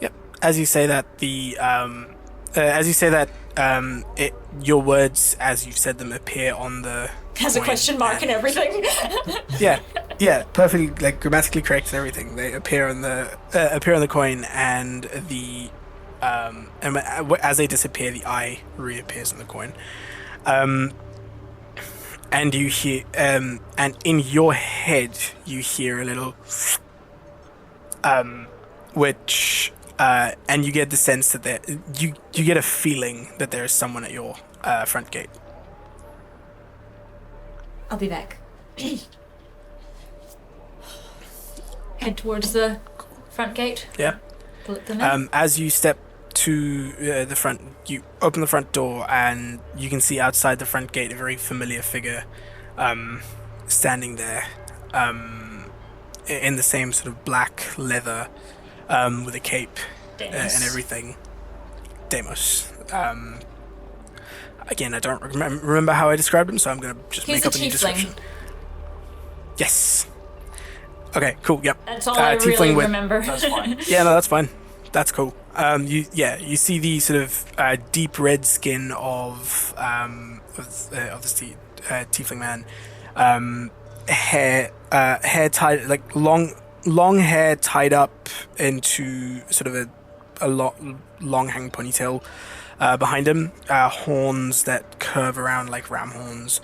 Yep. As you say that, your words, as you've said them, appear on the. Has a question mark and everything. Yeah, perfectly, like grammatically correct and everything. They appear on the coin, and as they disappear, the eye reappears on the coin. And you hear, and in your head, you hear a little, which, and you get the sense that you get a feeling that there is someone at your front gate. I'll be back. Head towards the front gate. Yeah. Pull them in. As you step to the front, you open the front door, and you can see outside the front gate a very familiar figure standing there in the same sort of black leather with a cape and everything. Deimos. Again, I don't remember how I described him, so I'm going to just make up a new description. Yes. Okay, cool, yep. That's all I really remember. That's fine. Yeah, no, that's fine. That's cool. You see the sort of deep red skin of this tiefling man. Hair tied, like long hair tied up into sort of a long hanging ponytail behind him. Horns that curve around like ram horns.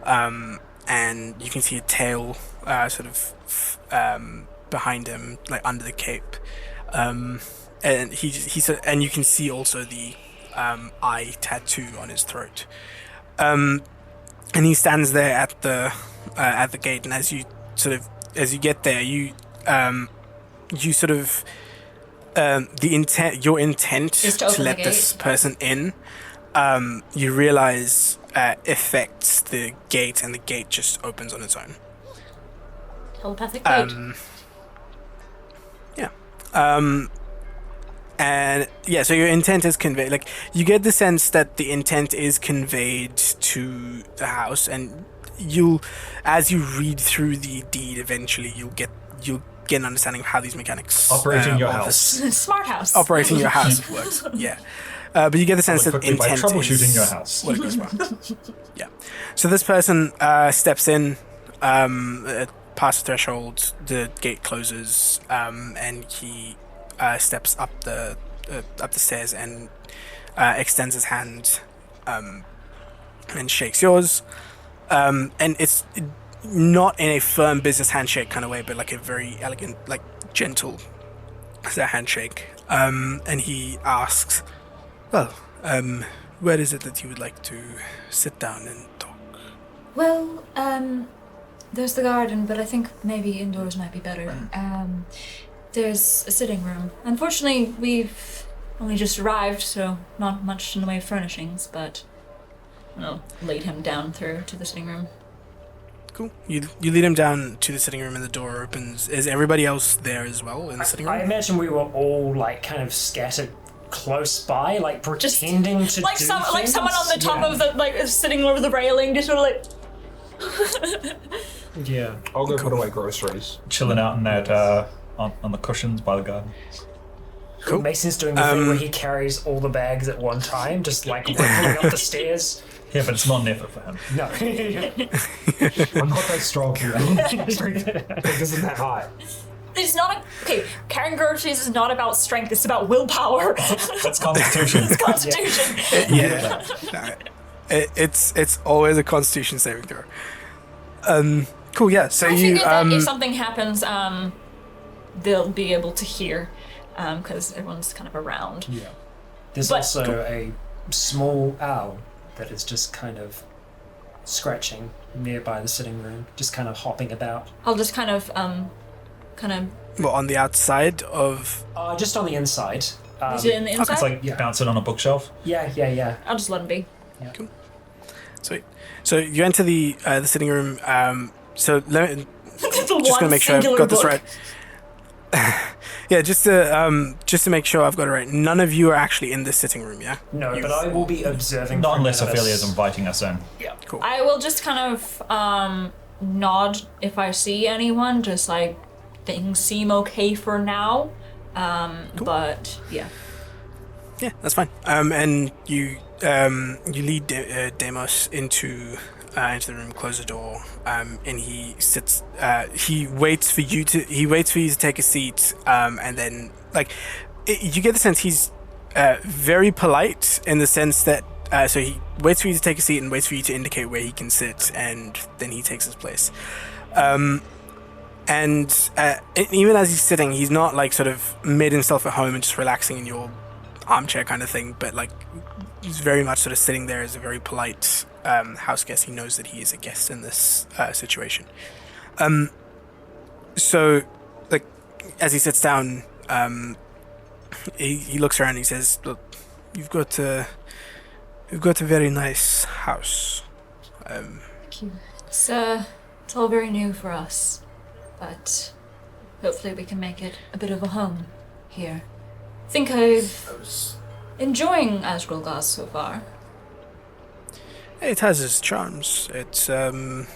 And you can see a tail sort of behind him, like under the cape. And and you can see also the eye tattoo on his throat. And he stands there at the gate, and as you get there, your intent is to let this person in, you realize affects the gate, and the gate just opens on its own. Telepathic gate. And yeah, so your intent is conveyed. Like, you get the sense that the intent is conveyed to the house, and as you read through the deed, eventually you'll get an understanding of how these mechanics Operating your house. Smart house. Operating your house works. Yeah, but you get the sense that intent by troubleshooting is your house. what it goes wrong. Yeah. So this person steps in, past the threshold, the gate closes, and he steps up the stairs and extends his hand and shakes yours. And it's not in a firm business handshake kind of way, but like a very elegant, like gentle handshake. And he asks, "Well, where is it that you would like to sit down and talk?" Well, there's the garden, but I think maybe indoors might be better. There's a sitting room. Unfortunately, we've only just arrived, so not much in the way of furnishings, but I'll lead him down through to the sitting room. Cool. You lead him down to the sitting room, and the door opens. Is everybody else there as well in the sitting room? I imagine we were all like kind of scattered close by, like pretending to like do like things. someone on the top of the like sitting over the railing, just sort of like. Yeah. I'll go put away groceries. Chilling out in that on the cushions by the garden. Cool. Mason's doing the thing where he carries all the bags at one time, just like rippling up the stairs. Yeah, but it's not an effort for him. No. I'm not that strong here. Strength isn't that high. It's not carrying groceries is not about strength. It's about willpower. That's constitution. It's constitution. Yeah. It's always a Constitution saving throw. Cool. Yeah. So I you figured that if something happens, they'll be able to hear, because everyone's kind of around. Yeah. There's But- also a small owl that is just kind of scratching nearby the sitting room, just kind of hopping about. I'll just kind of well, on the outside of. Just on the inside. is it in the inside? It's like Yeah. bouncing on a bookshelf. Yeah. I'll just let him be. Sweet. So you enter the sitting room. So let me, just One gonna make sure I've singular got this book. right. Yeah, just to make sure I've got it right. None of you are actually in this sitting room, yeah? No, but I will be observing. Not from unless one of us. Ophelia's inviting us in. Cool. I will just kind of nod if I see anyone, just like things seem okay for now. But yeah. Yeah, that's fine. And you lead Demos into the room, close the door, and he sits. He waits for you to take a seat, and then you get the sense he's very polite in the sense that so he waits for you to take a seat and waits for you to indicate where he can sit, and then he takes his place. And even as he's sitting, he's not like sort of made himself at home and just relaxing in your armchair kind of thing, but like he's very much sort of sitting there as a very polite house guest. He knows that he is a guest in this situation. So like as he sits down, he looks around and he says, "Look, you've got a very nice house." Thank you. It's all very new for us, but hopefully we can make it a bit of a home here. I think I'm enjoying Asgrilgaz so far. It has its charms. It's an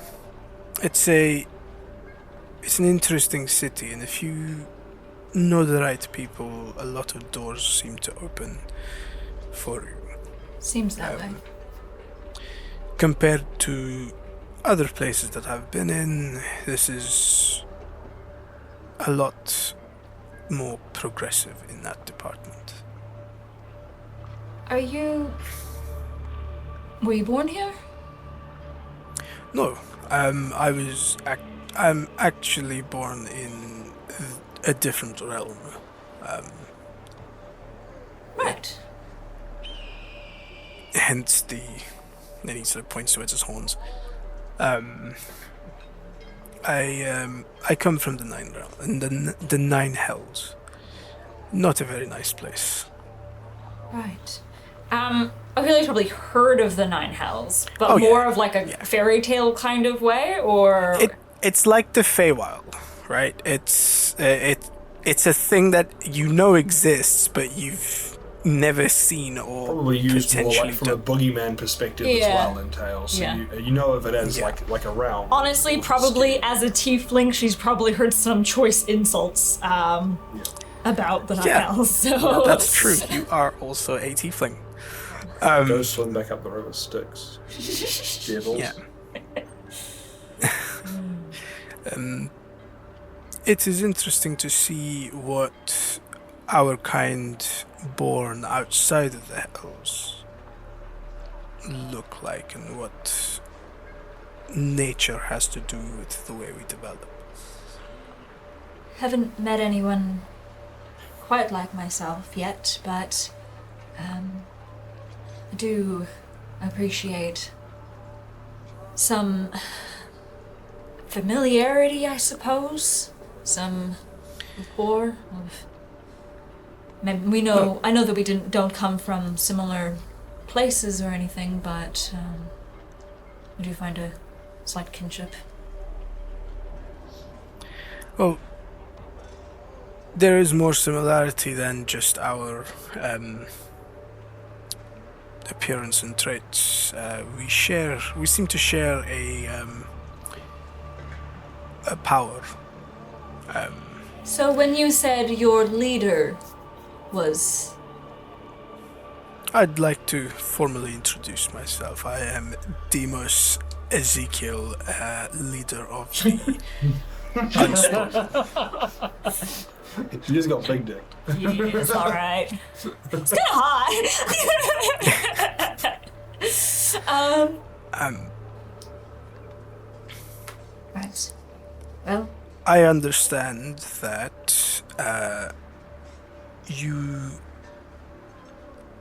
interesting city, and if you know the right people, a lot of doors seem to open for you. Seems that way. Compared to other places that I've been in, this is a lot more progressive in that department. Were you born here? No, I'm actually born in a different realm. Right. Hence then he sort of points towards his horns. I come from the Nine Realm, and the Nine Hells. Not a very nice place. Right. Ophelia's probably heard of the Nine Hells, but Oh, yeah. more of like a fairy tale kind of way, or It's like the Feywild, right? It's a thing that you know exists, but you've never seen or Probably used more potentially like from a boogeyman perspective Yeah. as well in Tales. So Yeah. you know of it as Yeah. like a realm. honestly, probably as a tiefling, she's probably heard some choice insults about the Nine Yeah. Hells. So That's true. You are also a tiefling. Go swim back up the river Styx. Devils. Yeah. It is interesting to see what our kind born outside of the Hells look like and what nature has to do with the way we develop. Haven't met anyone quite like myself yet, but I do appreciate some familiarity, I suppose. Some rapport of. Maybe I know that we don't come from similar places or anything, but we do find a slight kinship. Well, there is more similarity than just our appearance and traits. We seem to share a power. So when you said your leader was I'd like to formally introduce myself. I am Demos Ezekiel, leader of the Unspoken. You just got big dick. It's alright. It's kind of hot. Right. Well, I understand that you,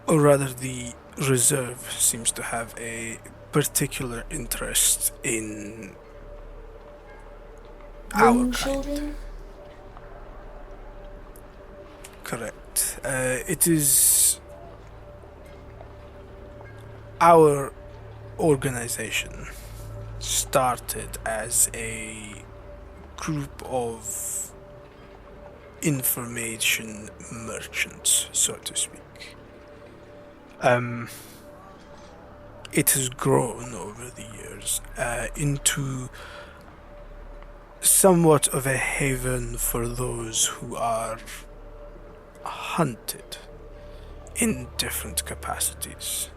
or rather the reserve, seems to have a particular interest in our moon kind. children? Correct. It is our organization started as a group of information merchants, so to speak. It has grown over the years into somewhat of a haven for those who are hunted in different capacities.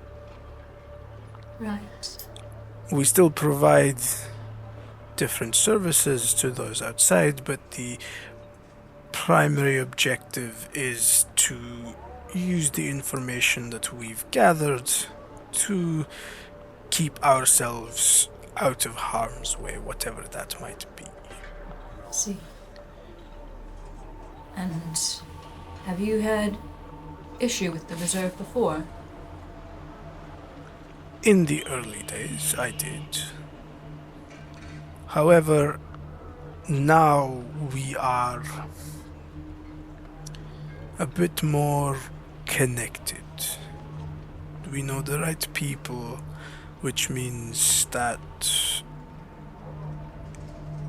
Right. We still provide different services to those outside, but the primary objective is to use the information that we've gathered to keep ourselves out of harm's way, whatever that might be. See. And have you had issue with the reserve before? In the early days, I did. However, now we are a bit more connected. We know the right people, which means that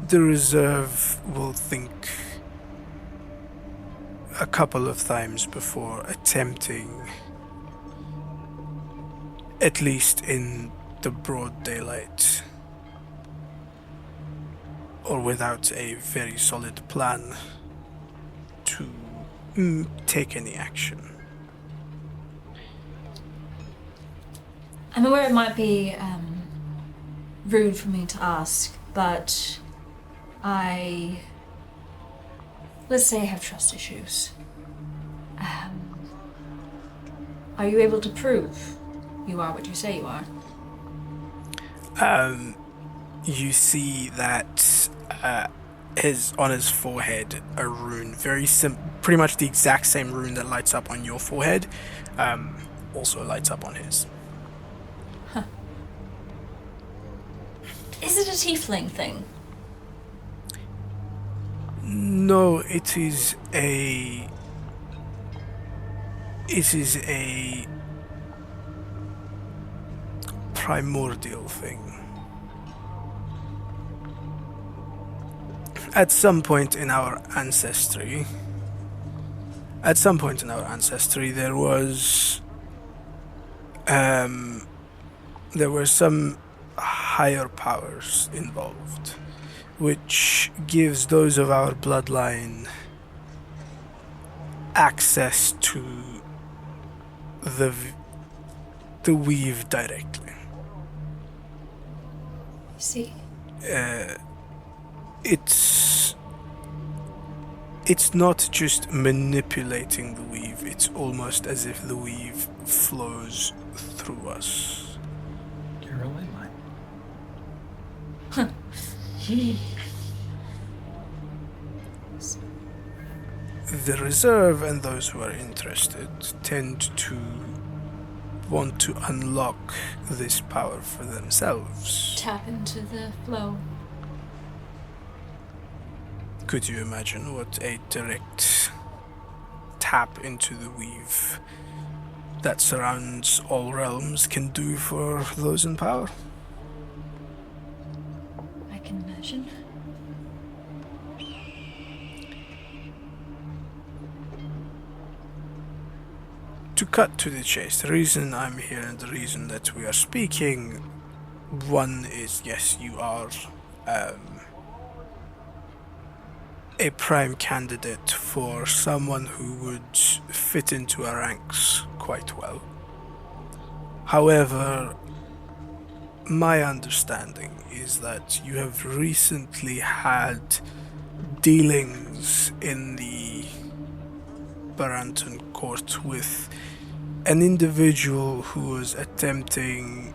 the reserve will think a couple of times before attempting, at least in the broad daylight, or without a very solid plan, to take any action. I'm aware it might be rude for me to ask, but let's say I have trust issues. Are you able to prove you are what you say you are? You see that on his forehead, a rune, pretty much the exact same rune that lights up on your forehead, also lights up on his. Is it a tiefling thing? No, it is a primordial thing. At some point in our ancestry, there were some higher powers involved, which gives those of our bloodline access to the weave directly. I see. It's not just manipulating the weave, it's almost as if the weave flows through us. You're a landmine. The reserve and those who are interested tend to want to unlock this power for themselves. Tap into the flow. Could you imagine what a direct tap into the weave that surrounds all realms can do for those in power? I can imagine. To cut to the chase, the reason I'm here and the reason that we are speaking, one is, yes, you are a prime candidate for someone who would fit into our ranks quite well. However, my understanding is that you have recently had dealings in the Baranton court with an individual who was attempting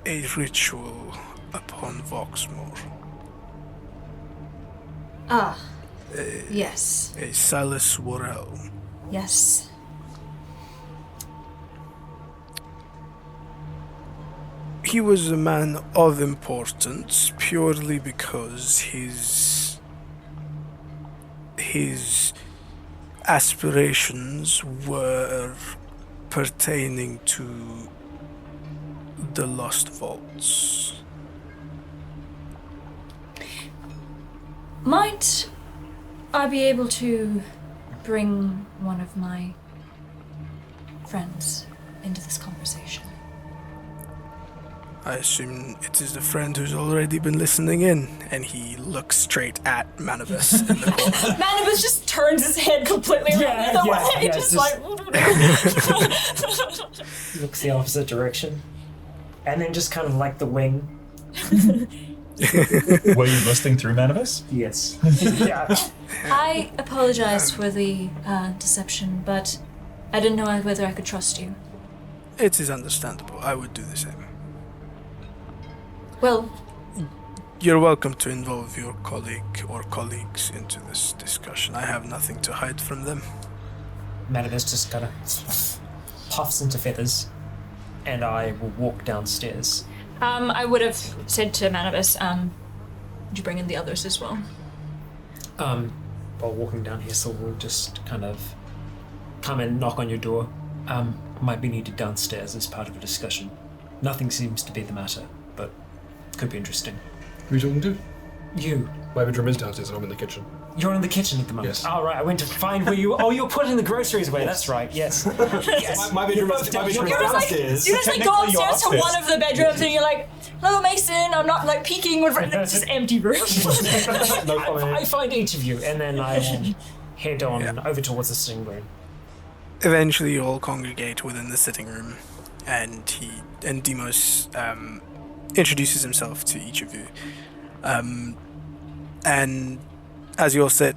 a ritual upon Voxmore. Ah, yes, A Silas Worrell. yes. He was a man of importance purely because his aspirations were pertaining to the Lost Vaults. Might I be able to bring one of my friends into this conversation? I assume it is the friend who's already been listening in, and he looks straight at Manibus in the corner. Manibus just turns his head completely around the way, just like... Looks the opposite direction. And then just kind of like the wing. Were you listening through Manibus? Yes. Yeah. I apologize for the deception, but I didn't know whether I could trust you. It is understandable. I would do the same. Well, You're welcome to involve your colleague or colleagues into this discussion. I have nothing to hide from them. Manibus just kind of puffs into feathers, and I will walk downstairs. I would have said to Manibus, would you bring in the others as well? While walking down here, so we'll just kind of come and knock on your door. Might be needed downstairs as part of a discussion. Nothing seems to be the matter, but could be interesting. Who are you talking to? You. My bedroom is downstairs and I'm in the kitchen. You're in the kitchen at the moment. Yes. Oh, right. I went to find where you. Oh, you're putting the groceries away. That's right. Yes. Yes. My bedroom is downstairs. You just like go upstairs to one of the bedrooms and you're like, hello Mason, I'm not like peeking with it's just empty room. No comment. I find each of you, and then I will head on over towards the sitting room. Eventually, you all congregate within the sitting room, and Demos introduces himself to each of you. And as you all sit,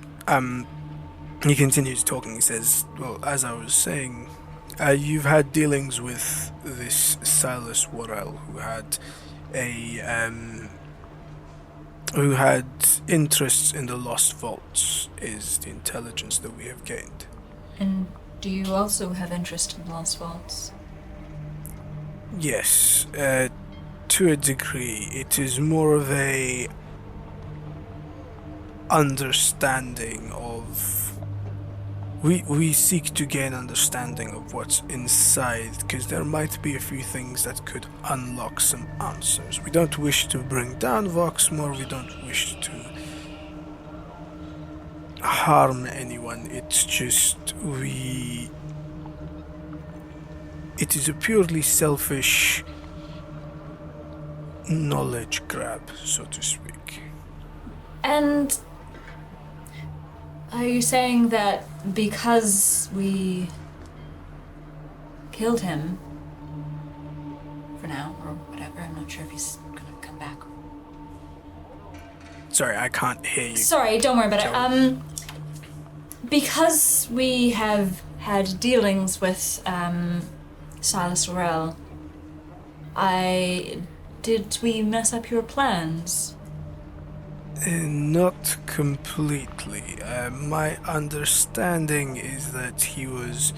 he continues talking. He says, well, as I was saying, you've had dealings with this Silas Worrell, who had interests in the Lost Vaults, is the intelligence that we have gained. And do you also have interest in Lost Vaults? Yes, to a degree. It is more of a understanding of... We seek to gain understanding of what's inside, because there might be a few things that could unlock some answers. We don't wish to bring down Voxmore, we don't wish to harm anyone, it's just it is a purely selfish knowledge grab, so to speak. And are you saying that because we killed him, for now, or whatever, I'm not sure if he's gonna come back. Sorry, I can't hear you. Sorry, don't worry about it. Because we have had dealings with Silas Worrell, did we mess up your plans? Not completely. My understanding is that he was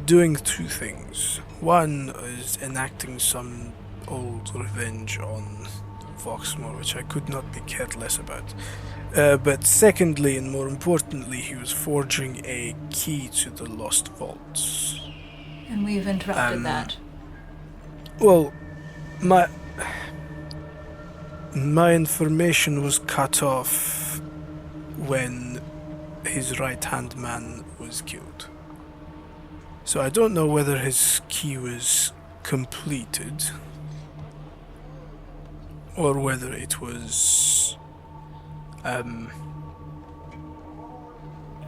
doing two things. One is enacting some old revenge on Voxmore, which I could not be cared less about. But secondly, and more importantly, he was forging a key to the Lost Vaults. And we've interrupted that. Well, my information was cut off when his right-hand man was killed. So I don't know whether his key was completed or whether it was Out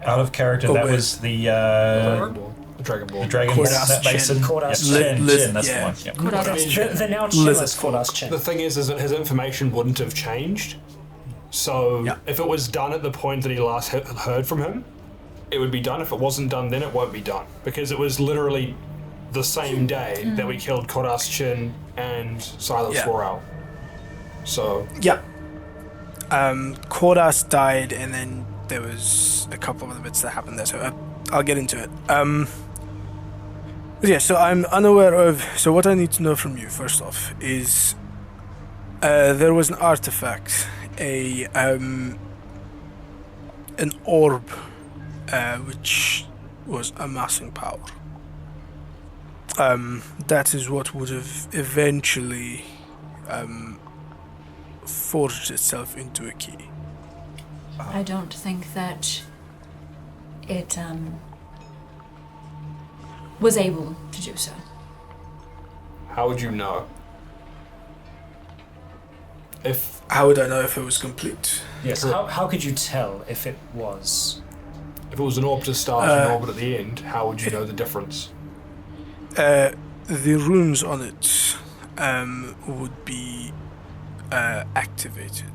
of character, that was the Dragonborn. Dragon Courthouse that Mason. Chin. Courthouse Yep, Chin. Chin, that's Yeah. the one. Yep. The now Lizard chillest folk. Courthouse Chin. The thing is that his information wouldn't have changed. So Yeah. if it was done at the point that he last heard from him, it would be done. If it wasn't done, then it won't be done. Because it was literally the same day that we killed Kodas Chin and Silas Yeah. Floral. So Yeah. Cordas died, and then there was a couple of other bits that happened there, so I'll get into it. Yeah, so I'm unaware of... So what I need to know from you, first off, is... there was an artifact, an orb, which was amassing power. That is what would have eventually forged itself into a key. I don't think that it was able to do so. how would you know? If How would I know if it was complete? Yes. How could you tell if it was? it was an orb to start and an orb at the end, how would you know the difference? The runes on it would be activated.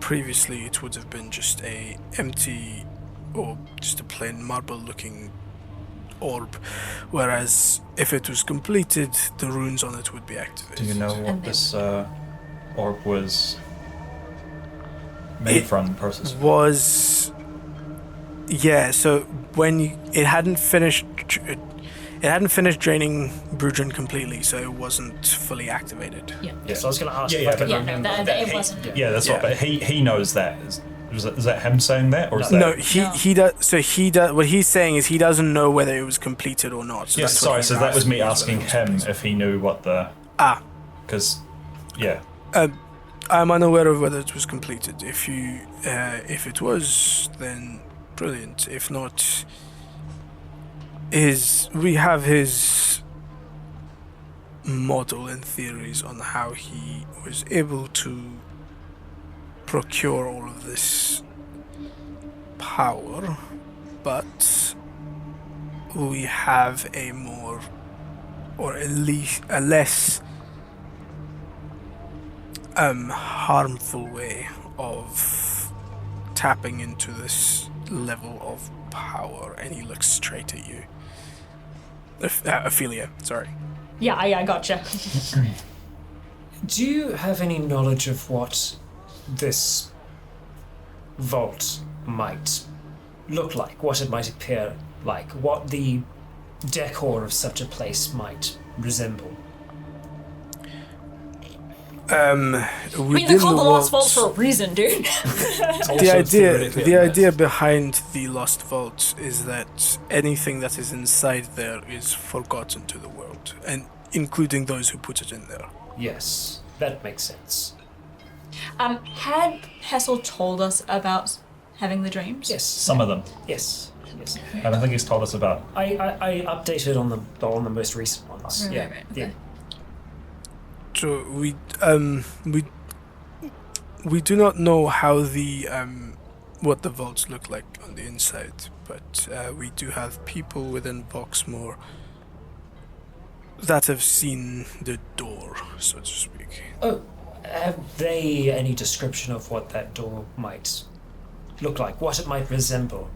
Previously, it would have been just a empty or just a plain marble-looking orb, whereas if it was completed, the runes on it would be activated. Do you know what And this orb was made It from? Process. Was so when it hadn't finished. It hadn't finished draining Brujin completely, so it wasn't fully activated. Yes, I was going to ask Yeah, if yeah, I could Yeah, no, remember. it he- wasn't. Yeah, that's Yeah. what. But he knows that. Is that him saying that, or is No. that? No, he No. he does. So he does. What he's saying is he doesn't know whether it was completed or not. So Yes, that's what sorry. he's So that was me is whether asking it was him completed. if he knew what the. Ah, Because, yeah. I'm unaware of whether it was completed. If it was, then brilliant. If not, we have his model and theories on how he was able to procure all of this power, but we have a more, or at least a less harmful way of tapping into this level of power. And he looks straight at you. Ophelia, sorry. Yeah, I gotcha. Do you have any knowledge of what this vault might look like? What it might appear like? What the decor of such a place might resemble? I mean, Within they're called the Lost Vault vaults- for a reason, dude. The idea behind the Lost Vault is that anything that is inside there is forgotten to the world, and including those who put it in there. Yes, that makes sense. Had Hessel told us about having the dreams? Yes. Some of them. Yes. Yes. And I think he's told us about. I updated on the most recent ones. Right, yeah. right, right, Yeah. okay. So we do not know how the what the vaults look like on the inside, but we do have people within Voxmore that have seen the door, so to speak. Oh, have they any description of what that door might look like? What it might resemble?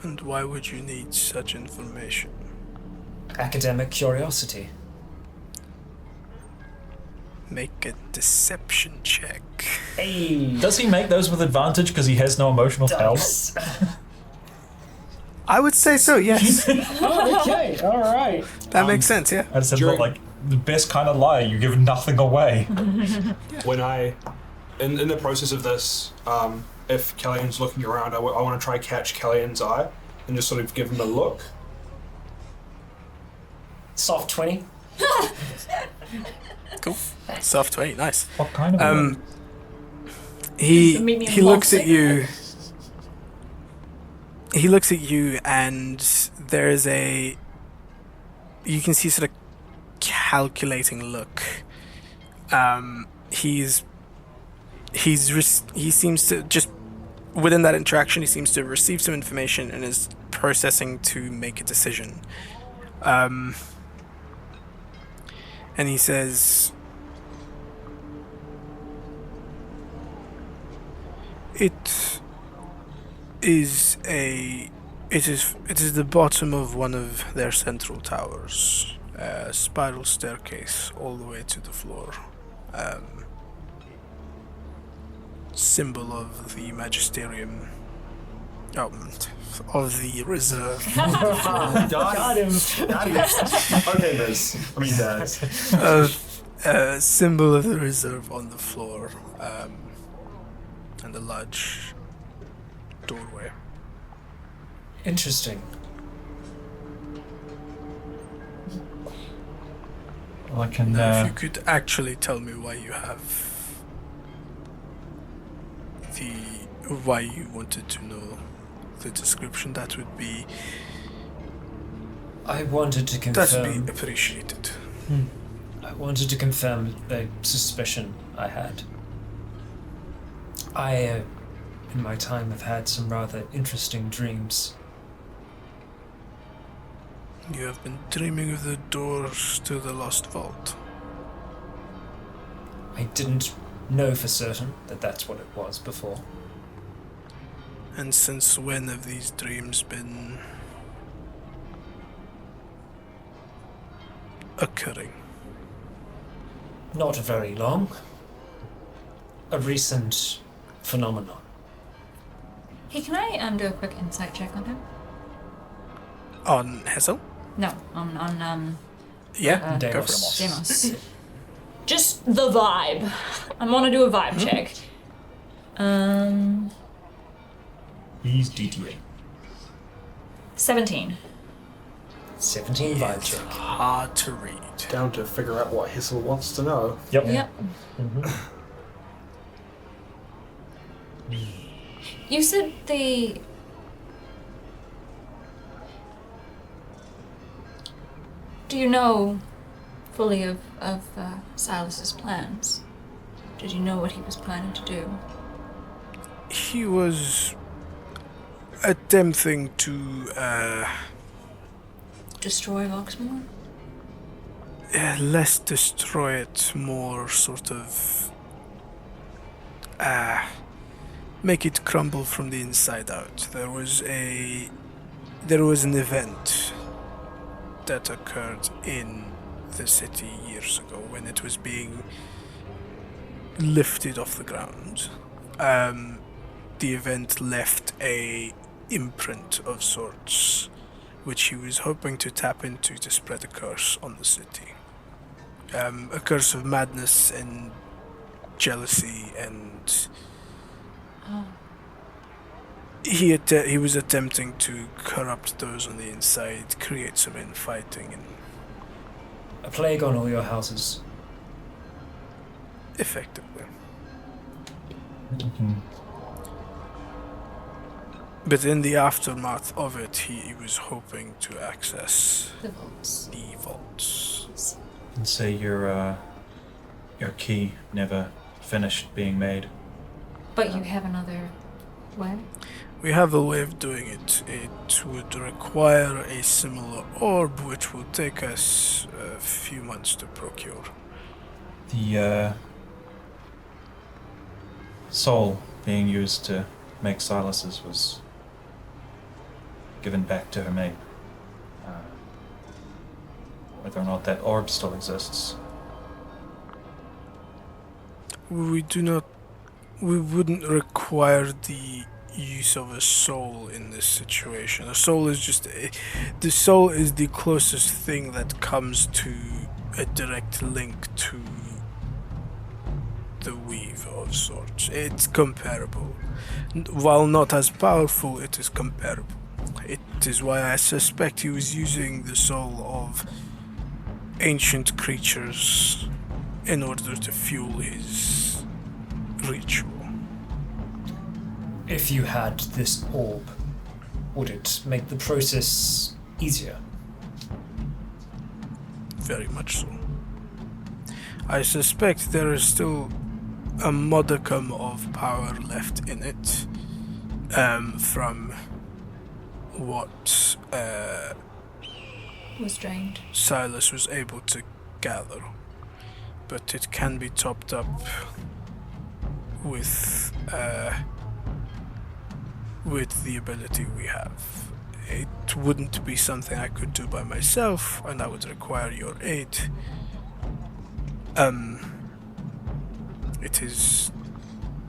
And why would you need such information? Academic curiosity. Make a deception check. Hey. Does he make those with advantage because he has no emotional talent? I would say so, yes. Okay, all right. That makes sense, yeah. I said, During- like, the best kind of liar, you give nothing away. When in the process of this, if Kellyan's looking around, I want to try catch Kellyan's eye and just sort of give him a look. Soft 20. Cool. Soft 20, nice. What kind of He Meet me in he looks at Boston. you. He looks at you, and there's a. You can see sort of calculating look. He seems to just within that interaction, he seems to receive some information and is processing to make a decision. And he says, It is the bottom of one of their central towers. A spiral staircase all the way to the floor. Symbol of the magisterium. Of the reserve. Got him. Okay, Liz. I mean, Daz. Symbol of the reserve on the floor. And a large doorway. Interesting. Well, I can. Now, if you could actually tell me why you have why you wanted to know the description, that would be I wanted to confirm. that'd be appreciated. I wanted to confirm a suspicion I had. I, in my time, have had some rather interesting dreams. You have been dreaming of the doors to the Lost Vault. I didn't know for certain that that's what it was before. And since when have these dreams been occurring? Not very long. A recent phenomenon. Hey, can I do a quick insight check on him? On Hazel? No, on Yeah, go for Deimos. it. Demos. Just the vibe. I want to do a vibe check. He's DTA. 17. 17 vibe check. Hard to read. Down to figure out what Hissel wants to know. Yep. Yep. You said the... Do you know fully of Silas's plans? Did you know what he was planning to do? He was attempting to Destroy Voxmore? less destroy it, more sort of make it crumble from the inside out. There was an event that occurred in the city years ago when it was being lifted off the ground. The event left a imprint of sorts, which he was hoping to tap into to spread a curse on the city. A curse of madness and jealousy, and he was attempting to corrupt those on the inside, create some infighting, and A plague on all your houses. effectively. But in the aftermath of it, he was hoping to access The vaults. the vaults. And say your key never finished being made. But you have another way? We have a way of doing it. It would require a similar orb, which will take us a few months to procure. The soul being used to make Silas's was given back to her mate. Whether or not that orb still exists. We wouldn't require the use of a soul in this situation. The soul is the closest thing that comes to a direct link to the weave of sorts. It's comparable. While not as powerful, it is comparable. It is why I suspect he was using the soul of ancient creatures in order to fuel his ritual. If you had this orb, would it make the process easier? Very much so. I suspect there is still a modicum of power left in it from what Was drained. Silas was able to gather, but it can be topped up with the ability we have. It wouldn't be something I could do by myself, and I would require your aid. It is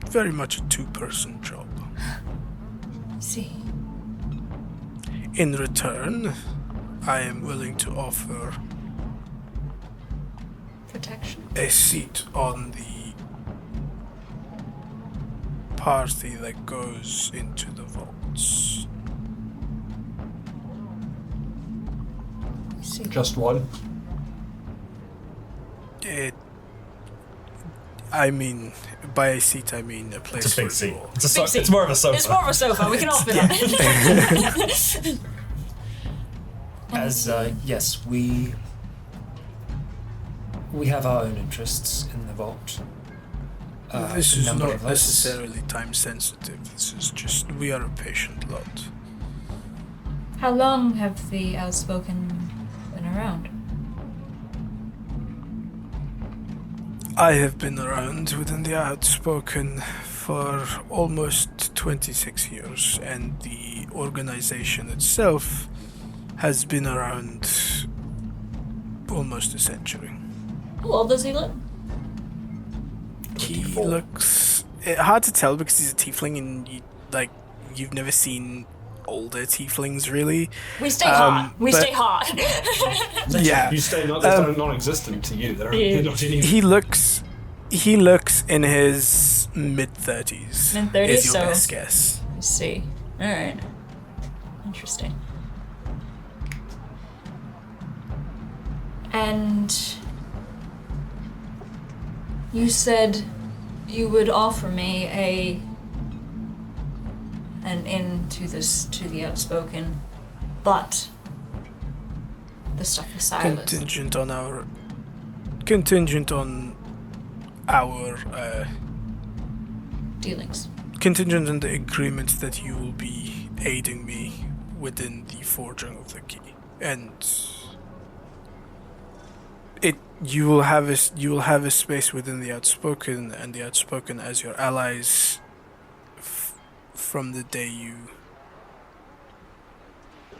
very much a two-person job. See. In return, I am willing to offer Protection. a seat on the party that goes into the vaults. See. Just one. I mean, by a seat, I mean a place It's a big for seat. you all. It's, Big seat. it's more of a sofa. It's more of a sofa. We can all fit on it. As yes, we have our own interests in the vault. This a is number not of us. necessarily time sensitive. This is just, we are a patient lot. How long have the Outspoken been around? I have been around within the Outspoken for almost 26 years, and the organization itself has been around almost a century. How old does he look? He 24. looks hard to tell because he's a tiefling, and you've never seen older tieflings really. We stay hot. We but- stay hot. Yeah, You stay non-existent to you. They're not any. he looks in his mid-30s. Mid-30s, is your so- best guess. I see. All right. Interesting. And you said you would offer me an in to the Outspoken, but the stuff with Silas. Contingent on our Dealings. contingent on the agreement that you will be aiding me within the forging of the key, and you will have a space within the Outspoken, and the Outspoken as your allies from the day you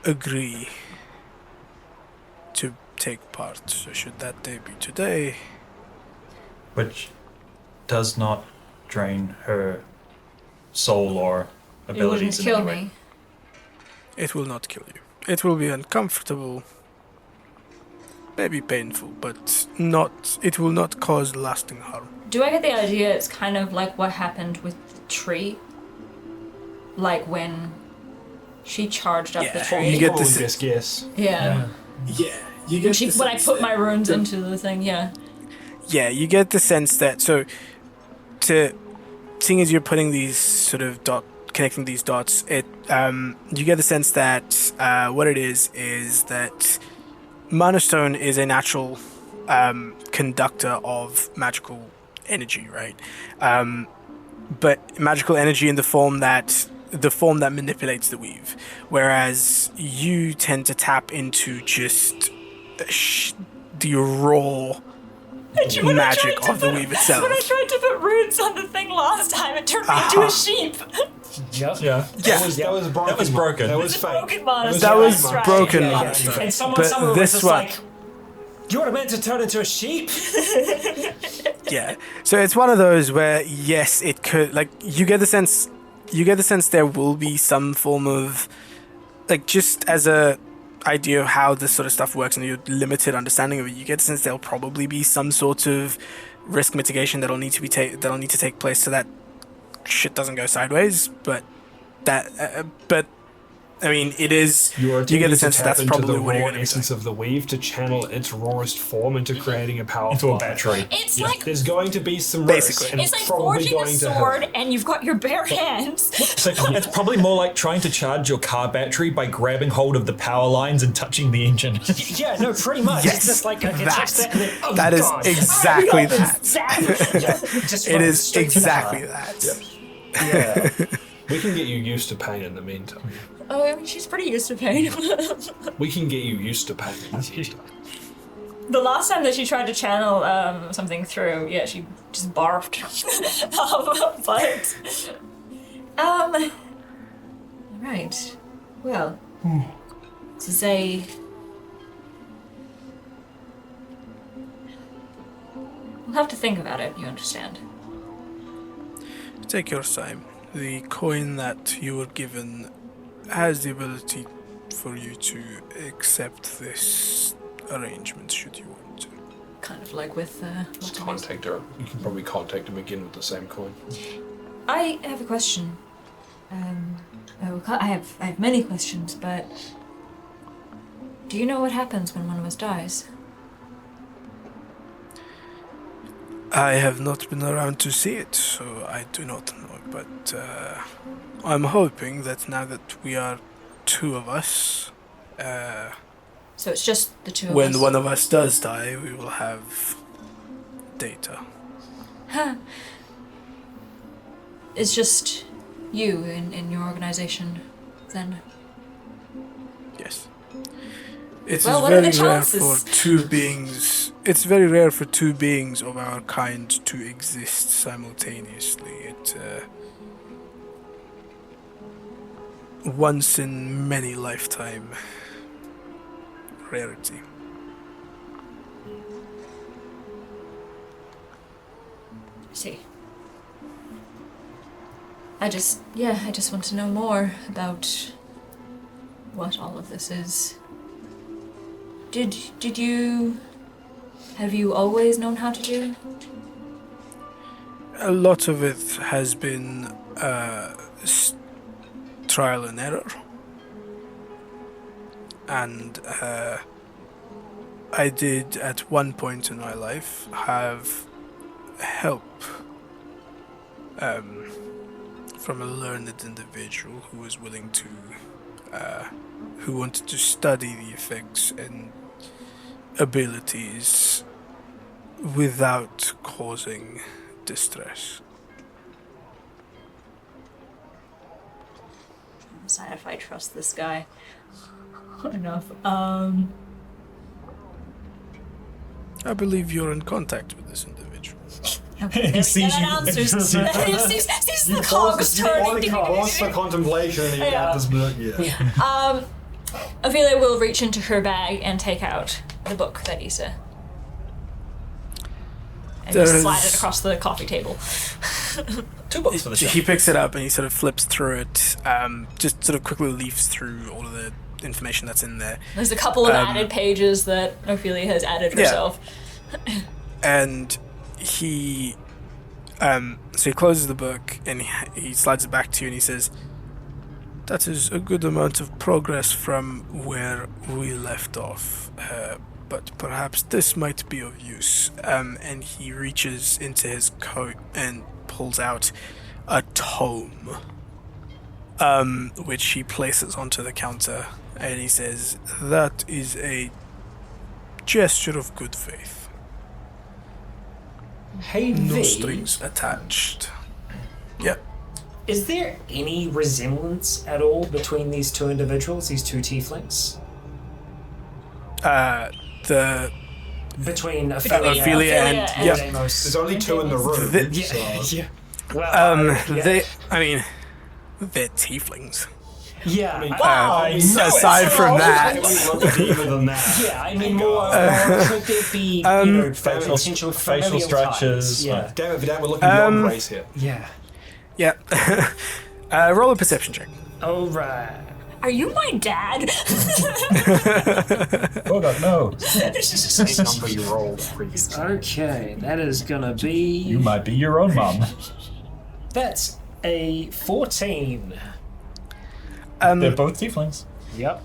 agree to take part. So should that day be today, Which does not drain her soul or It abilities wouldn't in kill any way. me. it will not kill you. It will be uncomfortable, maybe painful, but it will not cause lasting harm. Do I get the idea it's kind of like what happened with the tree? Like when she charged up the Yeah, tree? you get Probably this- best guess. Yeah. Yeah, you get When I put my runes into the thing, yeah. Yeah, you get the sense that seeing as you're putting these sort of connecting these dots, you get the sense that what it is that Mana Stone is a natural conductor of magical energy, right? But magical energy in the form that manipulates the weave, whereas you tend to tap into just the raw magic of the weave itself. When I tried to put runes on the thing last time, it turned me into a sheep. Yep. Yeah. That was broken. That was broken. That was It's a fake. broken Mana That Stone, was that's right. broken Yeah, Mana yeah, Stone. yeah. And someone But was this just one- like, you were meant to turn into a sheep. Yeah. So it's one of those where yes, it could you get the sense there will be some form of just as a idea of how this sort of stuff works and your limited understanding of it, you get the sense there'll probably be some sort of risk mitigation that'll need to take place so that shit doesn't go sideways. But I mean, it is. You get the sense that's probably the what you're raw going to be essence of the weave to channel its rawest form into creating a powerful Into a battery. It's Yeah, like there's going to be some Basically. risk, and it's like probably forging a going to sword hurt. and you've got your bare hands. So it's probably more like trying to charge your car battery by grabbing hold of the power lines and touching the engine. Yeah, no, pretty much. Yes, It's just like it's that. just that, and then, oh That is God. exactly that. Just It running is straight to the exactly heart. that. Yeah. We can get you used to pain in the meantime. Oh, I mean, she's pretty used to pain. We can get you used to pain. The last time that she tried to channel something through, yeah, she just barfed. Right. Well, to say, we'll have to think about it. You understand? Take your time. The coin that you were given has the ability for you to accept this arrangement should you want to. Kind of like with Just contact her. You can probably contact him again with the same coin. I have a question. I have many questions, but do you know what happens when one of us dies? I have not been around to see it, so I do not know. But I'm hoping that now that we are two of us, So it's just the two of us. when one of us does die, we will have data. Huh. It's just you in your organization, then. Yes. It Well, is what are very the rare chances? for two beings. It's very rare for two beings of our kind to exist simultaneously. It once in many lifetime rarity. See. I just want to know more about what all of this is. Have you always known how to do? A lot of it has been trial and error. And I did at one point in my life have help from a learned individual who was willing to who wanted to study the effects and abilities without causing distress. I'm sorry if I trust this guy enough. I believe you're in contact with this individual. Okay, He sees you. answers. sees the cogs turning. Pause for contemplation and you Yeah. got this book. Yeah. Ophelia will reach into her bag and take out the book that Issa. And just slide it across the coffee table. 2 books for the show. He picks it up and he sort of flips through it, just sort of quickly leafs through all of the information that's in there. There's a couple of added pages that Ophelia has added herself. And he so he closes the book and he slides it back to you and he says, "That is a good amount of progress from where we left off, but perhaps this might be of use." And he reaches into his coat and pulls out a tome, which he places onto the counter, and he says, "That is a gesture of good faith. Hey, No V, strings attached." Yep. is there any resemblance at all between these two individuals, these two tieflings? The Between Ophelia and yep. Deimos. There's only two in the room. Yeah. Well, they, I mean, they're tieflings. yeah. Aside from that, Even than that. Yeah, I mean, more could there be, potential facial familial structures, ties? Yeah. Damn it, Vidal, we're looking beyond race here. Yeah. yeah. Roll a perception check. All right. Are you my dad? Oh god, no. Same number you rolled previously. Okay, that is gonna be. You might be your own mom. That's a 14. They're both tieflings. Yep.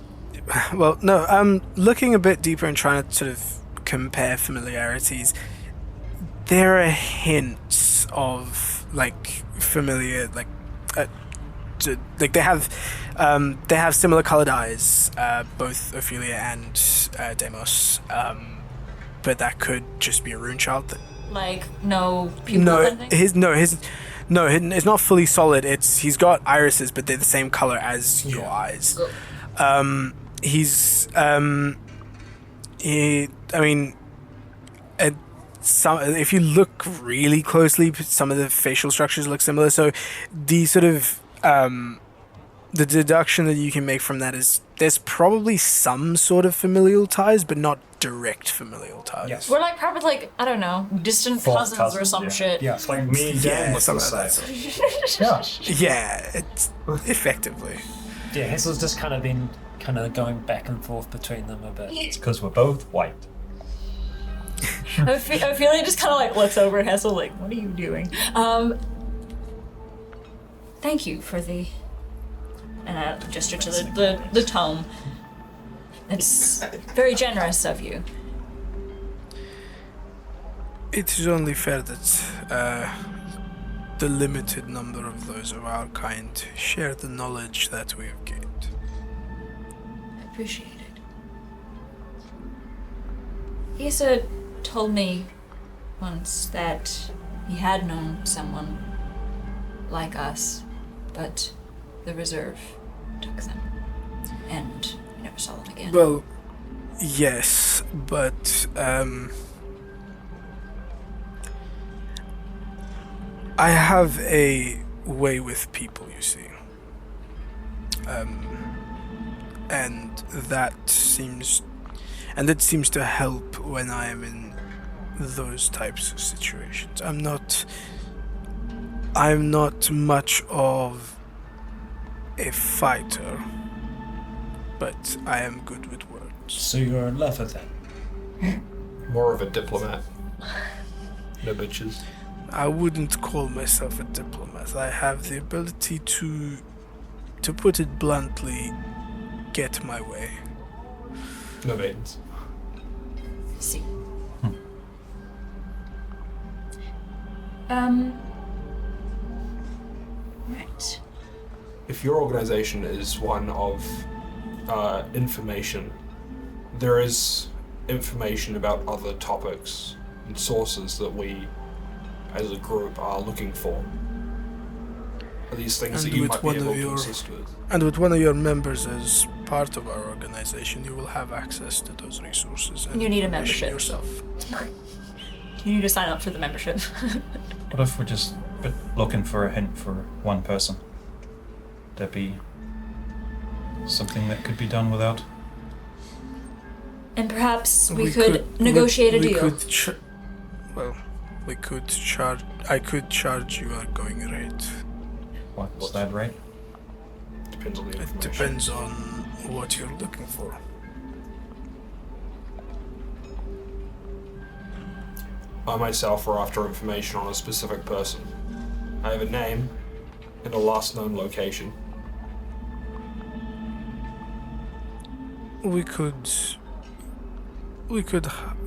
Well, no, looking a bit deeper and trying to sort of compare familiarities, there are hints of like familiar, like they have similar colored eyes, both Ophelia and Deimos, but that could just be a rune child. Like, no pupil No, kind of thing? No, it's not fully solid. He's got irises, but they're the same color as your eyes. He's if you look really closely, some of the facial structures look similar. So the sort of the deduction that you can make from that is there's probably some sort of familial ties, but not direct familial ties. Yes. We're like probably like, I don't know, distant Fourth cousins or cousins, some yeah. shit. Yeah, it's like me and Dan look the something same. like that. Yeah, it's effectively. Yeah, Hassel's just kind of been going back and forth between them a bit. It's because we're both white. I feel like just kind of like looks over at Hessel like, what are you doing? Thank you for the... And I gesture to the tome. It's very generous of you. It is only fair that the limited number of those of our kind share the knowledge that we have gained. I appreciate it. Isa told me once that he had known someone like us, but the reserve took them, and we never saw them again. Well, yes, but I have a way with people, you see. And that seems to help when I am in those types of situations. I'm not much of a fighter, but I am good with words. So you're a lover then? More of a diplomat. No bitches. I wouldn't call myself a diplomat. I have the ability to put it bluntly, get my way. No maidens. I see. Right. If your organization is one of information, there is information about other topics and sources that we, as a group, are looking for. Are these things And that you with might be one able of to your- assist with? And with one of your members as part of our organization, you will have access to those resources. And You need a information membership. yourself. You need to sign up for the membership. What if we're just looking for a hint for one person? There be something that could be done without? And perhaps we could negotiate a deal. I could charge you a going rate. What's that rate? Depends on the It information. depends on what you're looking for. I myself are after information on a specific person. I have a name and a last known location. We could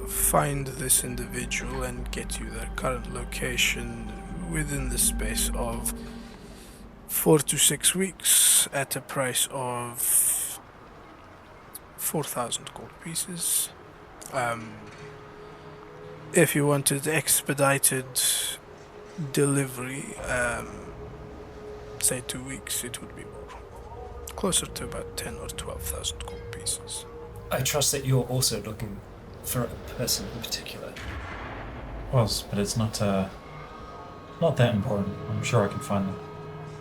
find this individual and get you their current location within the space of 4 to 6 weeks at a price of 4,000 gold pieces. If you wanted expedited delivery, say 2 weeks, it would be more. Closer to about 10 or 12,000 gold pieces. I trust that you're also looking for a person in particular. Was, but it's not that important. I'm sure I can find them.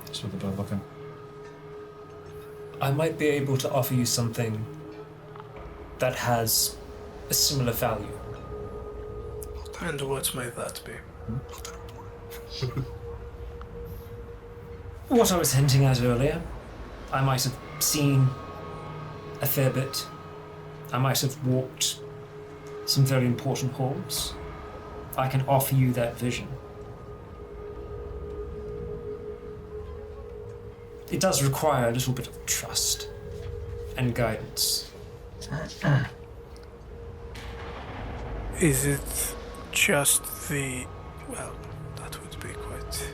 Just with a bit of looking. I might be able to offer you something that has a similar value. And what might that be? What I was hinting at earlier, I might have seen a fair bit. I might have walked some very important halls. I can offer you that vision. It does require a little bit of trust and guidance. Is it just the... Well, that would be quite...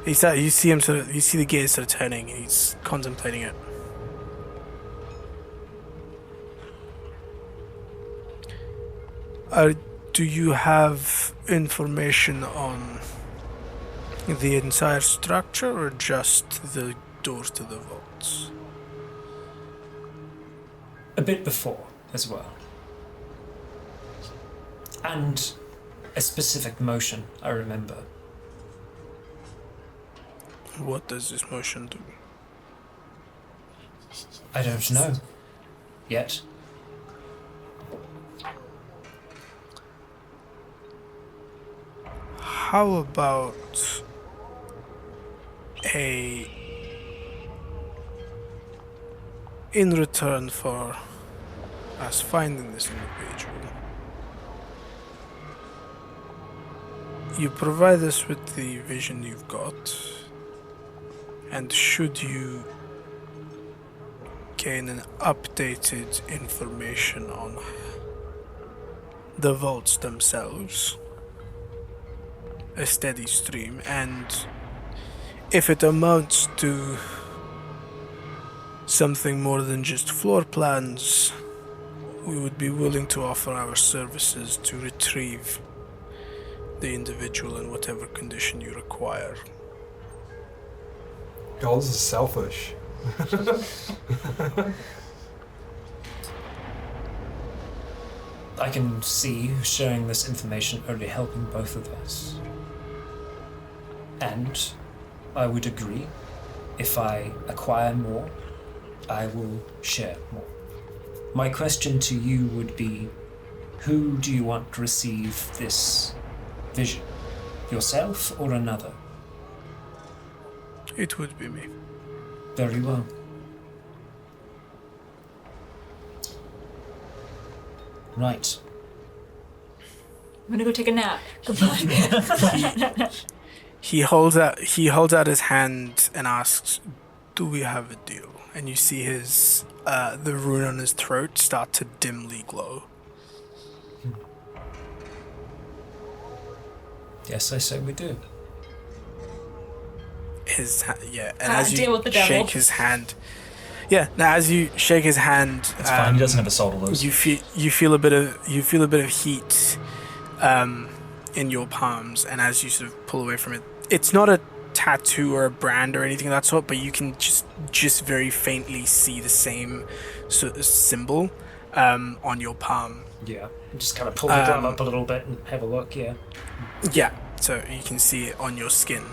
You see him sort of... You see the gaze sort of turning and he's contemplating it. Do you have information on The entire structure or just the doors to the vaults? A bit before as well. And a specific motion, I remember. What does this motion do? I don't know. Yet. How about in return for us finding this individual, you provide us with the vision you've got, and should you gain an updated information on the vaults themselves, a steady stream, and if it amounts to something more than just floor plans, we would be willing to offer our services to retrieve the individual in whatever condition you require. God, this is selfish. I can see sharing this information only helping both of us. And I would agree, if I acquire more, I will share more. My question to you would be, who do you want to receive this vision? Yourself or another? It would be me. Very well. Right. I'm gonna go take a nap. Goodbye. He holds out his hand and asks, "Do we have a deal?" And you see his the rune on his throat start to dimly glow. Yes, I say we do. And Ah, as deal you with the devil. shake his hand, as you shake his hand, It's fine. He doesn't have a soul to lose. you feel a bit of heat in your palms, and as you sort of pull away from it, it's not a tattoo or a brand or anything of that sort, but you can just very faintly see the same sort of symbol on your palm. Yeah. Just kind of pull the glove up a little bit and have a look, yeah. Yeah, so you can see it on your skin.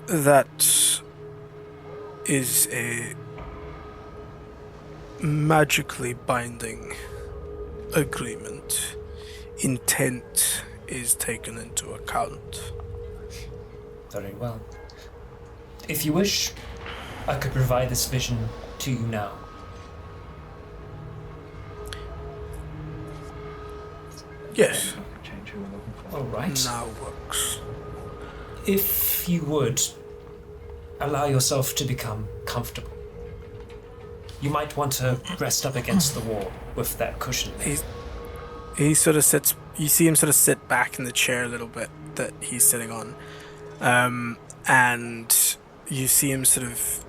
That is a magically binding agreement. Intent is taken into account. Very well. If you wish, I could provide this vision to you now. Yes, Change who we're looking for. All right. now works. If you would, allow yourself to become comfortable. You might want to rest up against the wall with that cushion. He sort of sits. You see him sort of sit back in the chair a little bit that he's sitting on, and you see him sort of.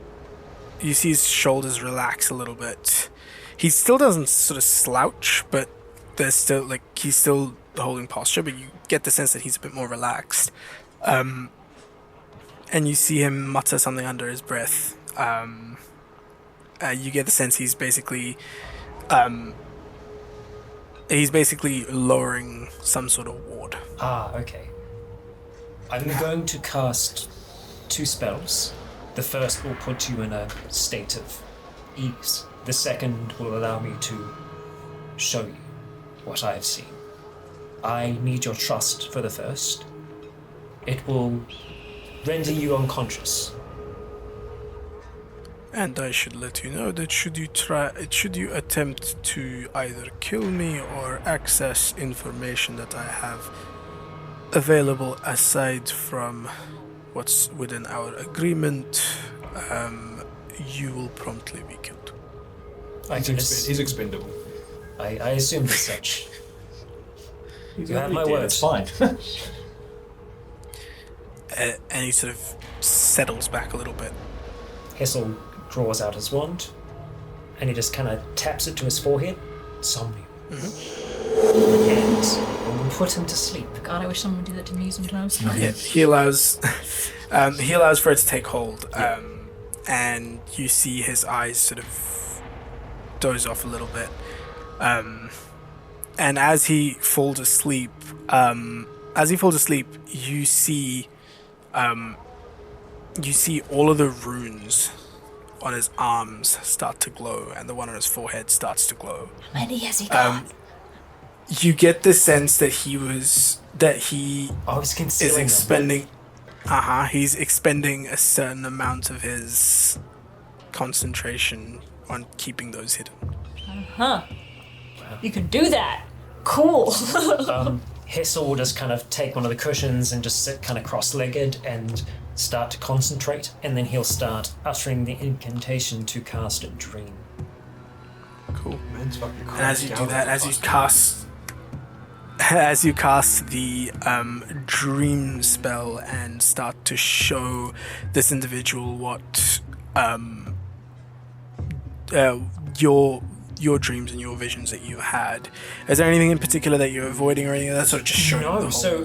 You see his shoulders relax a little bit. He still doesn't sort of slouch, but there's still he's still holding posture, but you get the sense that he's a bit more relaxed. And you see him mutter something under his breath. You get the sense he's basically lowering some sort of ward. Ah, okay. I'm going to cast 2 spells. The first will put you in a state of ease. The second will allow me to show you what I have seen. I need your trust for the first. It will render you unconscious. And I should let you know that should you attempt to either kill me or access information that I have available aside from what's within our agreement, you will promptly be killed. He's expendable. I assumed as such. You have my Yeah, word. it's fine. And he sort of settles back a little bit. Hessel draws out his wand, and he just kind of taps it to his forehead. Somnium. and we'll put him to sleep. God, I wish someone would do that to me sometimes. Yeah, he allows for it to take hold, and you see his eyes sort of doze off a little bit, and as he falls asleep, you see all of the runes on his arms start to glow, and the one on his forehead starts to glow. How many has he got? You get the sense that he was concealing is them. expending. He's expending a certain amount of his concentration on keeping those hidden. You can do that. Cool. Hessel will just kind of take one of the cushions and just sit kind of cross-legged and start to concentrate, and then he'll start uttering the incantation to cast a dream. Cool. Man's fucking And as you crazy. do that, as you cast the dream spell and start to show this individual what your dreams and your visions that you had, is there anything in particular that you're avoiding or anything of that sort of just showing the No, whole, so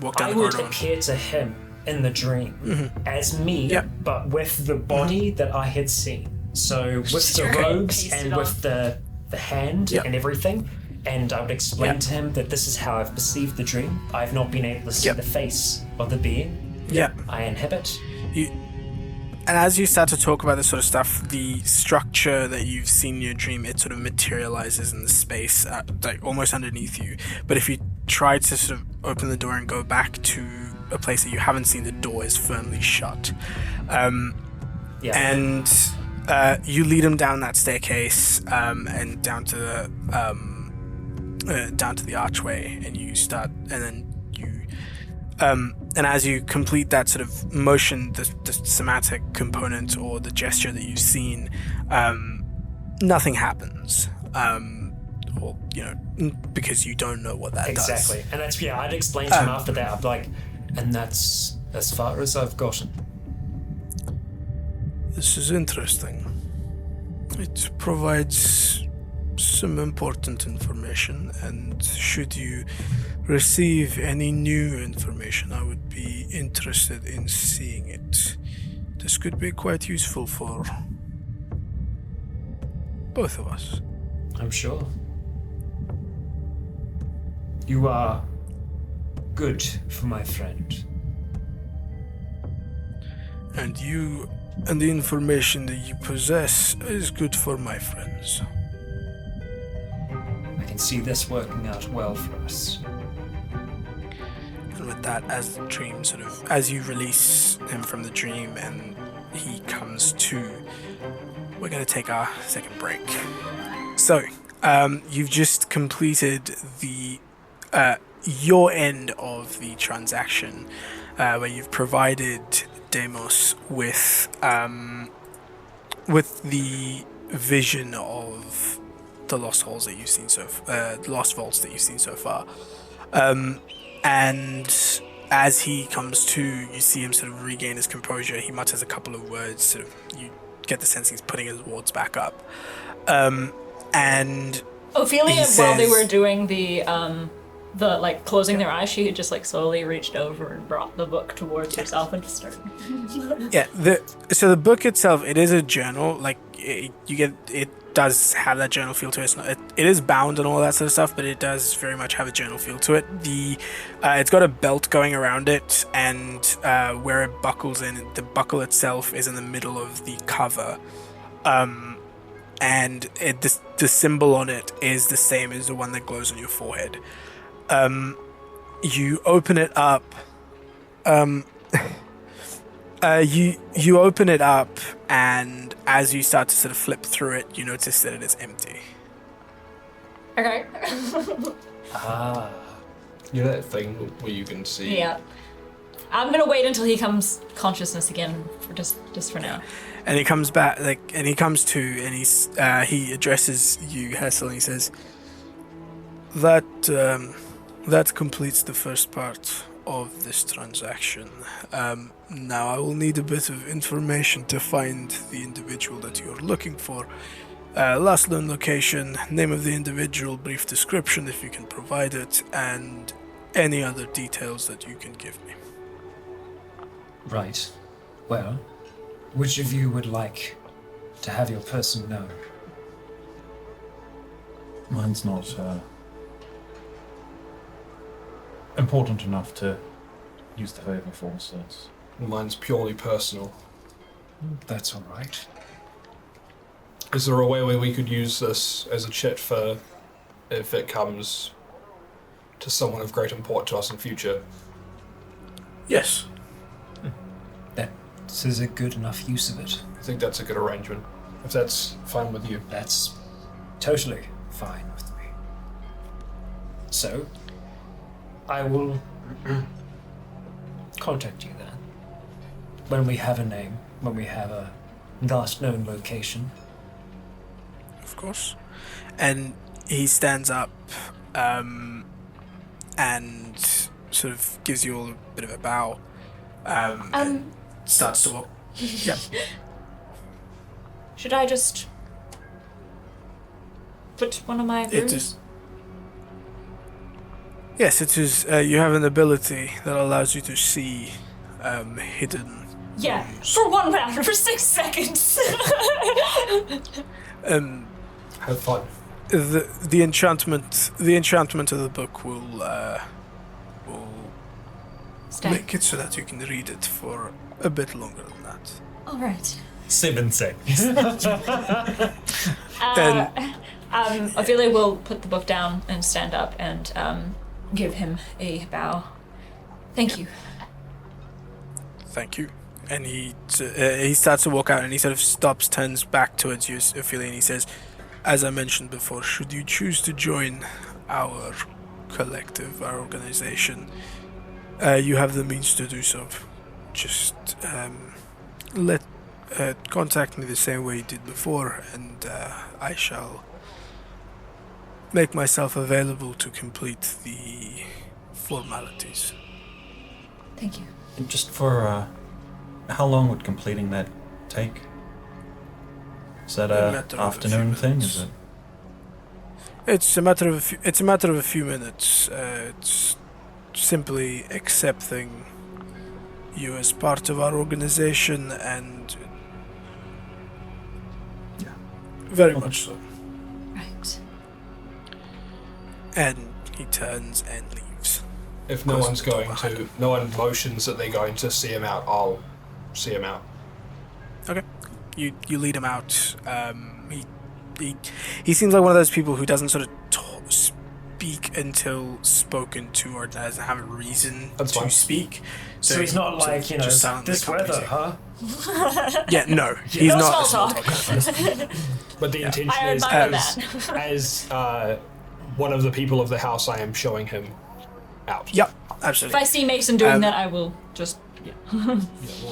walk down I the would corridor? appear to him in the dream as me, Yep. but with the body that I had seen. So with the Sure. robes Paste and it with the hand Yep. and everything, and I would explain Yep. to him that this is how I've perceived the dream. I've not been able to see Yep. the face of the being Yeah. I inhabit. And as you start to talk about this sort of stuff, the structure that you've seen in your dream, it sort of materializes in the space, like almost underneath you. But if you try to sort of open the door and go back to a place that you haven't seen, the door is firmly shut. Yeah. And you lead him down that staircase and down to the archway, and you start, and then you. And as you complete that sort of motion, the somatic component or the gesture that you've seen, nothing happens. Or, because you don't know what that does. Exactly. And that's, I'd explain to him after that. I'd be like, and that's as far as I've gotten. This is interesting. It provides some important information, and should you receive any new information, I would be interested in seeing it. This could be quite useful for both of us. I'm sure. You are good for my friend. And you and the information that you possess is good for my friends. I can see this working out well for us. And with that, as you release him from the dream and he comes to, we're going to take our second break. So, you've just completed your end of the transaction, where you've provided Deimos with the vision of the lost holes that you've seen lost vaults that you've seen so far. And as he comes to, you see him sort of regain his composure. He mutters a couple of words. Sort of, you get the sense he's putting his wards back up. And Ophelia, he while they says- were doing the closing their eyes, she had just slowly reached over and brought the book towards herself and just started. Yeah, so the book itself, it is a journal. It does have that journal feel to it. It is bound and all that sort of stuff, but it does very much have a journal feel to it. It's got a belt going around it, and where it buckles in, the buckle itself is in the middle of the cover. And the symbol on it is the same as the one that glows on your forehead. You open it up. You open it up, and as you start to sort of flip through it, you notice that it is empty. Okay. You know that thing where you can see. Yeah. I'm gonna wait until he comes consciousness again for just for now. And he comes back, and he comes to, and he addresses you, Hessel, and he says, That completes the first part of this transaction. Now I will need a bit of information to find the individual that you're looking for. Last known location, name of the individual, brief description if you can provide it, and any other details that you can give me. Right. Well, which of you would like to have your person known? Mine's not important enough to use the favor for, so it's... Mine's purely personal. That's all right. Is there a way where we could use this as a chit for if it comes to someone of great import to us in future? Yes. That is a good enough use of it. I think that's a good arrangement. If that's fine with you. That's totally fine with me. So, I will contact you then. When we have a name, when we have a last known location. Of course. And he stands up and sort of gives you all a bit of a bow. And starts to walk. Yeah. Should I just put one of my It rooms? is. Yes, it is. You have an ability that allows you to see hidden. Yeah, for 1 round, for 6 seconds. Have fun. The enchantment of the book will Stay. make it so that you can read it for a bit longer than that. All right. 7 seconds. Ophelia will put the book down and stand up and give him a bow. Thank you. Thank you. And he starts to walk out, and he sort of stops, turns back towards you, Ophelia, and he says, "As I mentioned before, should you choose to join our collective, our organization, you have the means to do so. Just contact me the same way you did before, and I shall make myself available to complete the formalities." Thank you. And just for, how long would completing that take? Is that A a matter of a afternoon few thing? minutes. Is it? It's a matter of a few minutes. It's simply accepting you as part of our organization, and Yeah. very Okay. much so. Right. And he turns and leaves. If no Close one's the door going behind to, no one motions that they're going to see him out, I'll see him out. Okay, you lead him out. He seems like one of those people who doesn't sort of speak until spoken to, or doesn't have a reason That's to fine. speak. So he's not sort of like, you know, just silently this weather, accompanies huh? you. Yeah, no, he's No not. small a talk. talker. But the intention I is, admire as one of the people of the house, I am showing him out. Yep, If absolutely. I see Mason doing Um, that, I will just. Yeah,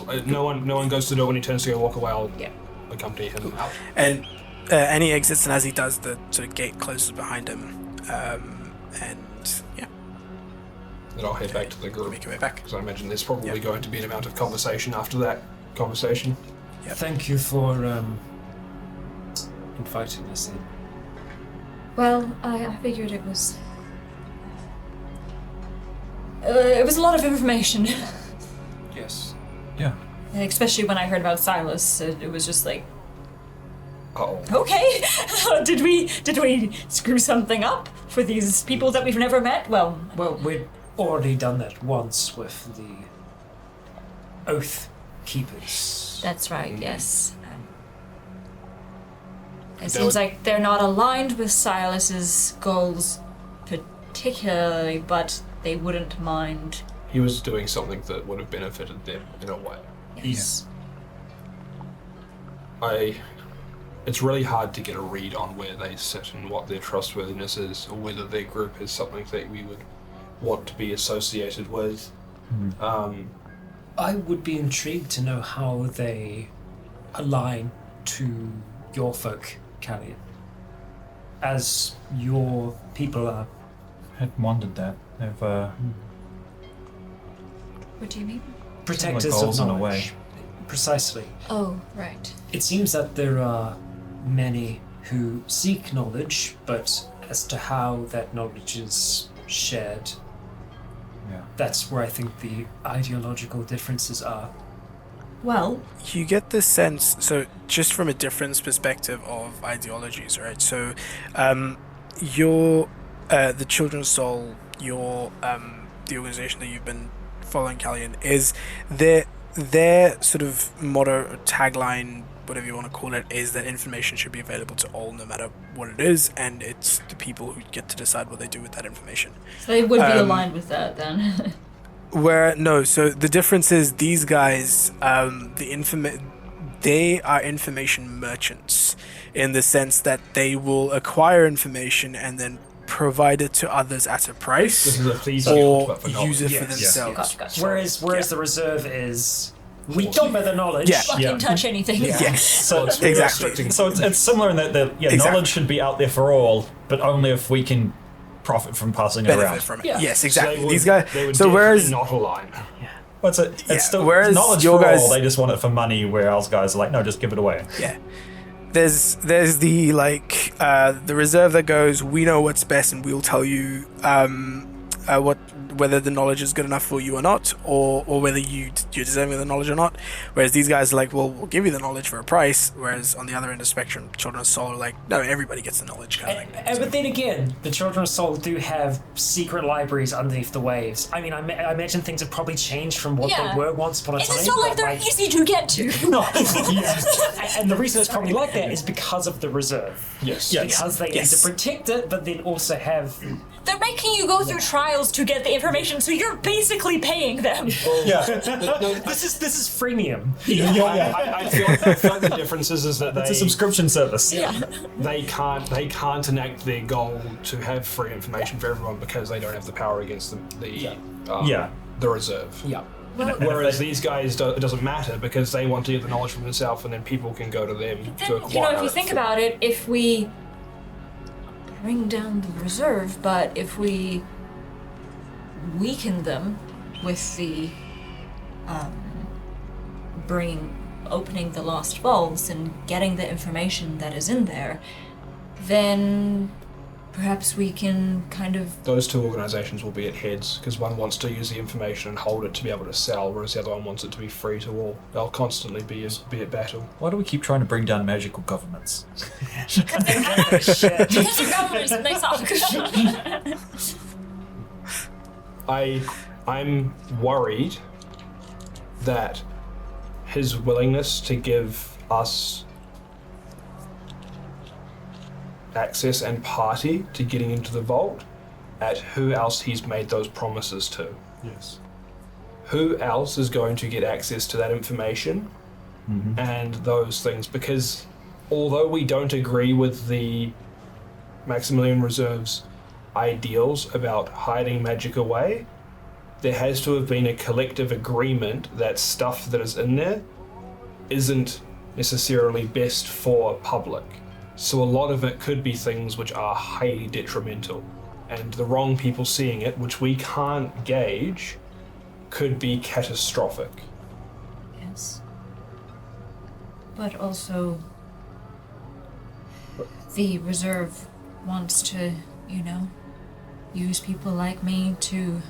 well, no one goes to do it when he turns to go walk away. I'll Yeah. accompany him out. And he exits, and as he does, the sort of gate closes behind him. And yeah, Then I'll head back to the group. make your way back. Because I imagine there's probably Yeah. going to be an amount of conversation after that conversation. Yep. Thank you for inviting us in. Well, I figured it was. It was a lot of information, Yes. Yeah. especially when I heard about Silas. It was just like, Uh-oh. okay, did we screw something up for these people that we've never met? Well, Well, we'd already done that once with the Oath Keepers. that's right. Yes. It That seems would- like they're not aligned with Silas's goals particularly, but they wouldn't mind. He was doing something that would have benefited them in a way. Yes. It's really hard to get a read on where they sit and what their trustworthiness is, or whether their group is something that we would want to be associated with. I would be intrigued to know how they align to your folk, Callian. As your people are. Had wondered that. They've What do you mean? Protectors goals of in a knowledge. way. Precisely. Oh, right. It seems that there are many who seek knowledge, but as to how that knowledge is shared, that's where I think the ideological differences are. Well, You get the sense, so just from a difference perspective of ideologies, right? So, your the Children's Soul, your the organization that you've been following, Callian, is their sort of motto or tagline, whatever you want to call it, is that information should be available to all, no matter what it is, and it's the people who get to decide what they do with that information. so they would be aligned with that then. So the difference is these guys, they are information merchants in the sense that they will acquire information and then provide it to others at a price, This is a please or but for knowledge. use it for Yes. themselves. Gotcha. Whereas the reserve is, we don't know the knowledge. Yeah. Fucking touch anything. Yes. So it's Exactly. So it's similar in that Exactly. knowledge should be out there for all, but only if we can profit from passing it Benefit around. from it. Yeah. Yes, So exactly. they would- These guys. they would So whereas definitely not align. But Yeah, it's still whereas knowledge your for guys- all. They just want it for money, where our guys are like, no, just give it away. yeah, there's the the reserve that goes, we know what's best and we'll tell you whether the knowledge is good enough for you or not, or whether you're deserving of the knowledge or not. Whereas these guys are like, well, we'll give you the knowledge for a price. Whereas on the other end of the spectrum, Children's Soul are like, no, everybody gets the knowledge kind of thing. But then again, the Children's Soul do have secret libriaries underneath the waves. I mean, I imagine things have probably changed from what Yeah. they were once upon a And time. it's not like but, they're easy to get to. And the reason it's probably like that is because of the reserve. Yes. Because they Yes. need to protect it, but then also have... They're making you go through trials to get the information, so you're basically paying them. Yeah. This is freemium. I feel like the difference is that It's a subscription service. they can't enact their goal to have free information for everyone because they don't have the power against the reserve. Yeah. Well, Whereas these guys, it doesn't matter because they want to get the knowledge from themselves, and then people can go to them to then, acquire if you it. think about it, if we bring down the reserve, but if we weaken them with the opening the lost vaults and getting the information that is in there, then perhaps we can kind of... Those two organisations will be at heads because one wants to use the information and hold it to be able to sell, whereas the other one wants it to be free to all. They'll constantly be at battle. Why do we keep trying to bring down magical governments? Because the government is nice off. I'm worried that his willingness to give us access and party to getting into the vault at who else he's made those promises to. Yes. Who else is going to get access to that information and those things? Because although we don't agree with the Maximilian Reserve's ideals about hiding magic away, there has to have been a collective agreement that stuff that is in there isn't necessarily best for public. So a lot of it could be things which are highly detrimental, and the wrong people seeing it, which we can't gauge, could be catastrophic. Yes. But also, the reserve wants to, use people like me to,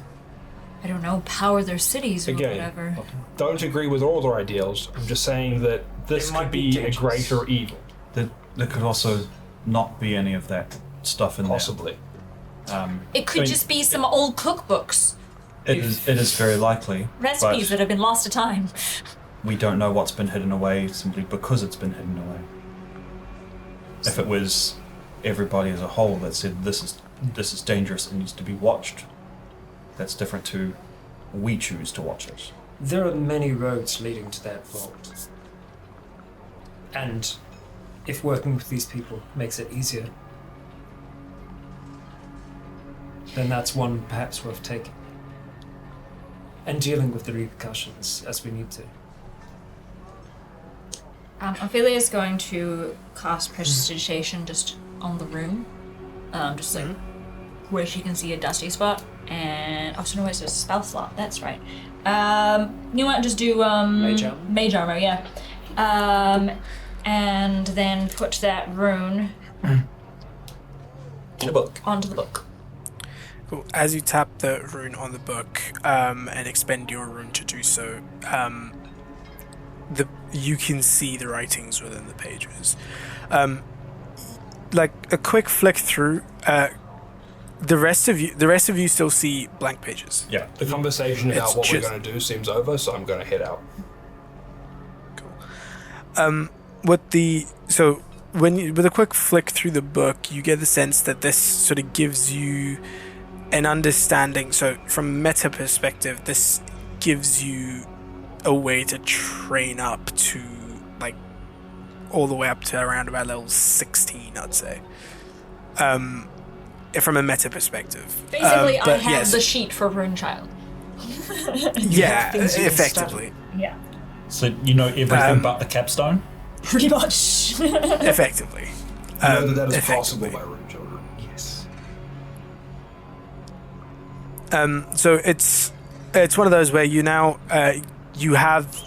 I don't know, power their cities or Again, whatever. Don't agree with all their ideals. I'm just saying that this It might could be be a dangerous. greater evil, There could also not be any of that stuff in possibly. there. It could just be some old cookbooks, It is very likely. recipes that but have been lost to time. we don't know what's been hidden away simply because it's been hidden away. If it was everybody as a whole that said this is dangerous and needs to be watched, that's different to we choose to watch it. There are many roads leading to that vault. And if working with these people makes it easier, then that's one perhaps worth taking. And dealing with the repercussions as we need to. Ophelia is going to cast Prestidigitation just on the room, just like where she can see a dusty spot. And so no, it's a spell slot. That's right. You want to just do Mage armor? Mage armor, yeah. And then put that rune The book. Onto the book. Cool. As you tap the rune on the book and expend your rune to do so, you can see the writings within the pages. Like a quick flick through, the rest of you still see blank pages. Yeah. The conversation It's about what just- we're going to do seems over, so I'm going to head out. With a quick flick through the book, you get the sense that this sort of gives you an understanding. So from a meta perspective, this gives you a way to train up to like all the way up to around about level 16, I'd say. From a meta perspective. Basically, I but have yes. the sheet for Rune Child. Yeah, things you can effectively. Yeah. So you know everything but the capstone? Pretty much. Effectively. I know that is effectively. possible by Rune Children. Yes. So it's one of those where you now you have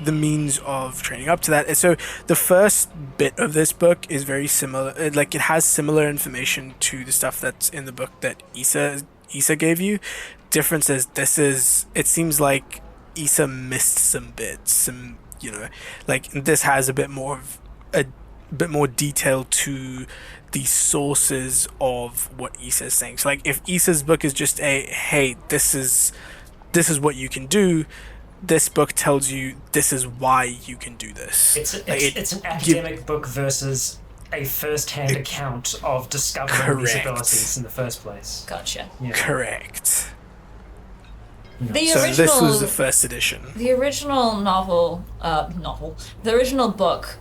the means of training up to that. So the first bit of this book is very similar. Like it has similar information to the stuff that's in the book that Issa gave you. Difference is it seems like Issa missed some bits. Like this has a bit more detail to the sources of what Issa is saying. So like if Issa's book is just hey, this is what you can do, this book tells you this is why you can do this. It's an academic book versus a first-hand account of discovering these Correct. abilities in the first place. Gotcha. Yeah. Correct. The So original. this was the first edition. The original the original book,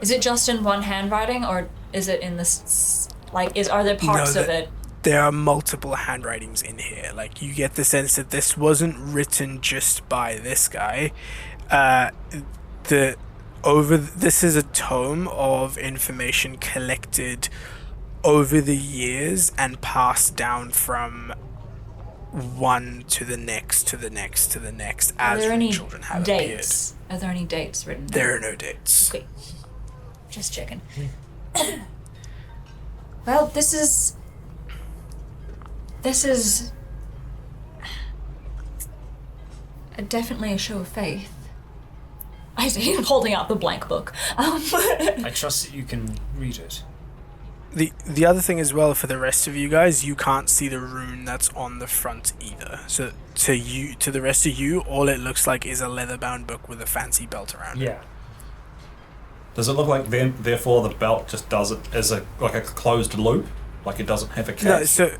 is it just in one handwriting, or is it in this, are there parts of it? There are multiple handwritings in here. Like you get the sense that this wasn't written just by this guy. This is a tome of information collected over the years and passed down from one to the next to the next to the next Are as there any children have dates? Are there any dates written down? appeared. There are no dates. Okay. Just checking. Well, this is definitely a show of faith. I see him holding out the blank book. I trust that you can read it. The other thing as well for the rest of you guys, you can't see the rune that's on the front either. So to the rest of you, all it looks like is a leather-bound book with a fancy belt around it. Yeah. Does it look like therefore the belt just does it as a closed loop? Like it doesn't have a catch? No, so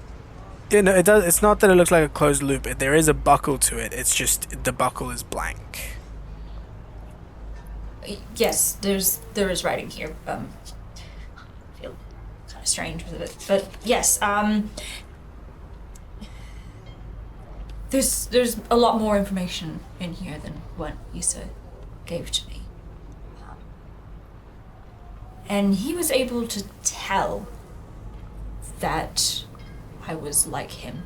it does. It's not that it looks like a closed loop. There is a buckle to it. It's just the buckle is blank. Yes, there is writing here. I feel kind of strange with it, but yes. There's a lot more information in here than what Issa gave to me, and he was able to tell that I was like him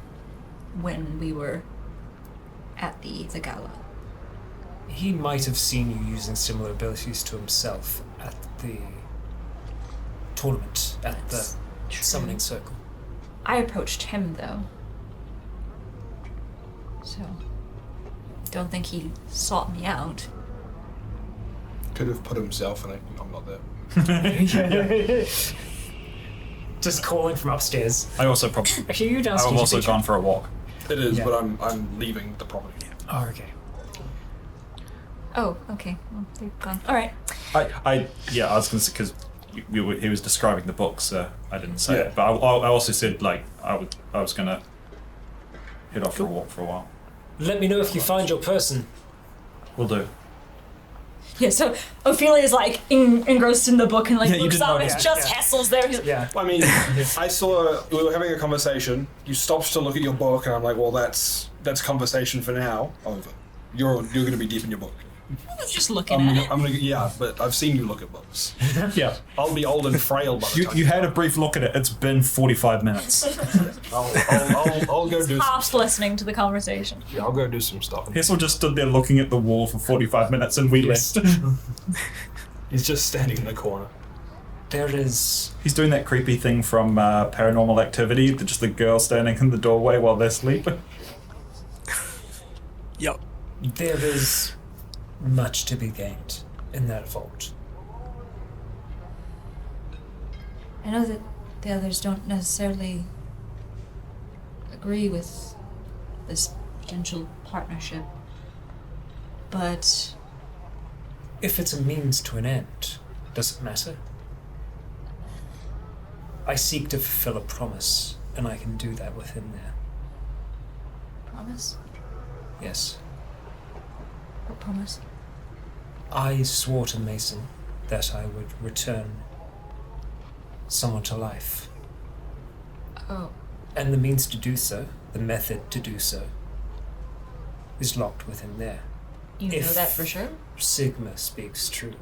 when we were at the gala. He might have seen you using similar abilities to himself at the tournament, at That's the true. summoning circle. I approached him though, so don't think he sought me out. Could have put himself in it. I'm not there. Just calling from upstairs. I also probably. Actually, you downstairs. I've also gone for a walk. It is, Yeah. but I'm leaving the property. Oh, okay. Oh, okay. Well, they've gone. All right. I was going to say, because he was describing the book, so I didn't say Yeah. it. But I also said, like, I was going to head off for a walk for a while. Let me know if you find your person. Will do. Yeah. So Ophelia's like engrossed in the book and like Yeah, you looks didn't up. notice. It's just Yeah. Hassel's there. He's like, Yeah. I mean, I saw we were having a conversation. You stopped to look at your book, and I'm like, well, that's conversation for now. Over. You're going to be deep in your book. just looking at it. I'm gonna yeah, but I've seen you look at books. Yeah. I'll be old and frail by the time. You had a brief look at it. It's been 45 minutes. I'll go do. Half listening to the conversation. Yeah, I'll go do some stuff. Hessel just stood there looking at the wall for 45 minutes and we left. He's just standing in the corner. There is... He's doing that creepy thing from Paranormal Activity, just the girl standing in the doorway while they're sleeping. Yep. There is much to be gained in that vault. I know that the others don't necessarily agree with this potential partnership, but If it's a means to an end, does it matter? I seek to fulfill a promise, and I can do that within there. promise? Yes. What promise? I swore to Mason that I would return someone to life. Oh, And the means to do so, the method to do so, is locked within there. you know If- that for sure? Sigma speaks true.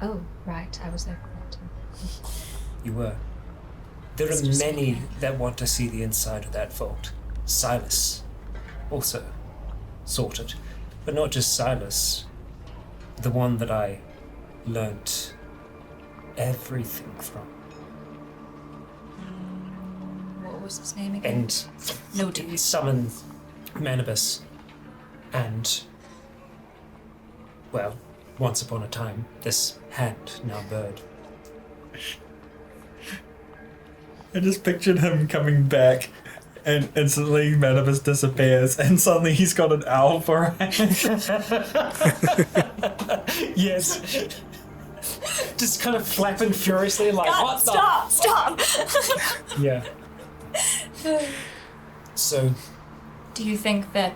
Oh, right. I was there for that too. You were. There It's are just many okay. that want to see the inside of that vault. Silas also sorted. But not just Silas. The one that I learnt everything from. What was his name again? And Noted. he summoned Manibus. And, well, once upon a time, this hand, now bird. I just pictured him coming back, and instantly Manibus disappears, and suddenly he's got an owl for a hand. Yes. Just kind of flapping furiously like, God, what the? stop! Yeah. So, Do you think that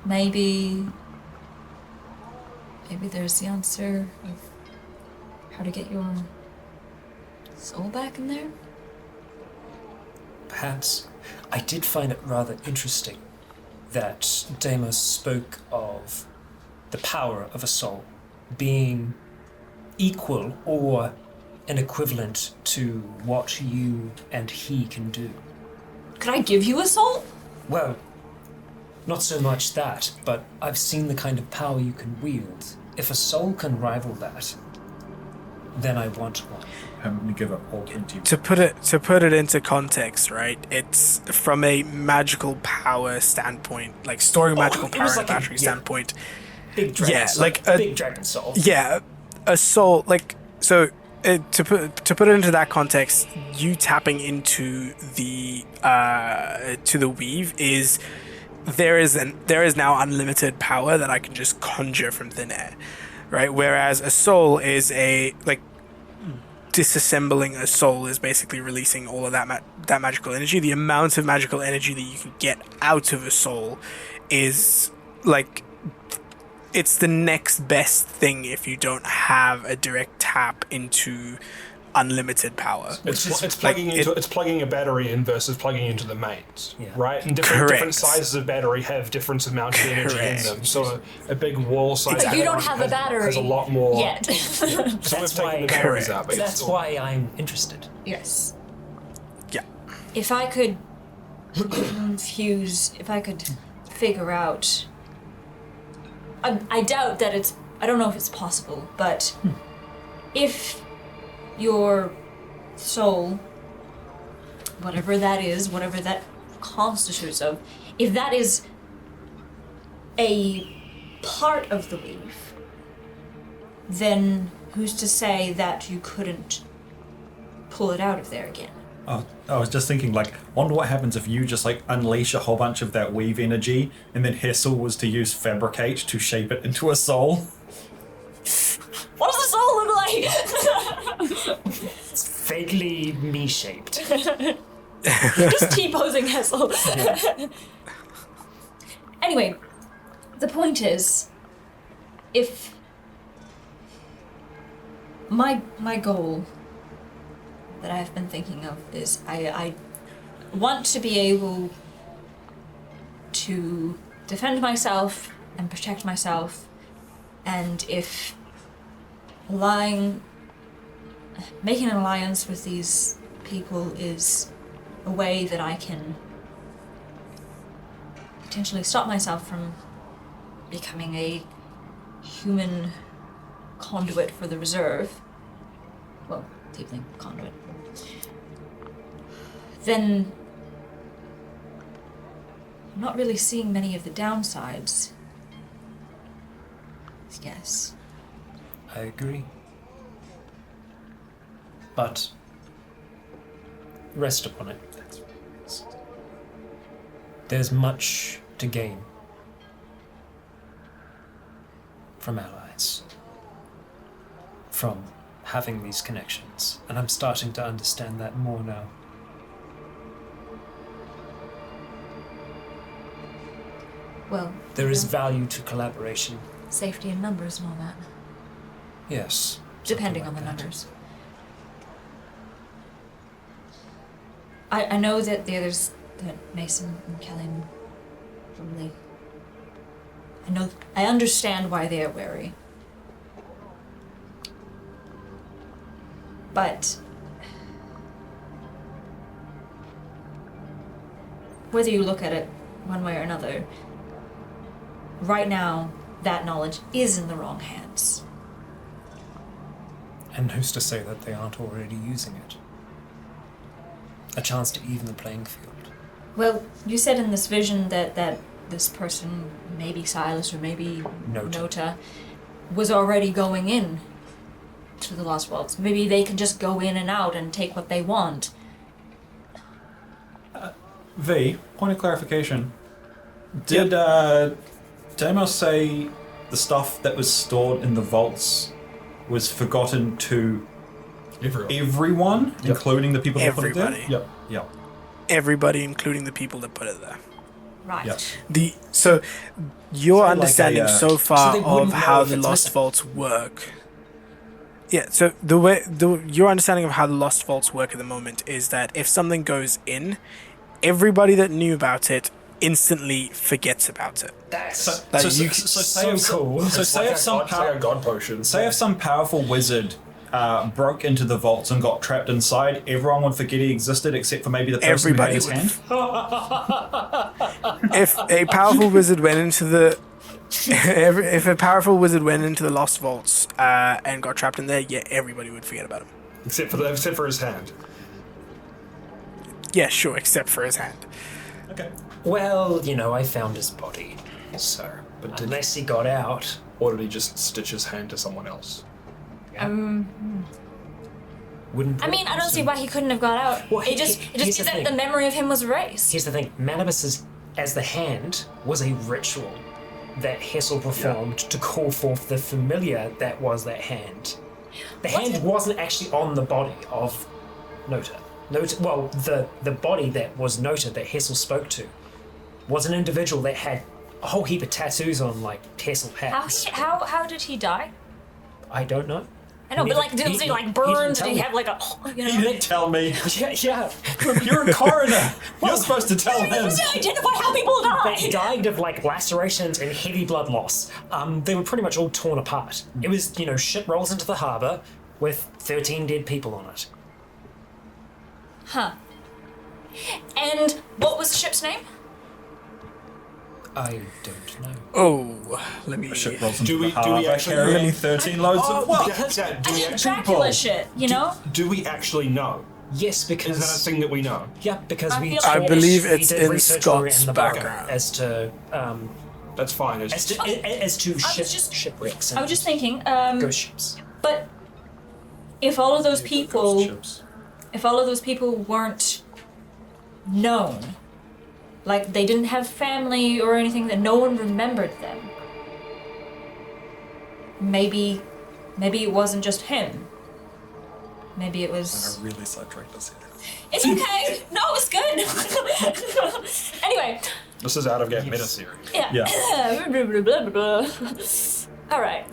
maybe there's the answer of how to get your soul back in there? perhaps, I did find it rather interesting that Deimos spoke of the power of a soul being equal or an equivalent to what you and he can do. Could I give you a soul? Well, not so much that, but I've seen the kind of power you can wield. If a soul can rival that, then I want one. I'm gonna give up all 20. To put it into context, right? It's from a magical power standpoint, like storing magical it power was in like a a- battery yeah. standpoint. Big dragon Yeah, soul. like a- big dragon soul. Yeah, a soul like so. To put it into that context, you tapping into the weave is there is now unlimited power that I can just conjure from thin air, right? Whereas a soul is disassembling a soul is basically releasing all of that magical energy. The amount of magical energy that you can get out of a soul is like it's the next best thing if you don't have a direct tap into unlimited power. It's plugging like, into it's plugging a battery in versus plugging into the mains, Yeah. right? And different Correct. sizes of battery have different amounts of energy in Correct. them. So a big wall size But you don't battery have a battery has a lot more. yet. So we've That's taken why- the batteries Correct. out, but That's it's why I'm interested. Yes. Yeah. If I could if I could figure out. I doubt that it's. I don't know if it's possible, but if your soul, whatever that is, whatever that constitutes of, if that is a part of the weave, then who's to say that you couldn't pull it out of there again? Oh, I was just thinking, like, wonder what happens if you just, like, unleash a whole bunch of that weave energy, and then Hessel was to use Fabricate to shape it into a soul. What does the soul look like? It's vaguely me-shaped. Just T-posing Hessel. Anyway, the point is, if my goal that I've been thinking of is I want to be able to defend myself and protect myself, and if making an alliance with these people is a way that I can potentially stop myself from becoming a human conduit for the reserve. Well, Deep-link conduit. Then I'm not really seeing many of the downsides. Yes. I agree. But rest upon it. There's much to gain from allies, from having these connections, and I'm starting to understand that more now. Well, There is value to collaboration. safety in numbers and all that. Yes. Depending on something the like that. numbers. I know that the others, that Mason and Kelly probably. I understand why they are wary. But whether you look at it one way or another, right now that knowledge is in the wrong hands. And who's to say that they aren't already using it? A chance to even the playing field. Well, you said in this vision that this person, maybe Silas or maybe Nota, was already going in to the Lost Vaults. Maybe they can just go in and out and take what they want. V, point of clarification. Did Amos say the stuff that was stored in the vaults was forgotten to everyone, including the people that put it there? Everybody. Yep. Everybody, including the people that put it there. Right. Yep. So your like understanding a, so far so they wouldn't of know how if the it's Lost missing. Vaults work. Yeah, so your understanding of how the Lost Vaults work at the moment is that if something goes in, everybody that knew about it instantly forgets about it. That's Like So you- say if cool. say if some It's like a god potion. say if some powerful wizard broke into the vaults and got trapped inside, everyone would forget he existed except for maybe the person Everybody who had his would. hand. If a powerful wizard went into the if a powerful wizard went into the Lost Vaults and got trapped in there, yeah, everybody would forget about him. Except for his hand. Yeah, sure, except for his hand. Okay. Well, I found his body, so. But unless he got out, Or did he just stitch his hand to someone else? wouldn't. I mean, I don't see why he couldn't have got out. Well, it just here's means the that thing. the memory of him was erased. Here's the thing: Manibus as the hand was a ritual that Hessel performed to call forth the familiar that was that hand. The hand wasn't actually on the body of Nota. Well, the body that was Nota that Hessel spoke to was an individual that had a whole heap of tattoos on, like Hessel has. How did he die? I don't know. I know, but like, did he like burn? Did he have like a? He didn't tell me. Yeah. You're a coroner. You're supposed to tell him. Identify how people die. They died of like lacerations and heavy blood loss. They were pretty much all torn apart. It was, ship rolls into the harbour with 13 dead people on it. Huh. And what was the ship's name? I don't know. Oh, let me. Ship rolls into Do we- the do we harbour actually- carrying 13 loads of what? Do we actually, Dracula shit, do we actually know? Yes, because Is that a thing that we know? yeah, because I we. feel like- I believe we it's did in research on it Scott's in the book background. as to That's fine. It's as to just- shipwrecks. I was just thinking, ghost ships. but if all of those people, Ships. if all of those people weren't known, like they didn't have family or anything, that no one remembered them, maybe it wasn't just him. Maybe it was. I really sidetracked us here. It's okay. No, it's good. Anyway, this is out of game meta theory. yeah. Yeah. Blah, blah, blah, blah, blah. All right.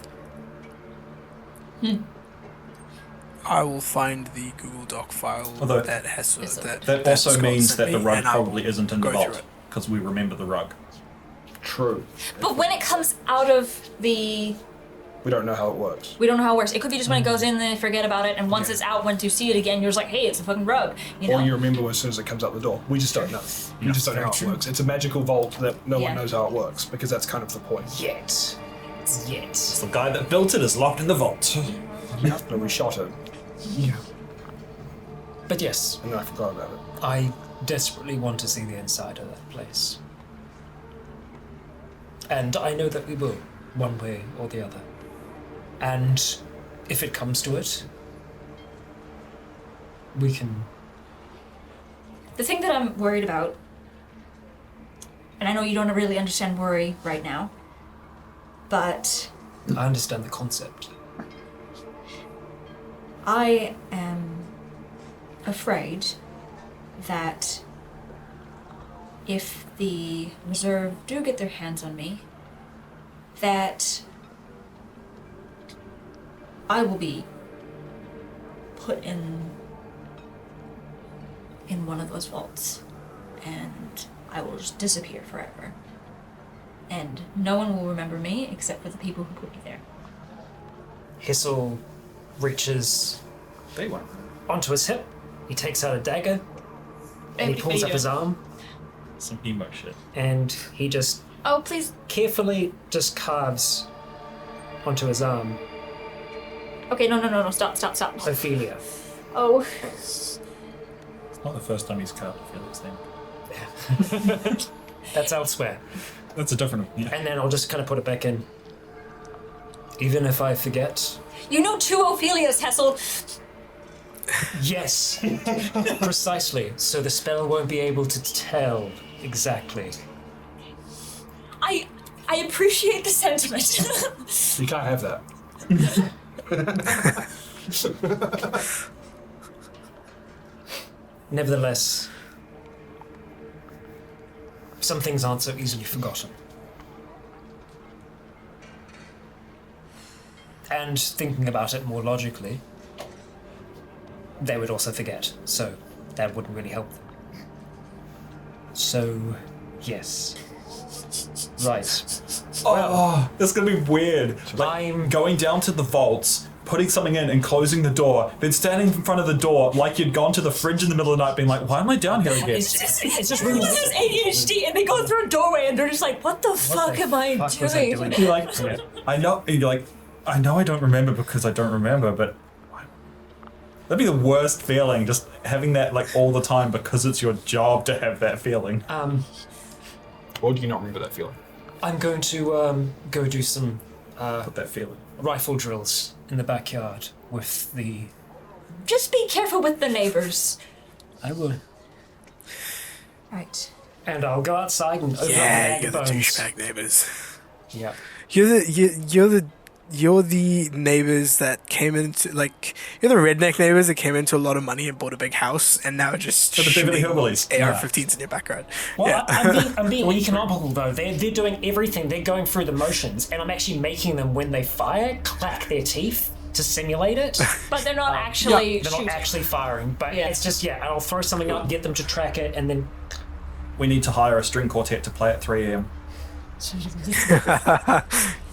I will find the Google Doc file Although- that has That also Scott means sent that the me, rug and I will probably isn't in the go through vault it. because we remember the rug. True. But when it comes out of the, We don't know how it works. we don't know how it works. It could be just when it goes in, then they forget about it, and once it's out, once you see it again, you're just like, hey, it's a fucking rug. You know? Or you remember as soon as it comes out the door. We just don't know. We just don't know how it works. It's a magical vault that no Yeah. one knows how it works because that's kind of the point. Yet. The guy that built it is locked in the vault. But we shot it. But yes, And then I forgot about it. I desperately want to see the inside of that place. And I know that we will, one way or the other. And if it comes to it, we can... The thing that I'm worried about, and I know you don't really understand worry right now, but I understand the concept. I am afraid that if the Reserve do get their hands on me, that I will be put in one of those vaults, and I will just disappear forever. And no one will remember me except for the people who put me there. Hissel reaches They won't. onto his hip, he takes out a dagger, and he pulls up his arm, Some emo shit. and he just Oh, please. carefully just carves onto his arm Okay, no, stop. Ophelia. Oh, It's not the first time he's carved Felix then. That's elsewhere. That's a different. Yeah. And then I'll just kind of put it back in. Even if I forget. you know 2 Ophelias, Hessel. Yes, precisely. So the spell won't be able to tell exactly. I appreciate the sentiment. You can't have that. Nevertheless, some things aren't so easily forgotten. And thinking about it more logically, they would also forget, so that wouldn't really help them. So, yes. Right. Oh, that's gonna be weird. I'm Going down to the vaults, putting something in and closing the door, then standing in front of the door like you'd gone to the fridge in the middle of the night being like, why am I down here again? It's just Someone really... has ADHD and they go through a doorway and they're just like, what the fuck am I fuck was I doing? doing? You're like, I know, you're like, I know I don't remember because I don't remember, but that'd be the worst feeling, just having that like all the time because it's your job to have that feeling. Or do you not remember that feeling? I'm going to go do some Put that feeling. rifle drills in the backyard with the... Just be careful with the neighbors. I will. Right. And I'll go outside and open Yeah, up you're the the bones. douchebag neighbors. Yeah. You're the neighbors that came into you're the redneck neighbors that came into a lot of money and bought a big house and now just the Beverly shooting Hillbillies. AR-15s in your backyard. Well, Yeah. I'm being economical though. They're doing everything. They're going through the motions, and I'm actually making them when they fire clack their teeth to simulate it. But they're not actually They're shooting. not actually firing, but Yeah. it's just I'll throw something up, get them to track it, and then We need to hire a string quartet to play at 3 a.m.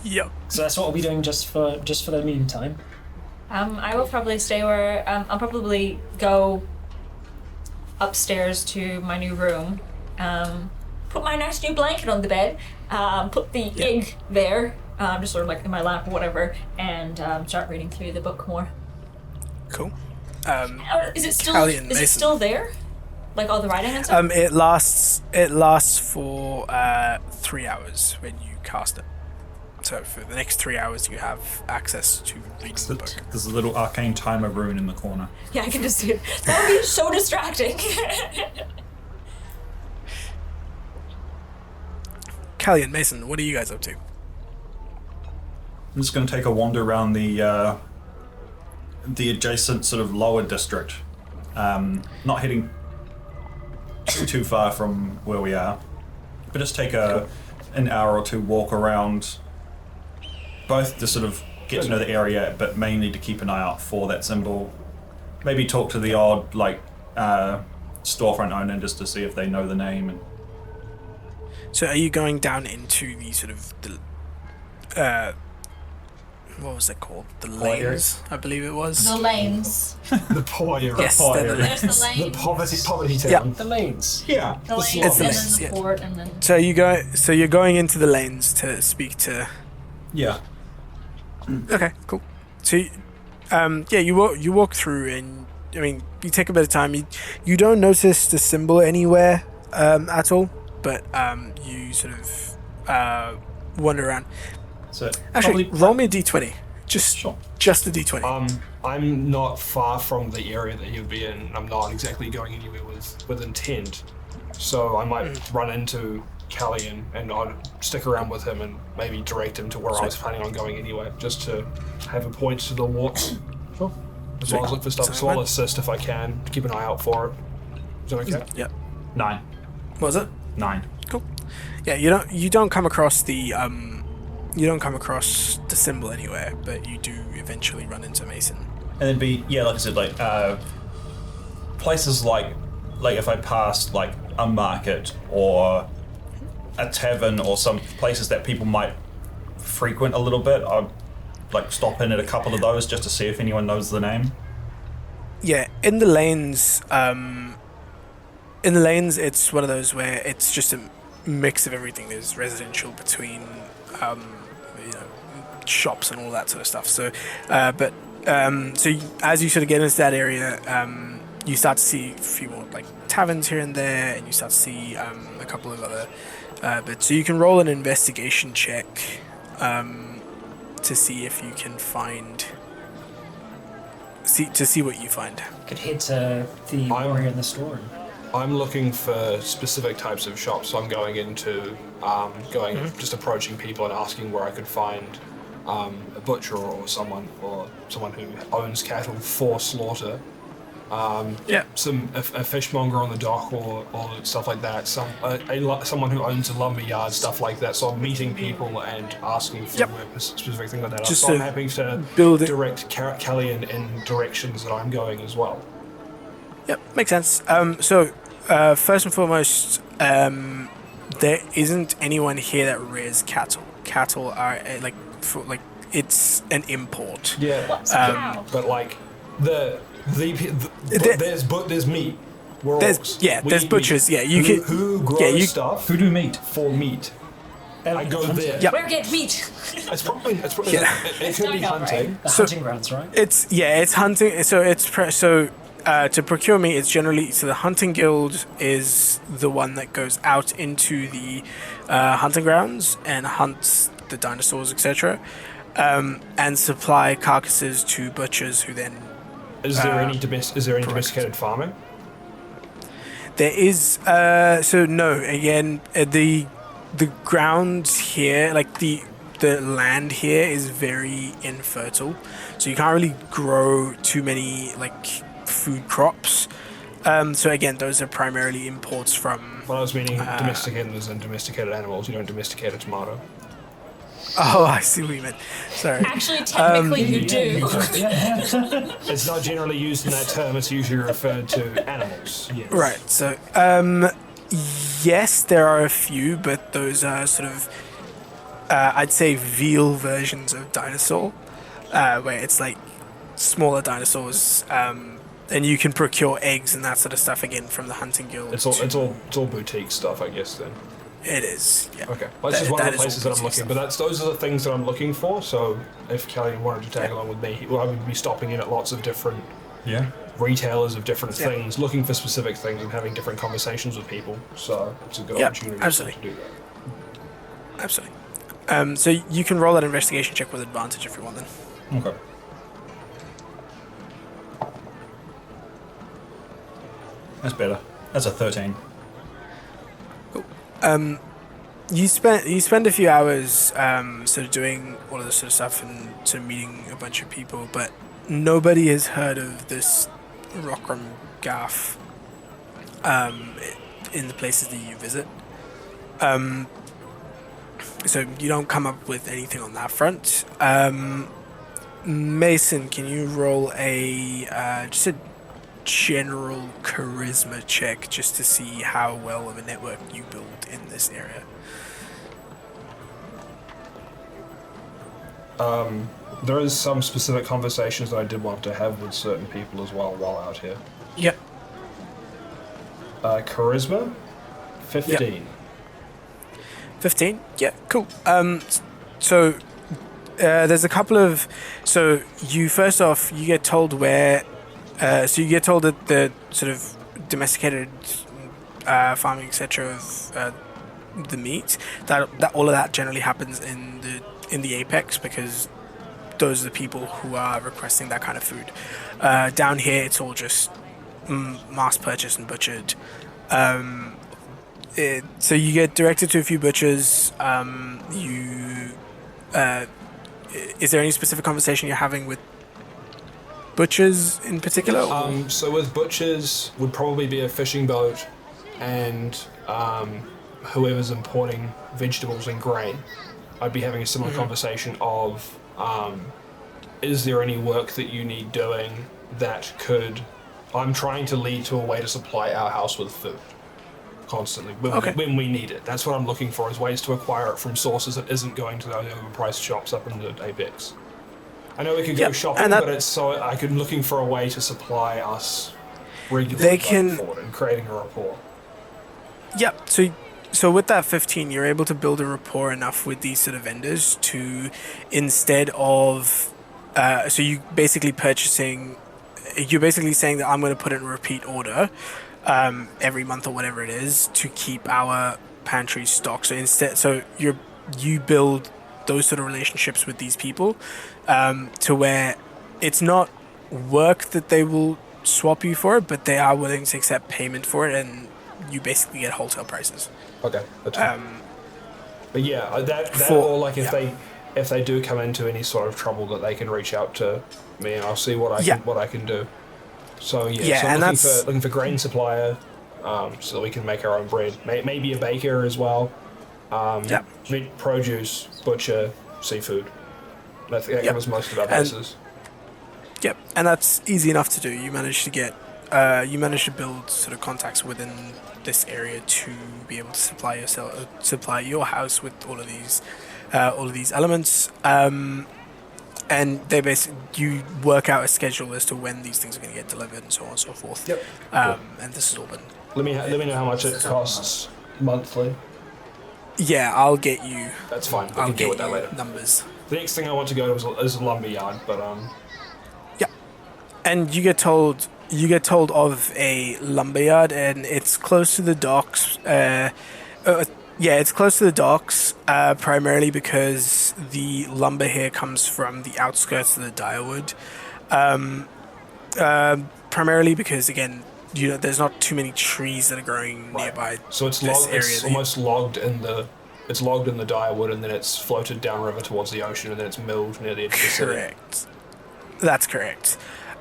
Yep. so that's what we'll be doing just for the meantime. I will probably stay where I'll probably go upstairs to my new room, put my nice new blanket on the bed, put the egg there, just sort of like in my lap or whatever, and start reading through the book more. Cool. Is it still Callie and is it Mason. still there? Like all the writing and stuff? It lasts for 3 hours when you cast it. So for the next 3 hours, you have access to reading the book. There's a little arcane timer rune in the corner. Yeah, I can just see it. That would be so distracting. Callie and Mason, what are you guys up to? I'm just going to take a wander around the adjacent sort of lower district. Not heading too far from where we are, but just take an hour or two walk around, both to sort of get to know the area, but mainly to keep an eye out for that symbol. Maybe talk to the odd storefront owner just to see if they know the name. And So are you going down into the sort of what was it called? The lanes, I believe it was. The lanes. The poor era. Yes, Oh, they're yeah. the There's lanes. the The lane. poverty town. Yeah. The lanes. yeah, The lanes, It's the and lanes, then the yeah. port, and then... So you're going into the lanes to speak to. yeah. Okay, cool. So, you walk through and I mean, you take a bit of time. You don't notice the symbol anywhere at all, but you sort of wander around. So Actually, probably roll me a d20. Sure. Just a d20. I'm not far from the area that he'll be in. I'm not exactly going anywhere with intent, so I might run into Callian and I'd stick around with him and maybe direct him to where I was planning on going anyway, just to have a point to the walks. Sure. As well as look for stuff. So I'll assist if I can. Keep an eye out for it. Is that okay? Yep. 9. What was it? 9. Cool. Yeah, you don't come across the symbol anywhere, but you do eventually run into Mason. And then be like I said, like places like if I passed like a market or a tavern or some places that people might frequent a little bit, I'd like stop in at a couple of those just to see if anyone knows the name. Yeah, in the lanes, it's one of those where it's just a mix of everything. There's residential between, shops and all that sort of stuff. So, as you sort of get into that area, you start to see a few more like taverns here and there, and you start to see a couple of other bits. So you can roll an investigation check to see if you can see what you find. Could head to the warrior in the store. I'm looking for specific types of shops, so I'm going into just approaching people and asking where I could find a butcher or someone who owns cattle for slaughter. A fishmonger on the dock or stuff like that. Someone who owns a lumber yard, stuff like that. So I'm meeting people and asking for specific things like that. Just so I'm happy to direct Callian in directions that I'm going as well. Yep, makes sense. First and foremost, there isn't anyone here that rears cattle. Cattle are it's an import. Yeah, but like there's meat. There's butchers. Meat. Yeah, you can. Who grow stuff? Who do meat? For meat. I go there. Yep. Where get meat? It's probably it could be hunting. The hunting grounds, right? It's hunting. So to procure meat, it's generally the hunting guild is the one that goes out into the hunting grounds and hunts the dinosaurs, etc., and supply carcasses to butchers who then. Is there any domesticated farming? There is. No. Again, the ground here, like the land here, is very infertile, so you can't really grow too many like food crops. So again, those are primarily imports from. Well, I was meaning domesticated as in domesticated animals. You don't domesticate a tomato. Oh, I see what you meant. Sorry. Actually, technically, you do. It's not generally used in that term. It's usually referred to animals. Yes. Right. So, yes, there are a few, but those are sort of, I'd say, veal versions of dinosaur, where it's like smaller dinosaurs, and you can procure eggs and that sort of stuff again from the hunting guild. It's all boutique stuff, I guess. Then. It is, yeah. Okay, well, that's just one of the places that I'm looking. But those are the things that I'm looking for. So if Kelly wanted to tag along with me, I would be stopping in at lots of different retailers of different things, looking for specific things and having different conversations with people. So it's a good opportunity to do that. Absolutely. So you can roll that investigation check with advantage if you want, then. Okay. That's better. That's a 13. You spend a few hours sort of doing all of this sort of stuff and sort of meeting a bunch of people, but nobody has heard of this Rockram Gaff in the places that you visit. So you don't come up with anything on that front. Mason, can you roll just a general charisma check just to see how well of a network you build in this area? There is some specific conversations that I did want to have with certain people as well while out here. Yep. Charisma? 15. Yep. 15? Yeah, cool. So there's a couple of... So you, first off, you get told where So you get told that the sort of domesticated farming, etc., of the meat, that all of that generally happens in the apex, because those are the people who are requesting that kind of food. Down here, it's all just mass purchased and butchered. So you get directed to a few butchers. Is there any specific conversation you're having with butchers in particular? So with butchers would probably be a fishing boat, and whoever's importing vegetables and grain. I'd be having a similar conversation of, is there any work that you need doing that could... I'm trying to lead to a way to supply our house with food constantly when we need it. That's what I'm looking for, is ways to acquire it from sources that isn't going to those overpriced shops up in the Apex. I know we could go shopping, but it's so I'm looking for a way to supply us regularly going forward and creating a rapport. Yep. So with that 15, you're able to build a rapport enough with these sort of vendors to, instead of, so you're basically saying that I'm going to put in a repeat order every month or whatever it is to keep our pantry stocked. So you build those sort of relationships with these people to where it's not work that they will swap you for, but they are willing to accept payment for it, and you basically get wholesale prices. Okay, that's fine. But yeah, or like if they do come into any sort of trouble, that they can reach out to me and I'll see what I can do. So so I'm looking for grain supplier, so that we can make our own bread. Maybe a baker as well. Meat, produce, butcher, seafood. That covers most of our bases. Yep, and that's easy enough to do. You managed to build sort of contacts within this area to be able to supply your house with all of these elements. And you work out a schedule as to when these things are going to get delivered and so on and so forth. Yep. And this has all been... Let me know how much it costs monthly. Yeah, I'll get you... That's fine. We can deal with that later. Numbers. The next thing I want to go to is a lumber yard, but Yeah. And you get told of a lumberyard, and it's close to the docks. It's close to the docks, primarily because the lumber here comes from the outskirts of the Direwood. Primarily because, again, there's not too many trees that are growing nearby. So it's almost logged in the Direwood, and then it's floated downriver towards the ocean, and then it's milled near the edge of the city. Correct. That's correct.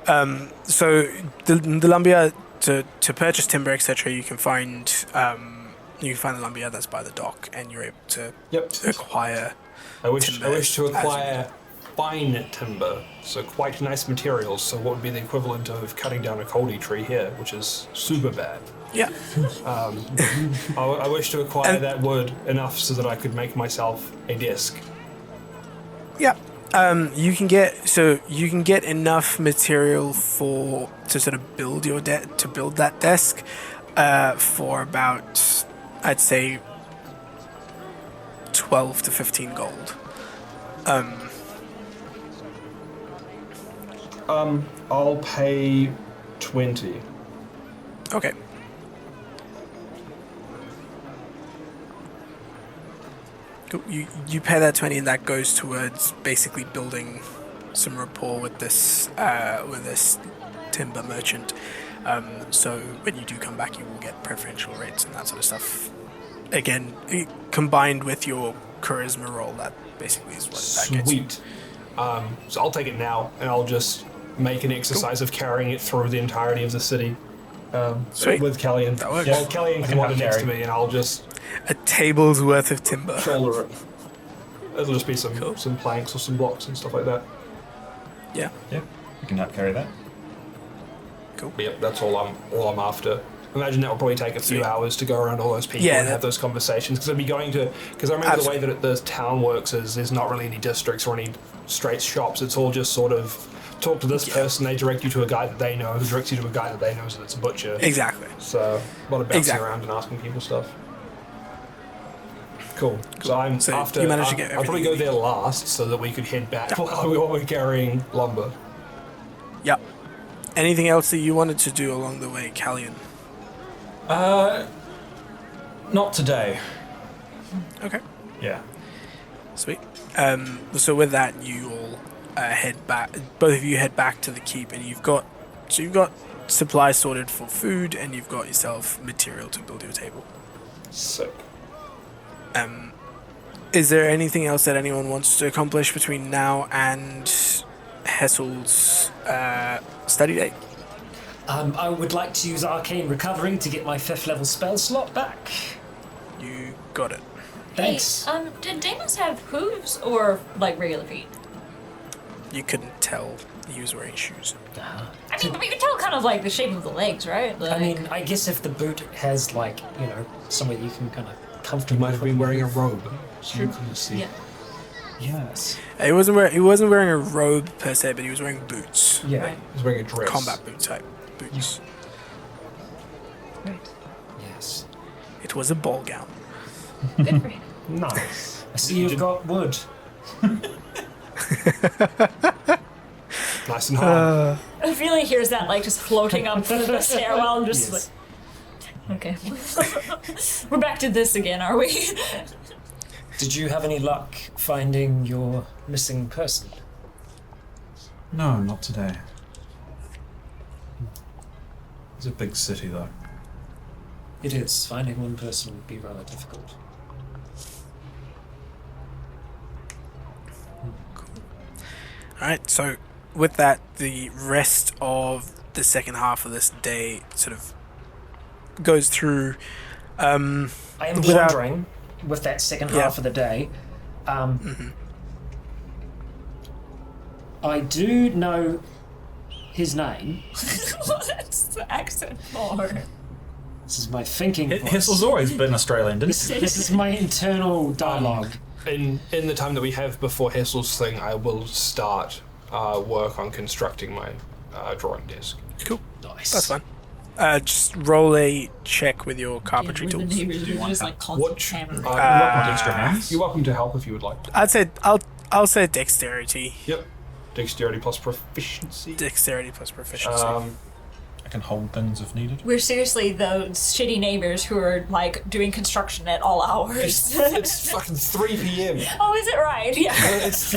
So the lumberyard, to purchase timber, etc., you can find the lumberyard that's by the dock, and you're able to acquire. I wish to acquire fine timber, so quite nice materials. So what would be the equivalent of cutting down a coldy tree here, which is super bad. Yeah. I wish to acquire that wood enough so that I could make myself a desk. Yeah. You can get enough material to sort of build that desk for about, I'd say, 12 to 15 gold. I'll pay 20. Okay. Cool. You pay that 20, and that goes towards basically building some rapport with this timber merchant. So when you do come back, you will get preferential rates and that sort of stuff. Again, combined with your charisma roll, that basically is what that gets you. Sweet. So I'll take it now, and I'll just make an exercise of carrying it through the entirety of the city. Sweet. With Kellyan. That works. Well, Kellyan can wander next to me, and I'll just a table's worth of timber. shoulder it. It'll just be some planks or some blocks and stuff like that. Yeah. Yeah, you can help carry that. Cool. Yep, that's all I'm after. Imagine that will probably take a few hours to go around all those people and have those conversations, because I remember the way that the town works is there's not really any districts or any straight shops. It's all just sort of talk to this person, they direct you to a guy that they know, who directs you to a guy that they know, so it's a butcher. Exactly. So a lot of bouncing around and asking people stuff. Cool. So you managed to get I'll probably go there last so that we could head back while we're carrying lumber. Yep. Anything else that you wanted to do along the way, Callian? Not today. Okay. Yeah. Sweet. So with that, you all head back. Both of you head back to the keep, and you've got supplies sorted for food, and you've got yourself material to build your table. Sick. Is there anything else that anyone wants to accomplish between now and Hessel's study date? I would like to use Arcane Recovery to get my 5th level spell slot back. You got it. Thanks. Hey, did Deimos have hooves or like regular feet? You couldn't tell he was wearing shoes. I mean, you can tell kind of like the shape of the legs, right? Like, I mean, I guess if the boot has like, somewhere you can kind of He comfortably. might have been wearing a robe. So you couldn't see. yeah. Yes. He wasn't wearing a robe per se, but he was wearing boots. Yeah. Right. He's wearing a dress. Combat boot type boots. Right. Yes. It was a ball gown. Good for him. Nice. I see you've got wood. Nice and hard. I feel like here's that like just floating up the stairwell and just Yes. like. Okay. We're back to this again, are we? Did you have any luck finding your missing person? No, not today. It's a big city, though. It is. Finding one person would be rather difficult. Alright, so with that, the rest of the second half of this day sort of goes through. I am Without- wondering, with that second Yeah. half of the day, I do know his name. What's the accent for? This is my thinking voice. Hessel's always been Australian, didn't he? This is my internal dialogue. In the time that we have before Hessel's thing, I will start work on constructing my drawing desk. Cool. Nice. That's fine. Just roll a check with your carpentry With the tools. neighbors, you're just like constant What? hammering. extra hands? You're welcome to help if you would like. I'll say dexterity. Yep. Dexterity plus proficiency. Dexterity plus proficiency. I can hold things if needed. We're seriously those shitty neighbors who are like doing construction at all hours. It's fucking 3 p.m. Oh, is it right? Yeah. It's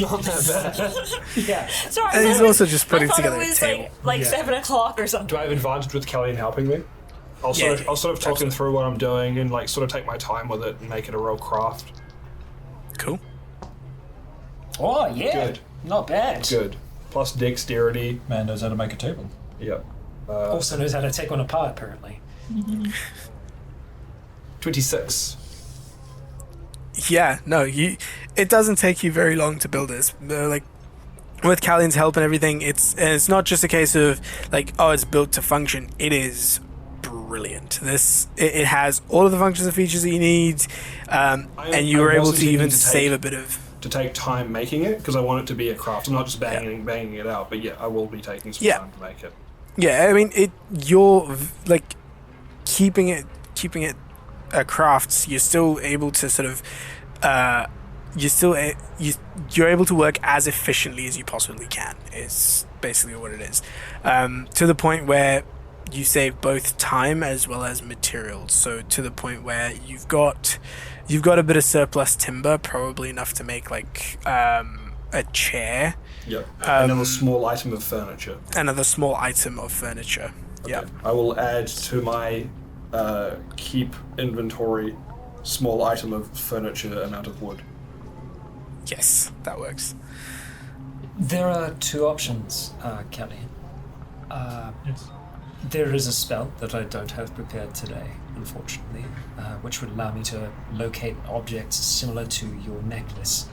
not that bad. Yeah. Sorry. And he's I also just putting thought together it a was table. like Yeah. 7 o'clock or something. Do I have advantage with Kelly in helping me? I'll sort Yeah, of talk him absolutely. through what I'm doing and like sort of take my time with it and make it a real craft. Cool. Oh, yeah. Good. Not bad. Good. Plus dexterity. Man knows how to make a table. Yep. Also knows how to take one apart, apparently. 26. Yeah, no, it doesn't take you very long to build this. Like with Callian's help and everything, it's not just a case of like, oh, it's built to function. It is brilliant. It has all of the functions and features that you need, and you were I able wasn't to even intending to save take- a bit of. To take time making it because I want it to be a craft. I'm not just banging it out, but yeah, I will be taking some Yeah. time to make it. Yeah, I mean, you're like keeping it crafts. You're still able to sort of, you're able to work as efficiently as you possibly can. Is basically what it is, to the point where you save both time as well as materials. So to the point where you've got a bit of surplus timber, probably enough to make like a chair. Yep. Another small item of furniture. Another small item of furniture. Yeah. Okay. I will add to my keep inventory small item of furniture amount of wood. Yes, that works. There are 2 options, Kelly. Yes. There is a spell that I don't have prepared today, unfortunately, which would allow me to locate objects similar to your necklace.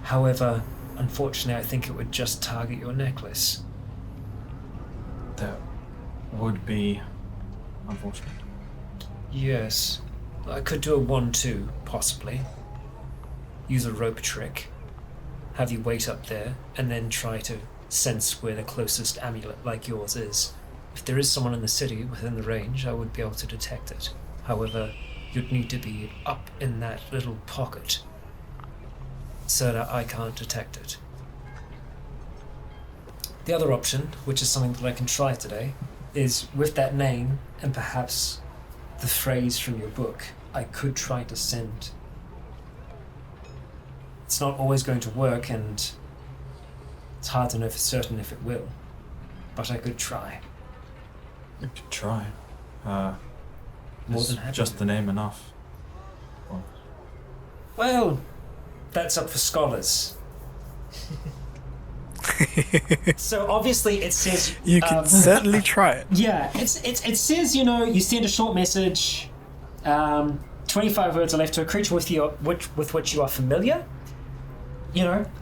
However, unfortunately, I think it would just target your necklace. That would be unfortunate. Yes. I could do a 1-2, possibly. Use a rope trick. Have you wait up there, and then try to sense where the closest amulet like yours is. If there is someone in the city within the range, I would be able to detect it. However, you'd need to be up in that little pocket so that I can't detect it. The other option, which is something that I can try today, is with that name and perhaps the phrase from your book, I could try to send. It's not always going to work, and it's hard to know for certain if it will. But I could try. You could try. More Is than happy just to. the name enough? Well, that's up for scholars. So obviously it says You can certainly try it. yeah, it says, you send a short message, 25 words are left to a creature with which you are familiar.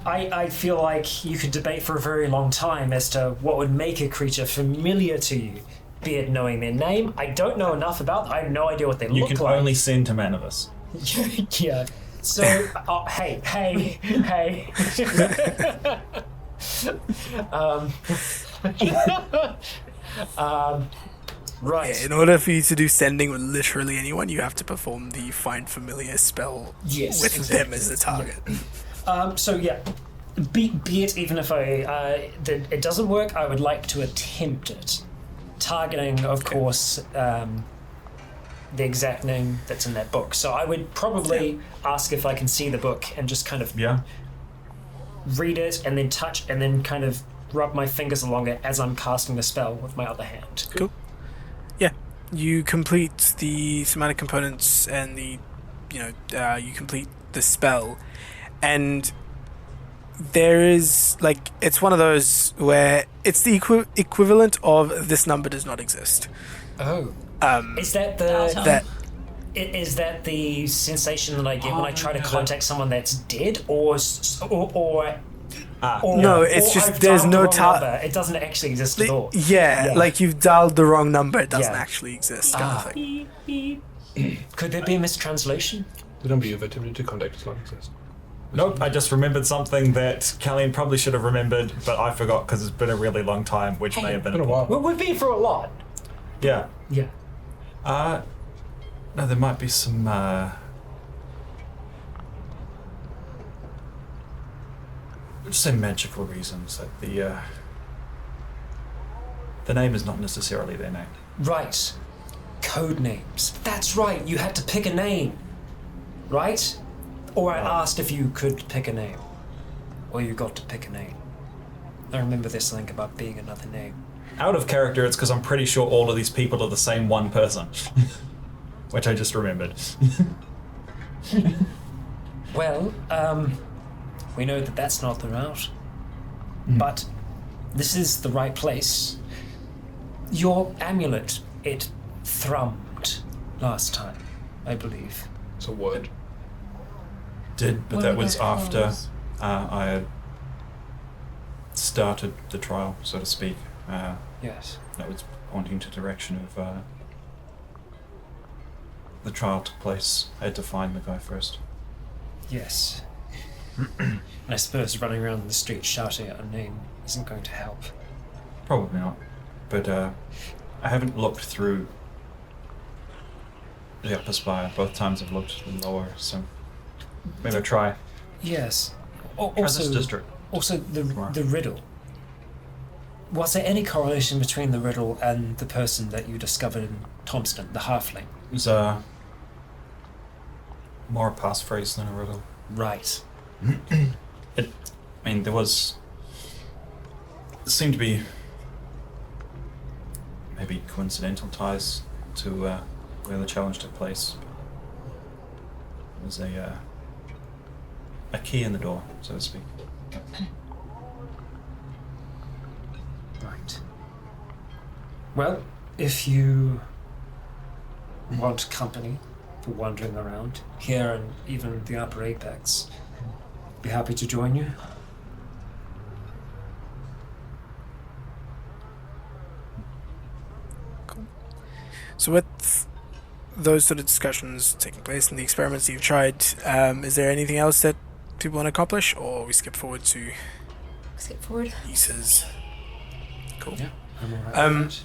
I feel like you could debate for a very long time as to what would make a creature familiar to you, be it knowing their name. I don't know enough about them. I have no idea what they You look can like. only send to Manivus. Yeah. So, hey. Right. Yeah, in order for you to do sending with literally anyone, you have to perform the Find Familiar spell Yes, with exactly. them as the target. So yeah, be it even if it doesn't work, I would like to attempt it. Targeting, of course, the exact name that's in that book. So I would probably ask if I can see the book and just kind of Yeah. read it and then touch and then kind of rub my fingers along it as I'm casting the spell with my other hand. Cool. Yeah, you complete the somatic components and you complete the spell, and there is it's one of those where it's the equivalent of this number does not exist. Oh. Is that That Is that the sensation that I get when I try to contact someone that's dead, or no, it's or just I've there's dialed no the wrong number? It doesn't actually exist at all. Yeah, like you've dialed the wrong number. It doesn't Yeah. actually exist, kind of thing. Could there be a mistranslation? The number you've attempted to contact does not exist. Nope, I just remembered something that Callian probably should have remembered, but I forgot because it's been a really long time, which may have been Been a while. Well, we've been through a lot. Yeah. Yeah. No, there might be some, we'll just say magical reasons that the name is not necessarily their name. Right. Code names. That's right. You had to pick a name. Right? Or I asked if you could pick a name. Or you got to pick a name. I remember this thing about being another name. Out of character, it's because I'm pretty sure all of these people are the same one person. Which I just remembered. Well, we know that that's not the route. But this is the right place. Your amulet, it thrummed last time, I believe. It's a word. Did, but What that are was their after colours? I had started the trial, so to speak. Yes. That was pointing to direction of the trial took place. I had to find the guy first. Yes. And I suppose running around the street shouting out a name isn't going to help. Probably not. But I haven't looked through the upper spire. Both times I've looked lower, so maybe I'll try. Yes. Try this district. Also, the Tomorrow. riddle. Was there any correlation between the riddle and the person that you discovered in Thompson, the halfling? It was more a passphrase than a riddle. Right. I mean, there seemed to be maybe coincidental ties to where the challenge took place. It was a key in the door, so to speak. Right. Well, if you want company for wandering around here and even the upper apex, be happy to join you. So with those sort of discussions taking place and the experiments that you've tried, is there anything else that people want to accomplish, or we skip forward to Skip forward. Lisa's? Cool. Yeah, I'm alright Um, with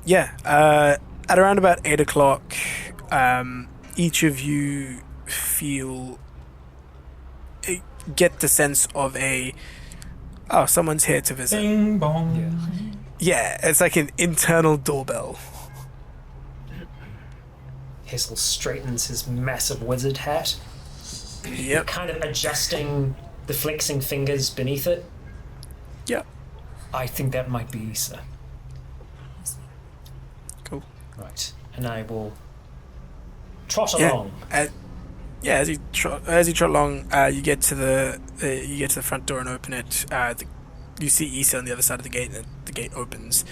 Yeah, at around about 8 o'clock, each of you get the sense of a Oh, someone's here to visit. Bing bong. Yeah, it's like an internal doorbell. Hissel straightens his massive wizard hat, Yep. kind of adjusting the flexing fingers beneath it. Yep. I think that might be Issa. Cool. Right, and I will trot Yeah. along. Yeah, as you trot along, you get to the front door and open it. You see Issa on the other side of the gate, and the gate opens.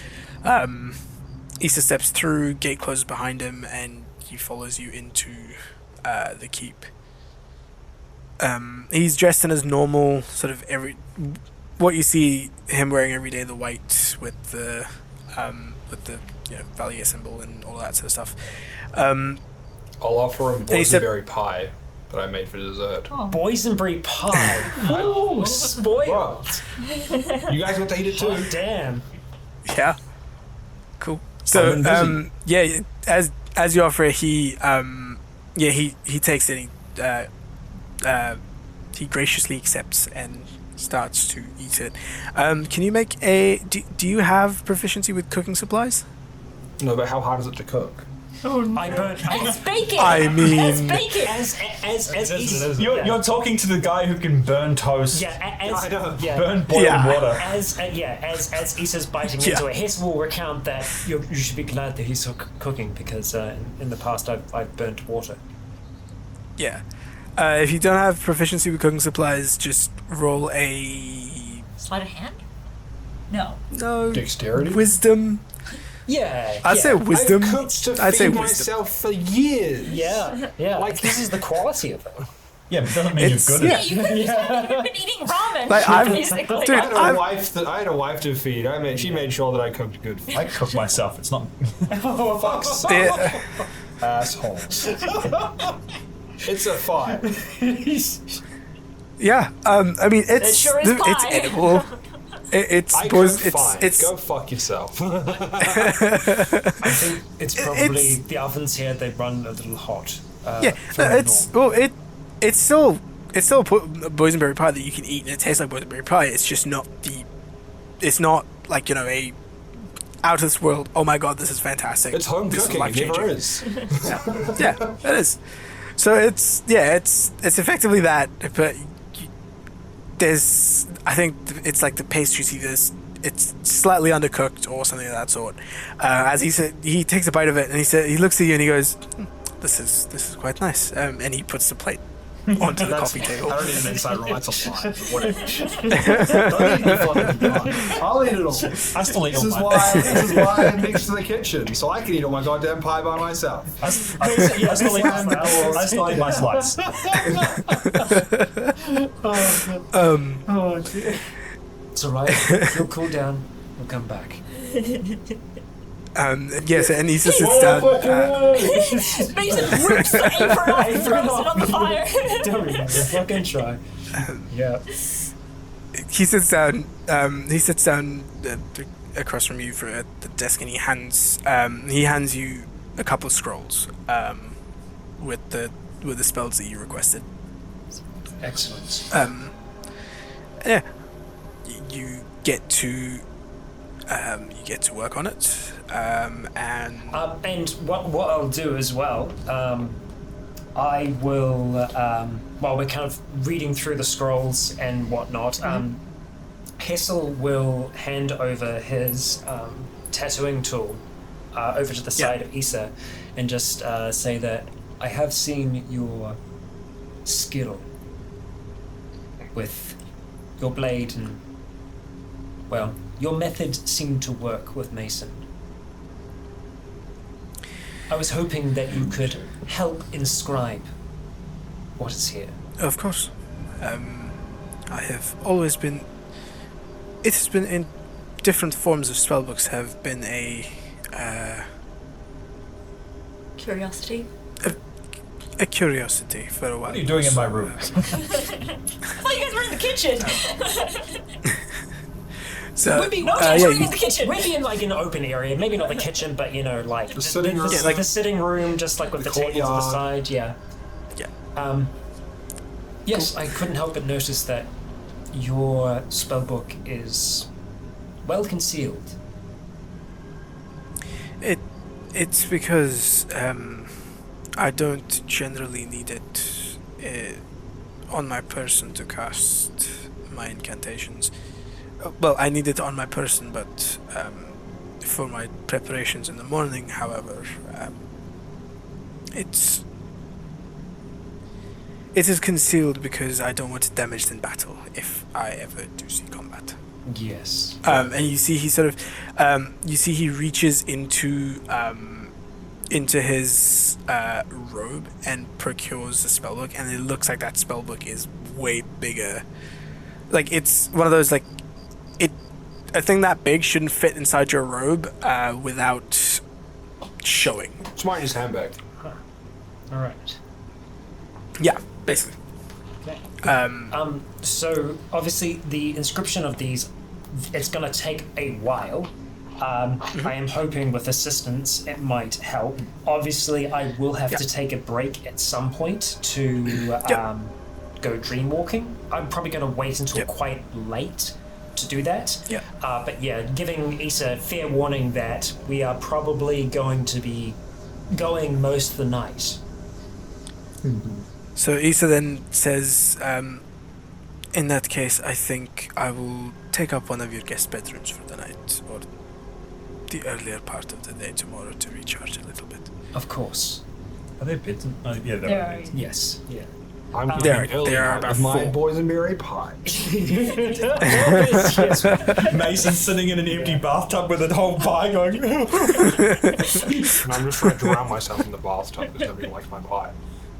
Issa steps through, gate closes behind him, and he follows you into the keep. He's dressed in his normal sort of what you see him wearing every day, the white with the Valier symbol and all that sort of stuff. I'll offer him He said- boysenberry pie that I made for dessert. Boysenberry pie. Ooh, spoiled. You guys want to eat it too? Oh, damn. Yeah. Cool. So yeah, as you offer it, he takes it. He graciously accepts and starts to eat it. Can you make a? Do you have proficiency with cooking supplies? No, but how hard is it to cook? I burnt. It's bacon. I mean- it's bacon. As Issa, You're talking to the guy who can burn toast, I know. burn boiling Yeah. water. As Issa's biting Yeah. into it, Hiss will recount that you should be glad that he's cooking because in the past I've burnt water. Yeah. If you don't have proficiency with cooking supplies, just roll a Sleight of hand? No. Dexterity? wisdom. Yeah. I'd say wisdom. I've cooked to I'd say feed wisdom. myself for years. Yeah. Like this is the quality of it. Yeah, but it doesn't mean It's- you're good yeah. at it. You could have been eating ramen. Like, I've- basically. dude, I had a wife to feed. She made sure that I cooked good food. I cook myself. It's not. Oh, fuck's Yeah. Asshole. It's a 5. Yeah. I mean, it's It sure is it's pie. edible. It's I boys. cook fine. It's Go fuck yourself. I think it's probably It's- the ovens here. They run a little hot. yeah. for No, the it's norm. well. It's still boysenberry pie that you can eat, and it tastes like boysenberry pie. It's just not the. It's not like a out of this world. Oh my god, this is fantastic. It's home This is cooking. It never life-changing. is. Yeah, it is. So it's effectively that, but there's I think it's like the pastry. See, it's slightly undercooked or something of that sort. As he said, he takes a bite of it and he looks at you and he goes, "This is quite nice." And he puts the plate onto the coffee table. I don't need an inside roll. That's a lie. But whatever. Don't eat me fucking God. I'll eat it all. I still eat This all is mine. why I'm next to the kitchen, so I can eat all my goddamn pie by myself. I still eat my slice. It's alright. You'll cool down. We'll come back. Yes, and he just sits down. Mason rips the apron off and throws it on the fire. Don't even fucking try. Yeah. He sits down. He sits down across from you at the desk, and he hands you a couple of scrolls with the spells that you requested. Excellent. Yeah, you get to work on it, and And what I'll do as well, I will, while we're kind of reading through the scrolls and whatnot, Hessel will hand over his tattooing tool over to the side of Issa and just say that I have seen your skill with your blade and, well, your method seemed to work with Mason. I was hoping that you could help inscribe what is here. of course, I have always been. It has been in different forms of spellbooks. Have been a curiosity for a while. What are you doing in my room? I thought you guys were in the kitchen. So, No yeah, tattooing you- in the kitchen. Maybe in like an open area, maybe not the kitchen, but like The sitting room. Yeah, like- the sitting room, just like with the tables to the courtyard. side. Yeah. Yeah. Yes, I couldn't help but notice that your spellbook is well concealed? It's because I don't generally need it on my person to cast my incantations. Well, I need it on my person, but for my preparations in the morning, however, it is concealed because I don't want it damaged in battle if I ever do see combat. Yes. And you see he sort of, he reaches into his robe and procures the spellbook, and it looks like that spellbook is way bigger. Like, it's one of those, like, a thing that big shouldn't fit inside your robe without showing. It's mine, his handbag. All right. Yeah, basically. Okay. So obviously the inscription of these, it's going to take a while. I am hoping with assistance it might help. Obviously, I will have to take a break at some point to go dream walking. I'm probably going to wait until quite late to do that. Yeah. But yeah, giving Issa fair warning that we are probably going to be going most of the night. So Issa then says, in that case, I think I will take up one of your guest bedrooms for the night, or the earlier part of the day tomorrow to recharge a little bit. Of course. Are there beds? Yeah, There are. Yes. Yeah. I'm There going early are night about with my 4. boysenberry pie. Yes. Mason sitting in an empty bathtub with a whole pie going. And I'm just trying to drown myself in the bathtub because nobody likes my pie.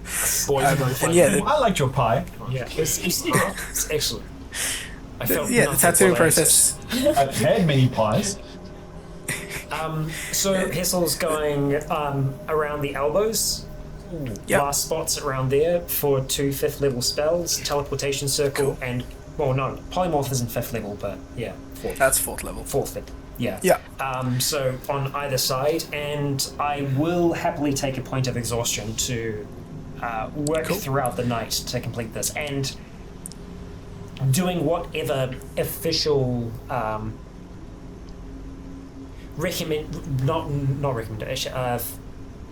Boysenberry and flavor. yeah, I liked your pie. Yeah. It's excellent. I felt the nothing tattooing but process. I've had many pies. So Hessel's going around the elbows. Yep. Last spots around there for 2 5th level spells, teleportation circle, and polymorph isn't 5th level, but yeah, 4th. That's 4th level. 4th level. Yeah. Yeah. So on either side, and I will happily take a point of exhaustion to work throughout the night to complete this, and doing whatever official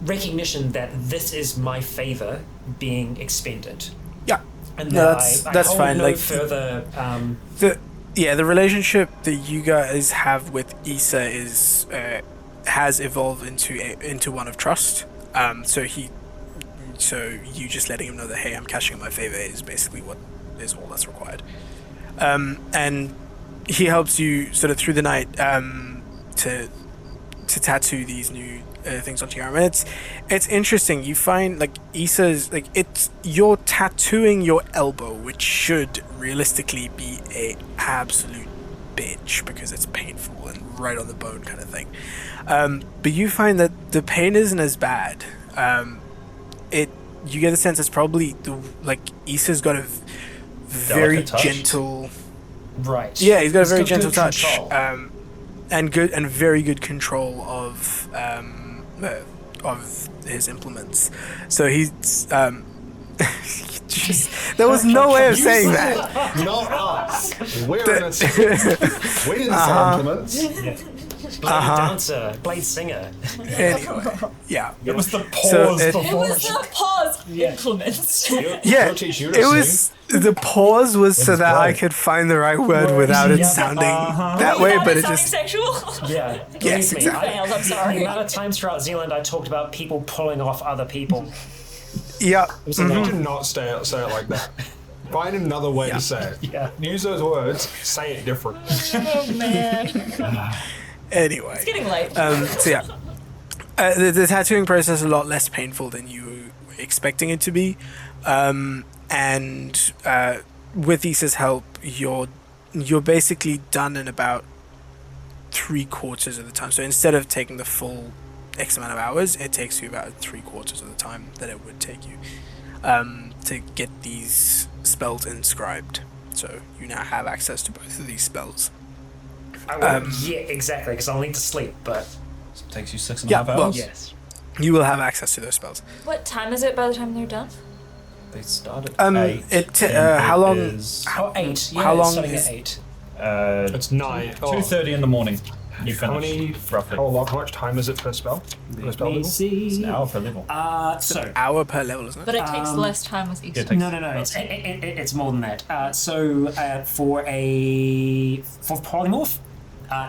recognition that this is my favor being expended. Yeah. And No, that that's I hold fine. no Like further. the relationship that you guys have with Issa is has evolved into one of trust. So you just letting him know that, hey, I'm cashing in my favor is basically what is all that's required. And he helps you sort of through the night to tattoo these new things onto your arm. And it's interesting. You find like Issa's you're tattooing your elbow, which should realistically be a absolute bitch because it's painful and right on the bone kind of thing. But you find that the pain isn't as bad. You get the sense it's probably Issa's got a very gentle. Right. Yeah, he's got a very good gentle touch. control. And very good control of his implements. So he's there was no way of saying that. Not us. We're innocent. We didn't say implements. Blade dancer, blade singer. Anyway, yeah. It was the pause So It before. was the pause implements. Yeah, We'll teach you to it sing. was the pause was so that I could find the right word without it Yeah. sounding that way, but it just sexual. Yeah. Yes, Believe me, exactly. Failed, I'm the sorry. amount of times throughout Zealand I talked about people pulling off other people. yeah. So you cannot say it like that. Find another way to say it. Yeah. Use those words. Say it different. Oh man. Anyway, It's getting late. so yeah, the tattooing process is a lot less painful than you were expecting it to be, and with Issa's help, you're basically done in about 3/4 of the time. So instead of taking the full X amount of hours, it takes you about 3/4 of the time that it would take you to get these spells inscribed. So you now have access to both of these spells. I won't, yeah, exactly, because I'll need to sleep, but It takes you 6.5 hours. well, yes. You will have access to those spells. What time is it by the time they're done? They start at Um, 8. how long- Is, Oh, 8. Yeah, How long starting is- at 8. It's 9. 2:30 in the morning. You finish, How many? roughly. How much time is it per spell? Per spell Let me level? It's an see. hour per level. So Hour per level, isn't it? But it takes less time with each. Yeah, it takes- no, it's more than that. For polymorph,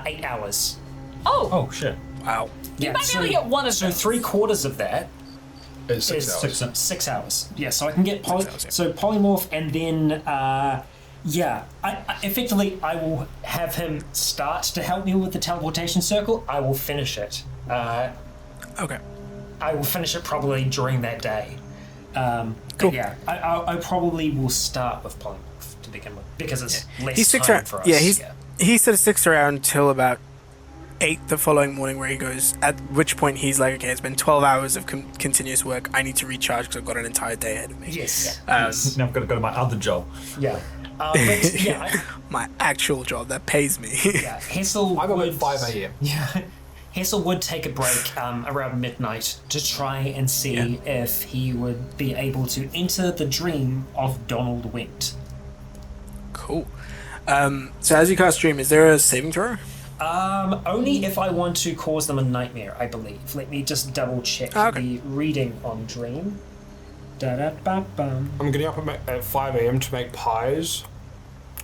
8 hours. Oh, Oh, shit. Wow. Yeah, might be able to get one of so them. 3/4 of that It's 6 is hours. 6 hours. Yeah, so I can get 6 hours, yeah. so polymorph, and then I effectively I will have him start to help me with the teleportation circle. I will finish it. Okay. I will finish it probably during that day. Cool. But yeah, I probably will start with polymorph to begin with because it's less He sticks time around. for us. Yeah, he sort of sticks around till about 8 the following morning, where he goes. At which point he's like, okay, it's been 12 hours of continuous work. I need to recharge because I've got an entire day ahead of me. Yes. Now I've got to go to my other job. Yeah. But yeah, My actual job that pays me. yeah. Hessel I'm up would at 5 a.m. Yeah. Hessel would take a break around midnight to try and see if he would be able to enter the dream of Donald Went. Cool. So as you cast Dream, is there a saving throw? Only if I want to cause them a nightmare, I believe. Let me just double check Okay. the reading on Dream. Da-da-ba-bum. I'm getting up at 5 a.m. to make pies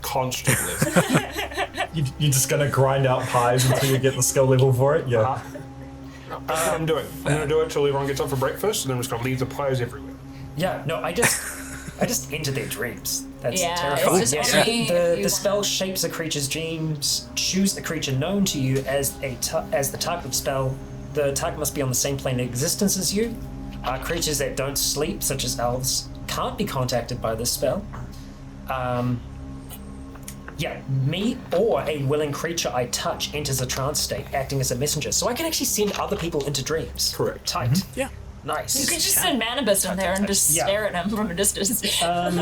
constantly. You're just going to grind out pies until you get the skill level for it? Yeah. That's what I'm doing. I'm going to do it till everyone gets up for breakfast, and then I'm just going to leave the pies everywhere. Yeah, no, I just enter their dreams. That's Yeah, terrifying. it's just Yes, only if the you spell shapes a creature's dreams. Choose a creature known to you as the type of spell. The target must be on the same plane of existence as you. Creatures that don't sleep, such as elves, can't be contacted by this spell. Me or a willing creature I touch enters a trance state, acting as a messenger. So I can actually send other people into dreams. Correct. Tight. Yeah. Nice. You could just send Manibus in there and just Yeah. stare at him from a distance. And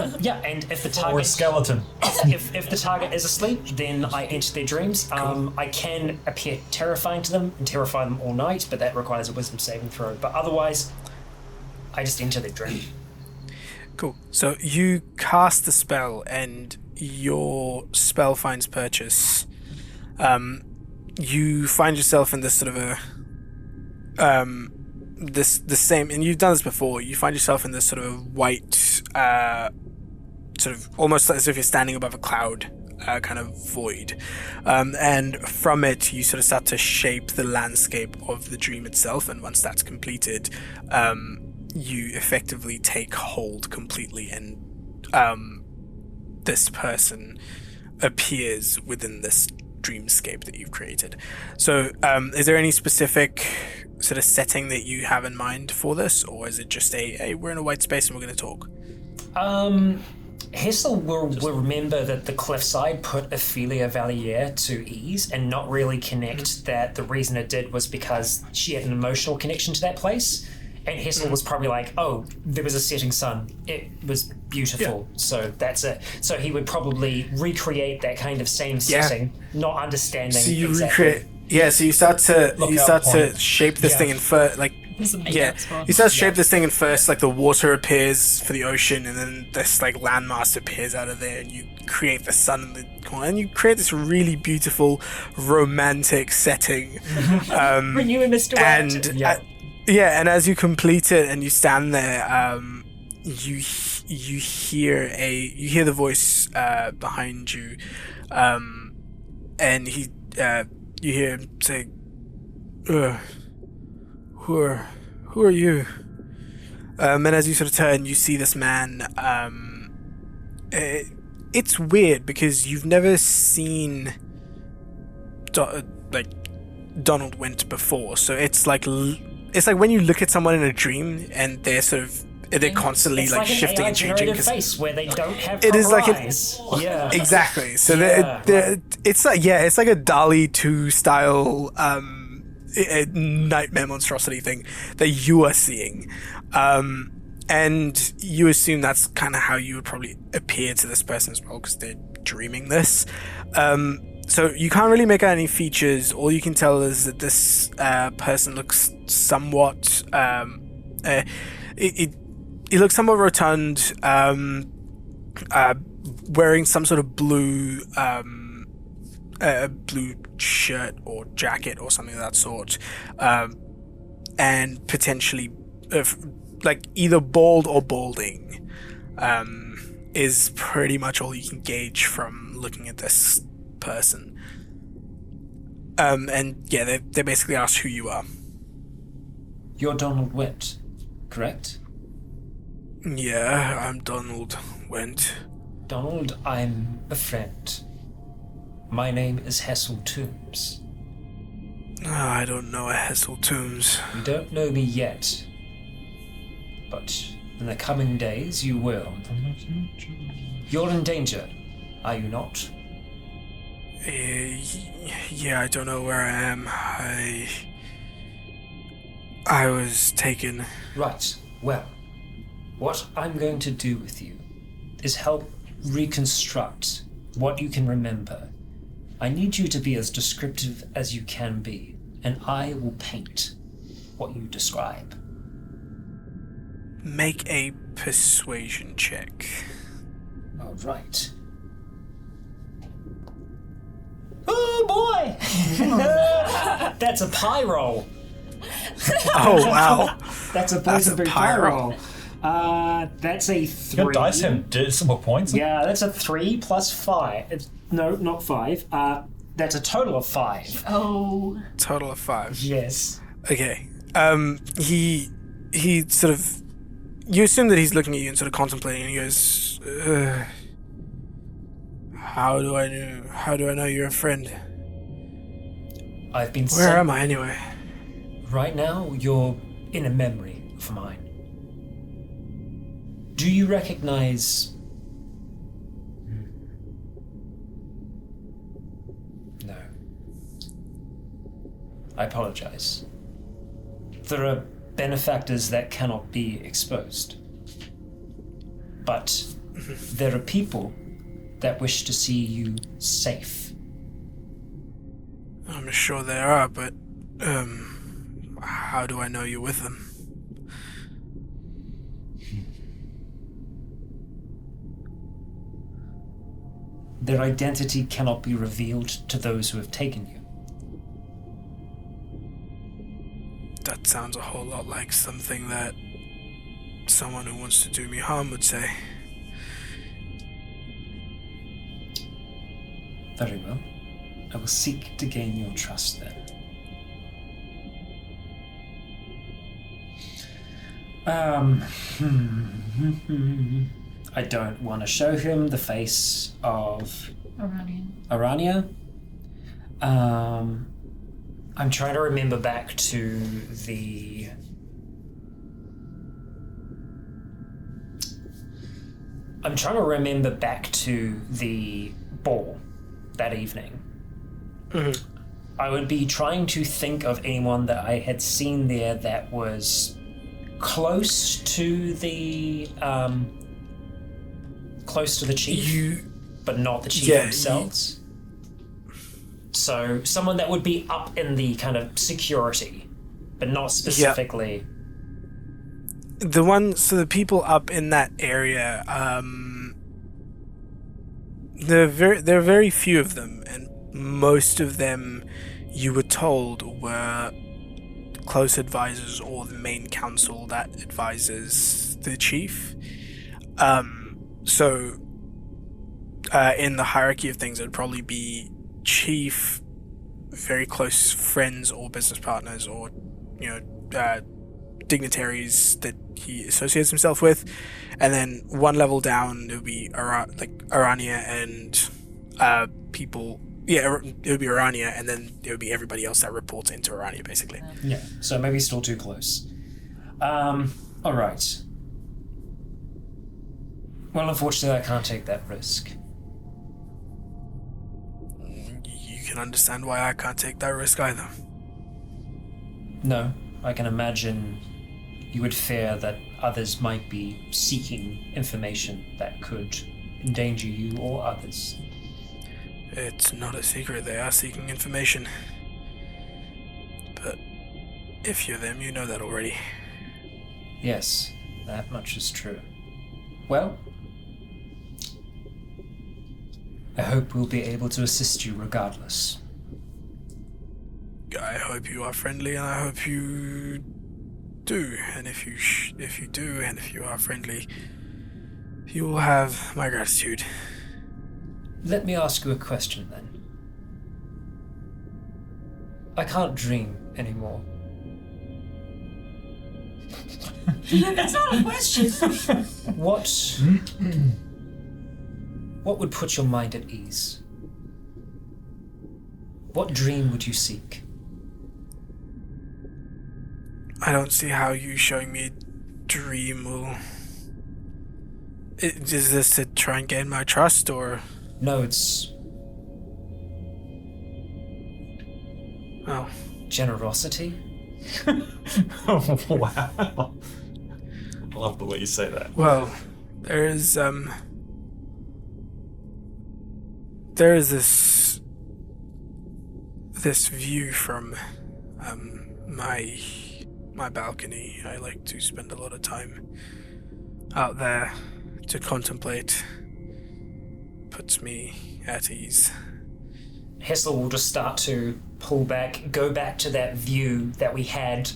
if the Or a target skeleton. if the target is asleep, then I enter their dreams. I can appear terrifying to them and terrify them all night, but that requires a wisdom saving throw. But otherwise, I just enter their dream. Cool. So you cast the spell, and your spell finds purchase. You find yourself in this sort of a the same, and you've done this before. You find yourself in this sort of white, sort of almost as if you're standing above a cloud, kind of void, and from it you sort of start to shape the landscape of the dream itself. And once that's completed, you effectively take hold completely, and this person appears within this dreamscape that you've created. So is there any specific sort of setting that you have in mind for this, or is it just a we're in a white space and we're going to talk? Hessel will remember that the cliffside put Ophelia Valier to ease and not really connect that the reason it did was because she had an emotional connection to that place. And Hessel was probably like, oh, there was a setting sun. It was beautiful. Yeah. So that's it. So he would probably recreate that kind of same setting, not understanding So you exactly. recreate. Yeah, so you start to Lookout point. shape this Yeah. thing in first, like It's a makeup yeah, spot. you start to shape this thing in first, like the water appears for the ocean, and then this like landmass appears out of there, and you create the sun in the corner, and you create this really beautiful, romantic setting. Renew and Mr. And Yeah. and as you complete it and you stand there, you hear the voice behind you, and you hear him say, "Who are you?" And as you sort of turn, you see this man. It's weird because you've never seen Donald Went before, so it's like when you look at someone in a dream and they're constantly It's like an shifting AI and changing. generated face where they don't have It is proper like an- eyes. Yeah. Exactly. So Yeah. it's like a DALL-E 2 style a nightmare monstrosity thing that you are seeing, and you assume that's kind of how you would probably appear to this person as well because they're dreaming this. So you can't really make out any features. All you can tell is that this person looks somewhat he looks somewhat rotund, wearing some sort of blue blue shirt or jacket or something of that sort, and potentially like either bald or balding, is pretty much all you can gauge from looking at this person. And yeah, they basically ask who you are. You're Donald Went, correct? Yeah, I'm Donald Went. Donald, I'm a friend. My name is Hessel Toombs. I don't know a Hessel Toombs. You don't know me yet, but in the coming days you will. You're in danger, are you not? Yeah, I don't know where I am. I was taken. Right, well, what I'm going to do with you is help reconstruct what you can remember. I need you to be as descriptive as you can be, and I will paint what you describe. Make a persuasion check. All right. Oh boy! That's a pie roll. Oh wow! That's a That's a boysenberry pie pie roll. roll. That's a 3. Your dice have decimal points. Yeah, that's a 3 plus 5. No, not 5. That's a total of 5. Oh. Total of 5. Yes. Okay. He sort of. You assume that he's looking at you and sort of contemplating, and he goes, How do I know you're a friend? I've been Where am I anyway? Right now, you're in a memory of mine. Do you recognize... No. I apologize. There are benefactors that cannot be exposed. But there are people that wish to see you safe. I'm sure there are, but how do I know you're with them? Their identity cannot be revealed to those who have taken you. That sounds a whole lot like something that someone who wants to do me harm would say. Very well. I will seek to gain your trust then. I don't want to show him the face of Arania. I'm trying to remember back to the... I'm trying to remember back to the ball that evening. Mm-hmm. I would be trying to think of anyone that I had seen there that was close to the chief, but not the chief themselves. So someone that would be up in the kind of security, but not specifically. The people up in that area, there are very few of them, and most of them, you were told, were close advisors or the main council that advises the chief. So in the hierarchy of things, it would probably be chief, very close friends or business partners, or dignitaries that he associates himself with, and then one level down it would be Arania and people. Yeah, it would be Arania, and then it would be everybody else that reports into Arania, basically. Yeah, so maybe still too close. All right. Well, unfortunately, I can't take that risk. You can understand why I can't take that risk either. No, I can imagine you would fear that others might be seeking information that could endanger you or others. It's not a secret they are seeking information. But if you're them, you know that already. Yes, That much is true. Well, I hope we'll be able to assist you regardless. I hope you are friendly, and I hope you do. And if you do, and if you are friendly, you will have my gratitude. Let me ask you a question then. I can't dream anymore. That's not a question. What would put your mind at ease? What dream would you seek? I don't see how you showing me a dream will... Is this to try and gain my trust, or... No, it's Oh. generosity. Oh, wow. I love the way you say that. Well, there is this view from my balcony. I like to spend a lot of time out there to contemplate. Puts me at ease. Hessel will just start to pull back, go back to that view that we had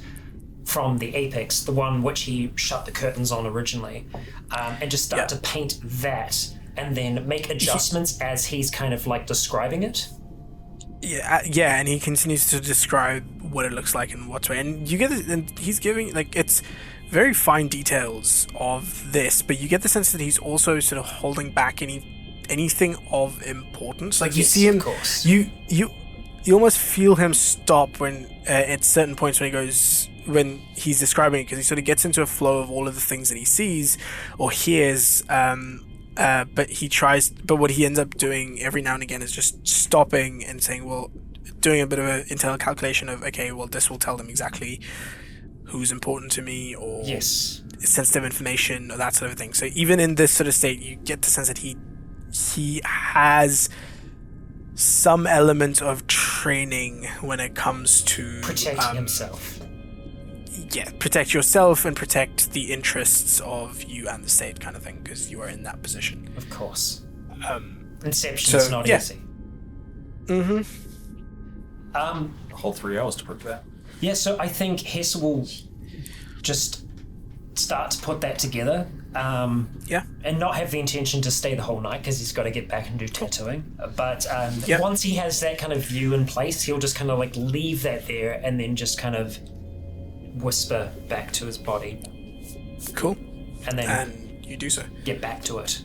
from the apex, the one which he shut the curtains on originally, and just start to paint that, and then make adjustments as he's kind of like describing it. Yeah, and he continues to describe what it looks like and what's way, and you get it, and he's giving it's very fine details of this, but you get the sense that he's also sort of holding back anything of importance. Like, you see him, of course. you almost feel him stop when at certain points when he's describing it, because he sort of gets into a flow of all of the things that he sees or hears. But what he ends up doing every now and again is just stopping and saying, well, doing a bit of an internal calculation of, okay, well, this will tell them exactly who's important to me, or sensitive information, or that sort of thing. So even in this sort of state, you get the sense that he has some element of training when it comes to protecting himself. Yeah, protect yourself and protect the interests of you and the state, kind of thing, because you are in that position. Of course. Inception is not easy. Mm-hmm. A whole 3 hours to prove that. Yeah, so I think Hess will just start to put that together. And not have the intention to stay the whole night, because he's got to get back and do tattooing. But once he has that kind of view in place, he'll just kind of like leave that there and then just kind of whisper back to his body. Cool. And you do so. Get back to it.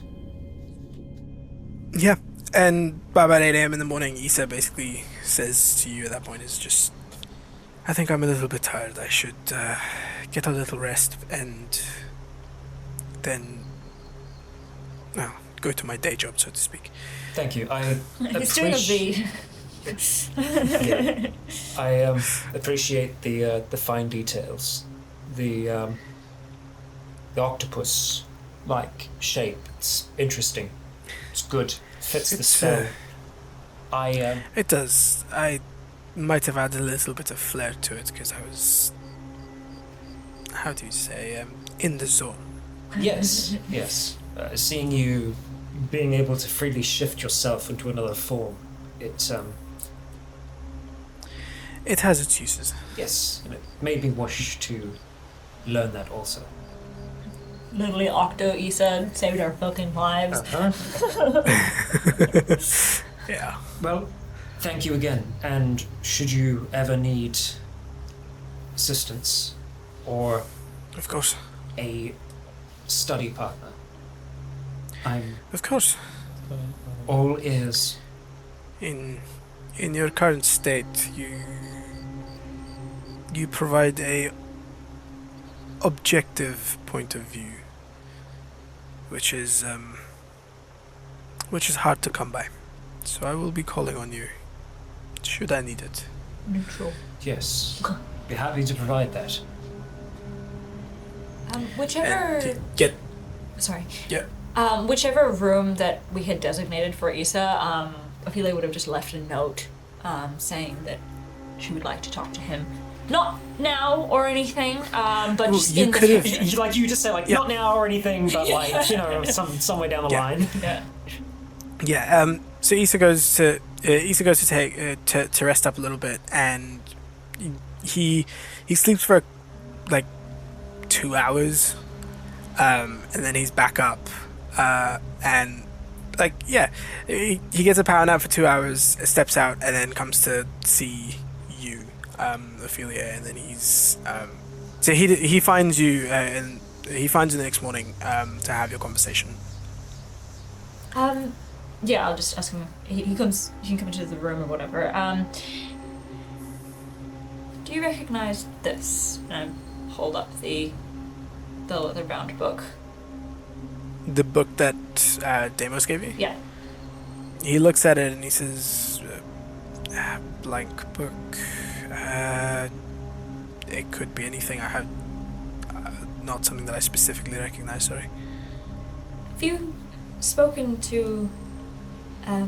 Yeah. And by about 8 a.m. in the morning, Issa basically says to you at that point is just, I think I'm a little bit tired. I should get a little rest and then go to my day job, so to speak. Thank you. He's doing a V. I appreciate the fine details. The octopus-like shape. It's interesting. It's good. Fits the spell. It does. I might have added a little bit of flair to it because I was, how do you say, in the zone. Yes. Seeing you being able to freely shift yourself into another form, it has its uses. Yes, and it made me wish to learn that also. Literally, Octo Issa saved our fucking lives. Yeah. Well, thank you again, and should you ever need assistance or Of course. a study partner, I'm Of course. all ears. In your current state, you provide a objective point of view, which is hard to come by. So I will be calling on you, should I need it. Neutral. Yes, be happy to provide that. Whichever. Sorry. Yeah. Whichever room that we had designated for Issa, Ophelia would have just left a note saying that she would like to talk to him. not now or anything, but Ooh, just you in the could've- future. Like you just say, like, Yeah. not now or anything, but like, you know, somewhere down the Yeah. line. Yeah. Yeah. So Issa goes to take to rest up a little bit, and he sleeps for like 2 hours, and then he's back up, and like he gets a power nap for 2 hours, steps out, and then comes to see you, Ophelia, and then he's so he finds you, and he finds you the next morning to have your conversation. Yeah, I'll just ask him. He comes. He can come into the room or whatever. Do you recognize this? And I hold up the leather-bound book. The book that Deimos gave you? Yeah. He looks at it and he says, blank book. It could be anything. I have not something that I specifically recognize, sorry. Have you spoken to a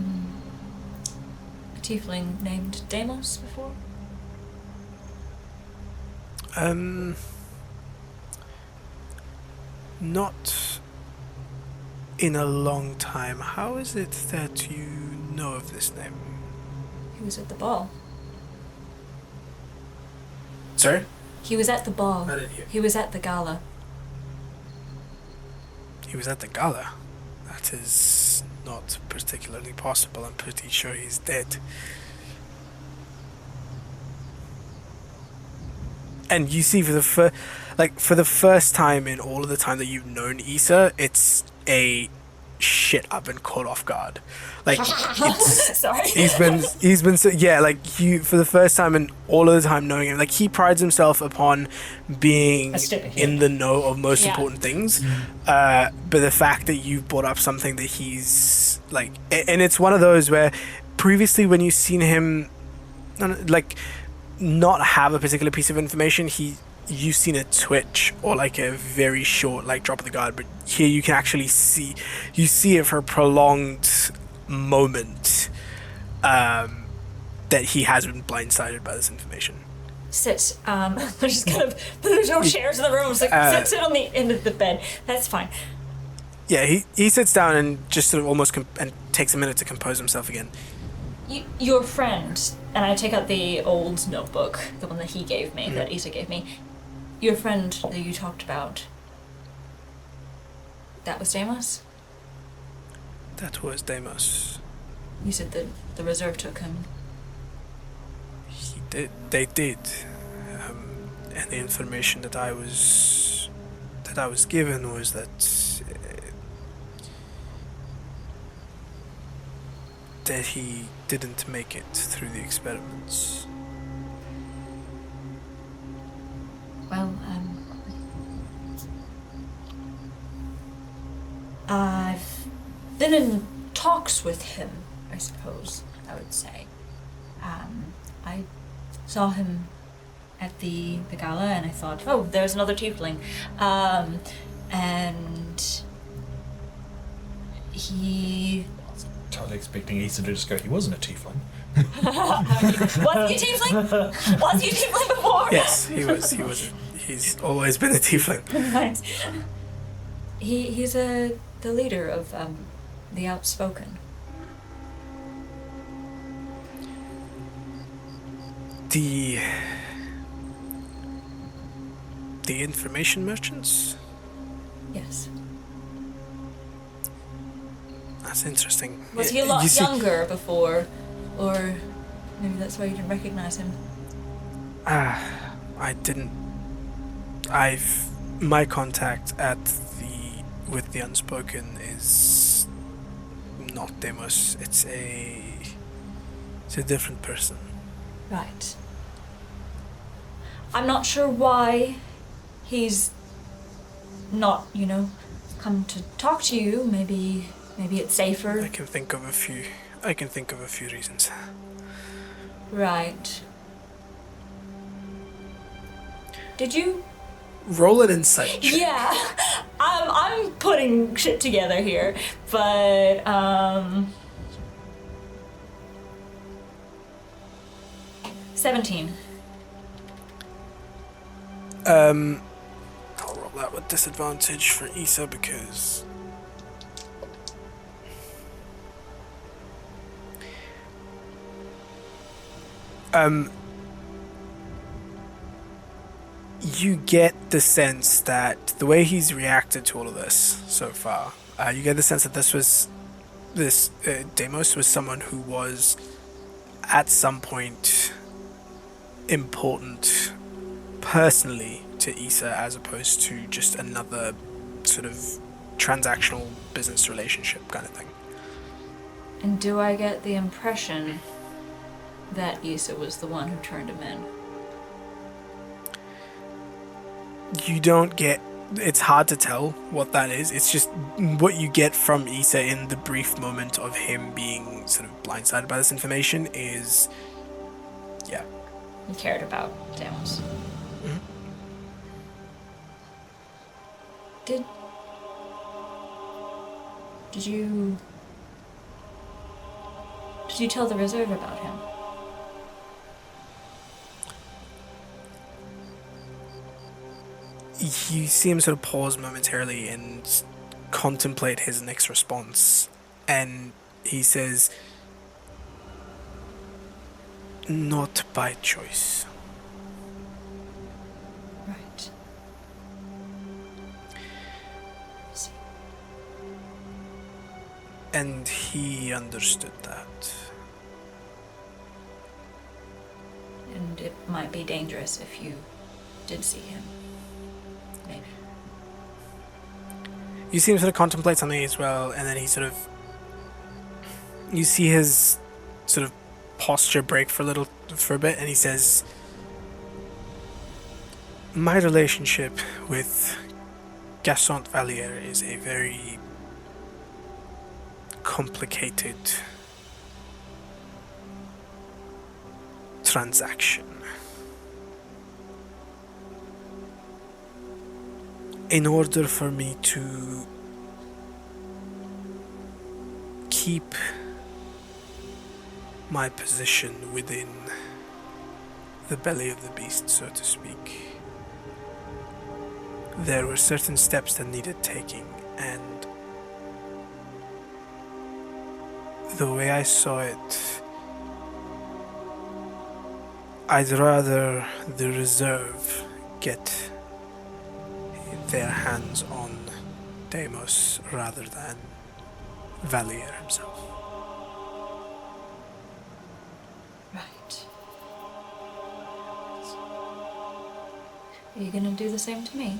tiefling named Deimos before? Not in a long time. How is it that you know of this name? He was at the ball. Sorry? He was at the ball. I didn't hear. He was at the gala. He was at the gala. That is not particularly possible. I'm pretty sure he's dead. And you see, for the first time in all of the time that you've known Issa, it's a shit. I've been caught off guard. Like Sorry. he's been so, yeah. Like you, for the first time in all of the time knowing him, like he prides himself upon being A step ahead. in the know of most Yeah. important things. But the fact that you brought up something that he's like, and it's one of those where previously when you've seen him, like, not have a particular piece of information, you've seen a twitch or like a very short like drop of the guard, but here you can actually see it for a prolonged moment, that he has been blindsided by this information. Sit. Just kind of there's no chairs in the room. It's like sit on the end of the bed. That's fine. Yeah, he sits down and just sort of almost and takes a minute to compose himself again. Your friend, and I take out the old notebook, the one that he gave me, that Issa gave me. Your friend that you talked about, that was Deimos? That was Deimos. You said that the reserve took him. They did, and the information that I was given was that he didn't make it through the experiments. Well, I've been in talks with him, I suppose, I would say. I saw him at the gala and I thought, oh, there's another tiefling. And he... Totally expecting Issa to just go, he wasn't a tiefling. Was he a tiefling? Was he a tiefling before? Yes, he was. He's always been a tiefling. Nice. He's the leader of the Outspoken. The information merchants? Yes. That's interesting. Was he a lot You see- younger before, or maybe that's why you didn't recognize him? I didn't. My contact with the Unspoken is not Deimos. It's a different person. Right. I'm not sure why he's not, come to talk to you. Maybe it's safer. I can think of a few reasons. Right. Did you? Roll an insight check. Yeah. I'm putting shit together here, but 17. I'll roll that with disadvantage for Issa because you get the sense that the way he's reacted to all of this so far, you get the sense that Deimos was someone who was at some point important personally to Issa as opposed to just another sort of transactional business relationship kind of thing. And do I get the impression that Issa was the one who turned him in? You don't get... It's hard to tell what that is. It's just what you get from Issa in the brief moment of him being sort of blindsided by this information is... Yeah. He cared about Deimos. Mm-hmm. Did you tell the reserve about him? You see him sort of pause momentarily and contemplate his next response. And he says, "Not by choice." Right. I see. And he understood that. And it might be dangerous if you did see him. Maybe. You see him sort of contemplate something as well, and then he sort of... You see his sort of posture break for a bit, and he says, "My relationship with Gaston Valier is a very complicated transaction. In order for me to keep my position within the belly of the beast, so to speak, there were certain steps that needed taking, and the way I saw it, I'd rather the reserve get their hands on Deimos rather than Valier himself." Right. Are you gonna do the same to me?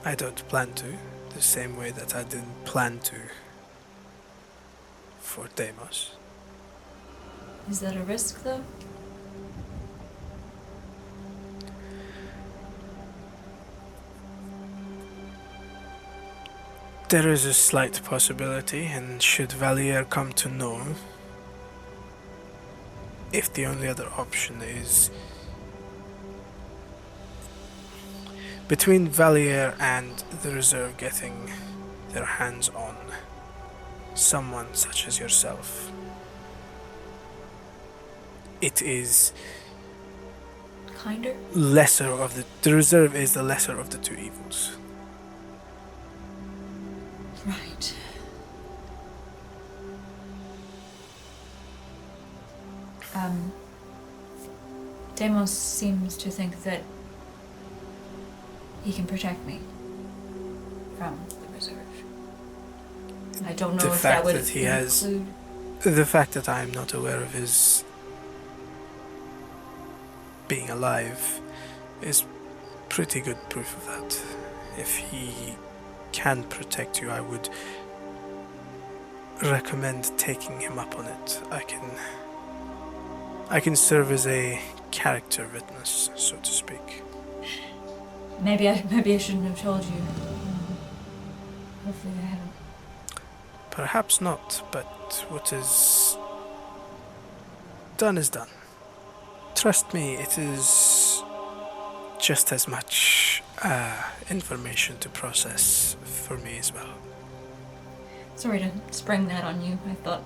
I don't plan to, the same way that I didn't plan to for Deimos. Is that a risk, though? There is a slight possibility, and should Valier come to know, if the only other option is between Valier and the reserve getting their hands on someone such as yourself, it is Kinder? lesser of the reserve is the lesser of the two evils. Right. Deimos seems to think that he can protect me from the reserve. I don't know The if fact that would that he has- include... The fact that I am not aware of his being alive is pretty good proof of that. If he can protect you, I would recommend taking him up on it. I can serve as a character witness, so to speak. Maybe I shouldn't have told you. Hopefully I haven't. Perhaps not, but what is done is done. Trust me, it is just as much information to process for me as well. Sorry to spring that on you. I thought...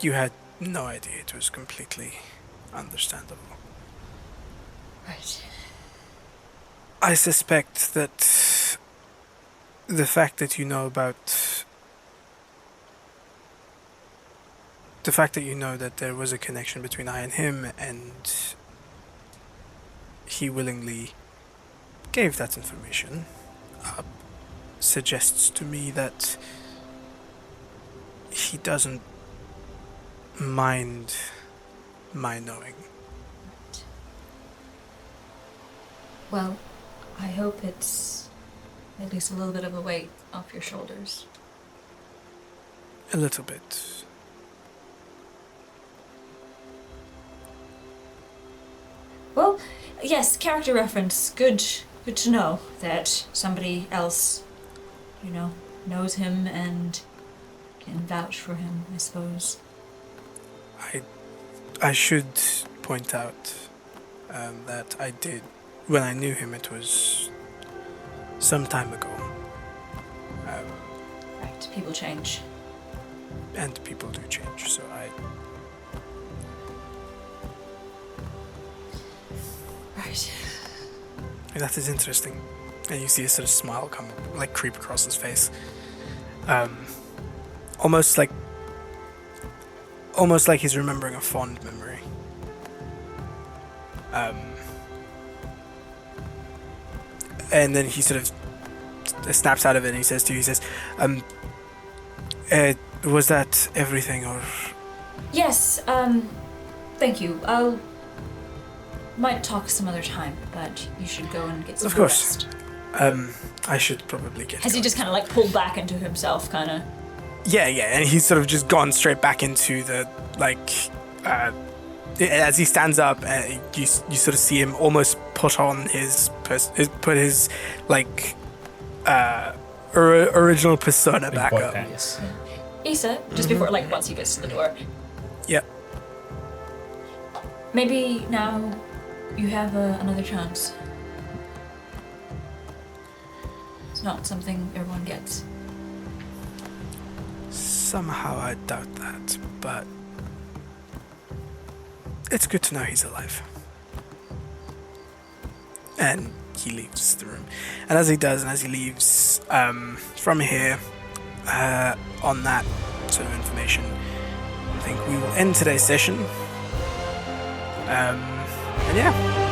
You had no idea it was completely Understandable. Right. I suspect that the fact that you know about... The fact that you know that there was a connection between I and him, and he willingly gave that information, suggests to me that he doesn't mind my knowing. Well, I hope it's at least a little bit of a weight off your shoulders. A little bit. Well, yes, character reference. Good to know that somebody else, knows him and can vouch for him, I suppose. I should point out that I did, when I knew him, it was some time ago. Right, people change. And people do change, so Right. that is interesting. And you see a sort of smile creep across his face. Almost like he's remembering a fond memory. And then he sort of snaps out of it and he says to you, was that everything, or? Yes, thank you. Might talk some other time, but you should go and get some Of course. rest. I should probably get Has he going. just kind of pulled back into himself, kind of? Yeah, and he's sort of just gone straight back into the, as he stands up, you sort of see him almost put on his original persona back boy up. pants. Issa, just before, once he gets to the door, Yep. maybe now you have another chance. It's not something everyone gets. Somehow I doubt that, but it's good to know he's alive. And he leaves the room. And as he does, and as he leaves from here, on that sort of information, I think we will end today's session. And yeah.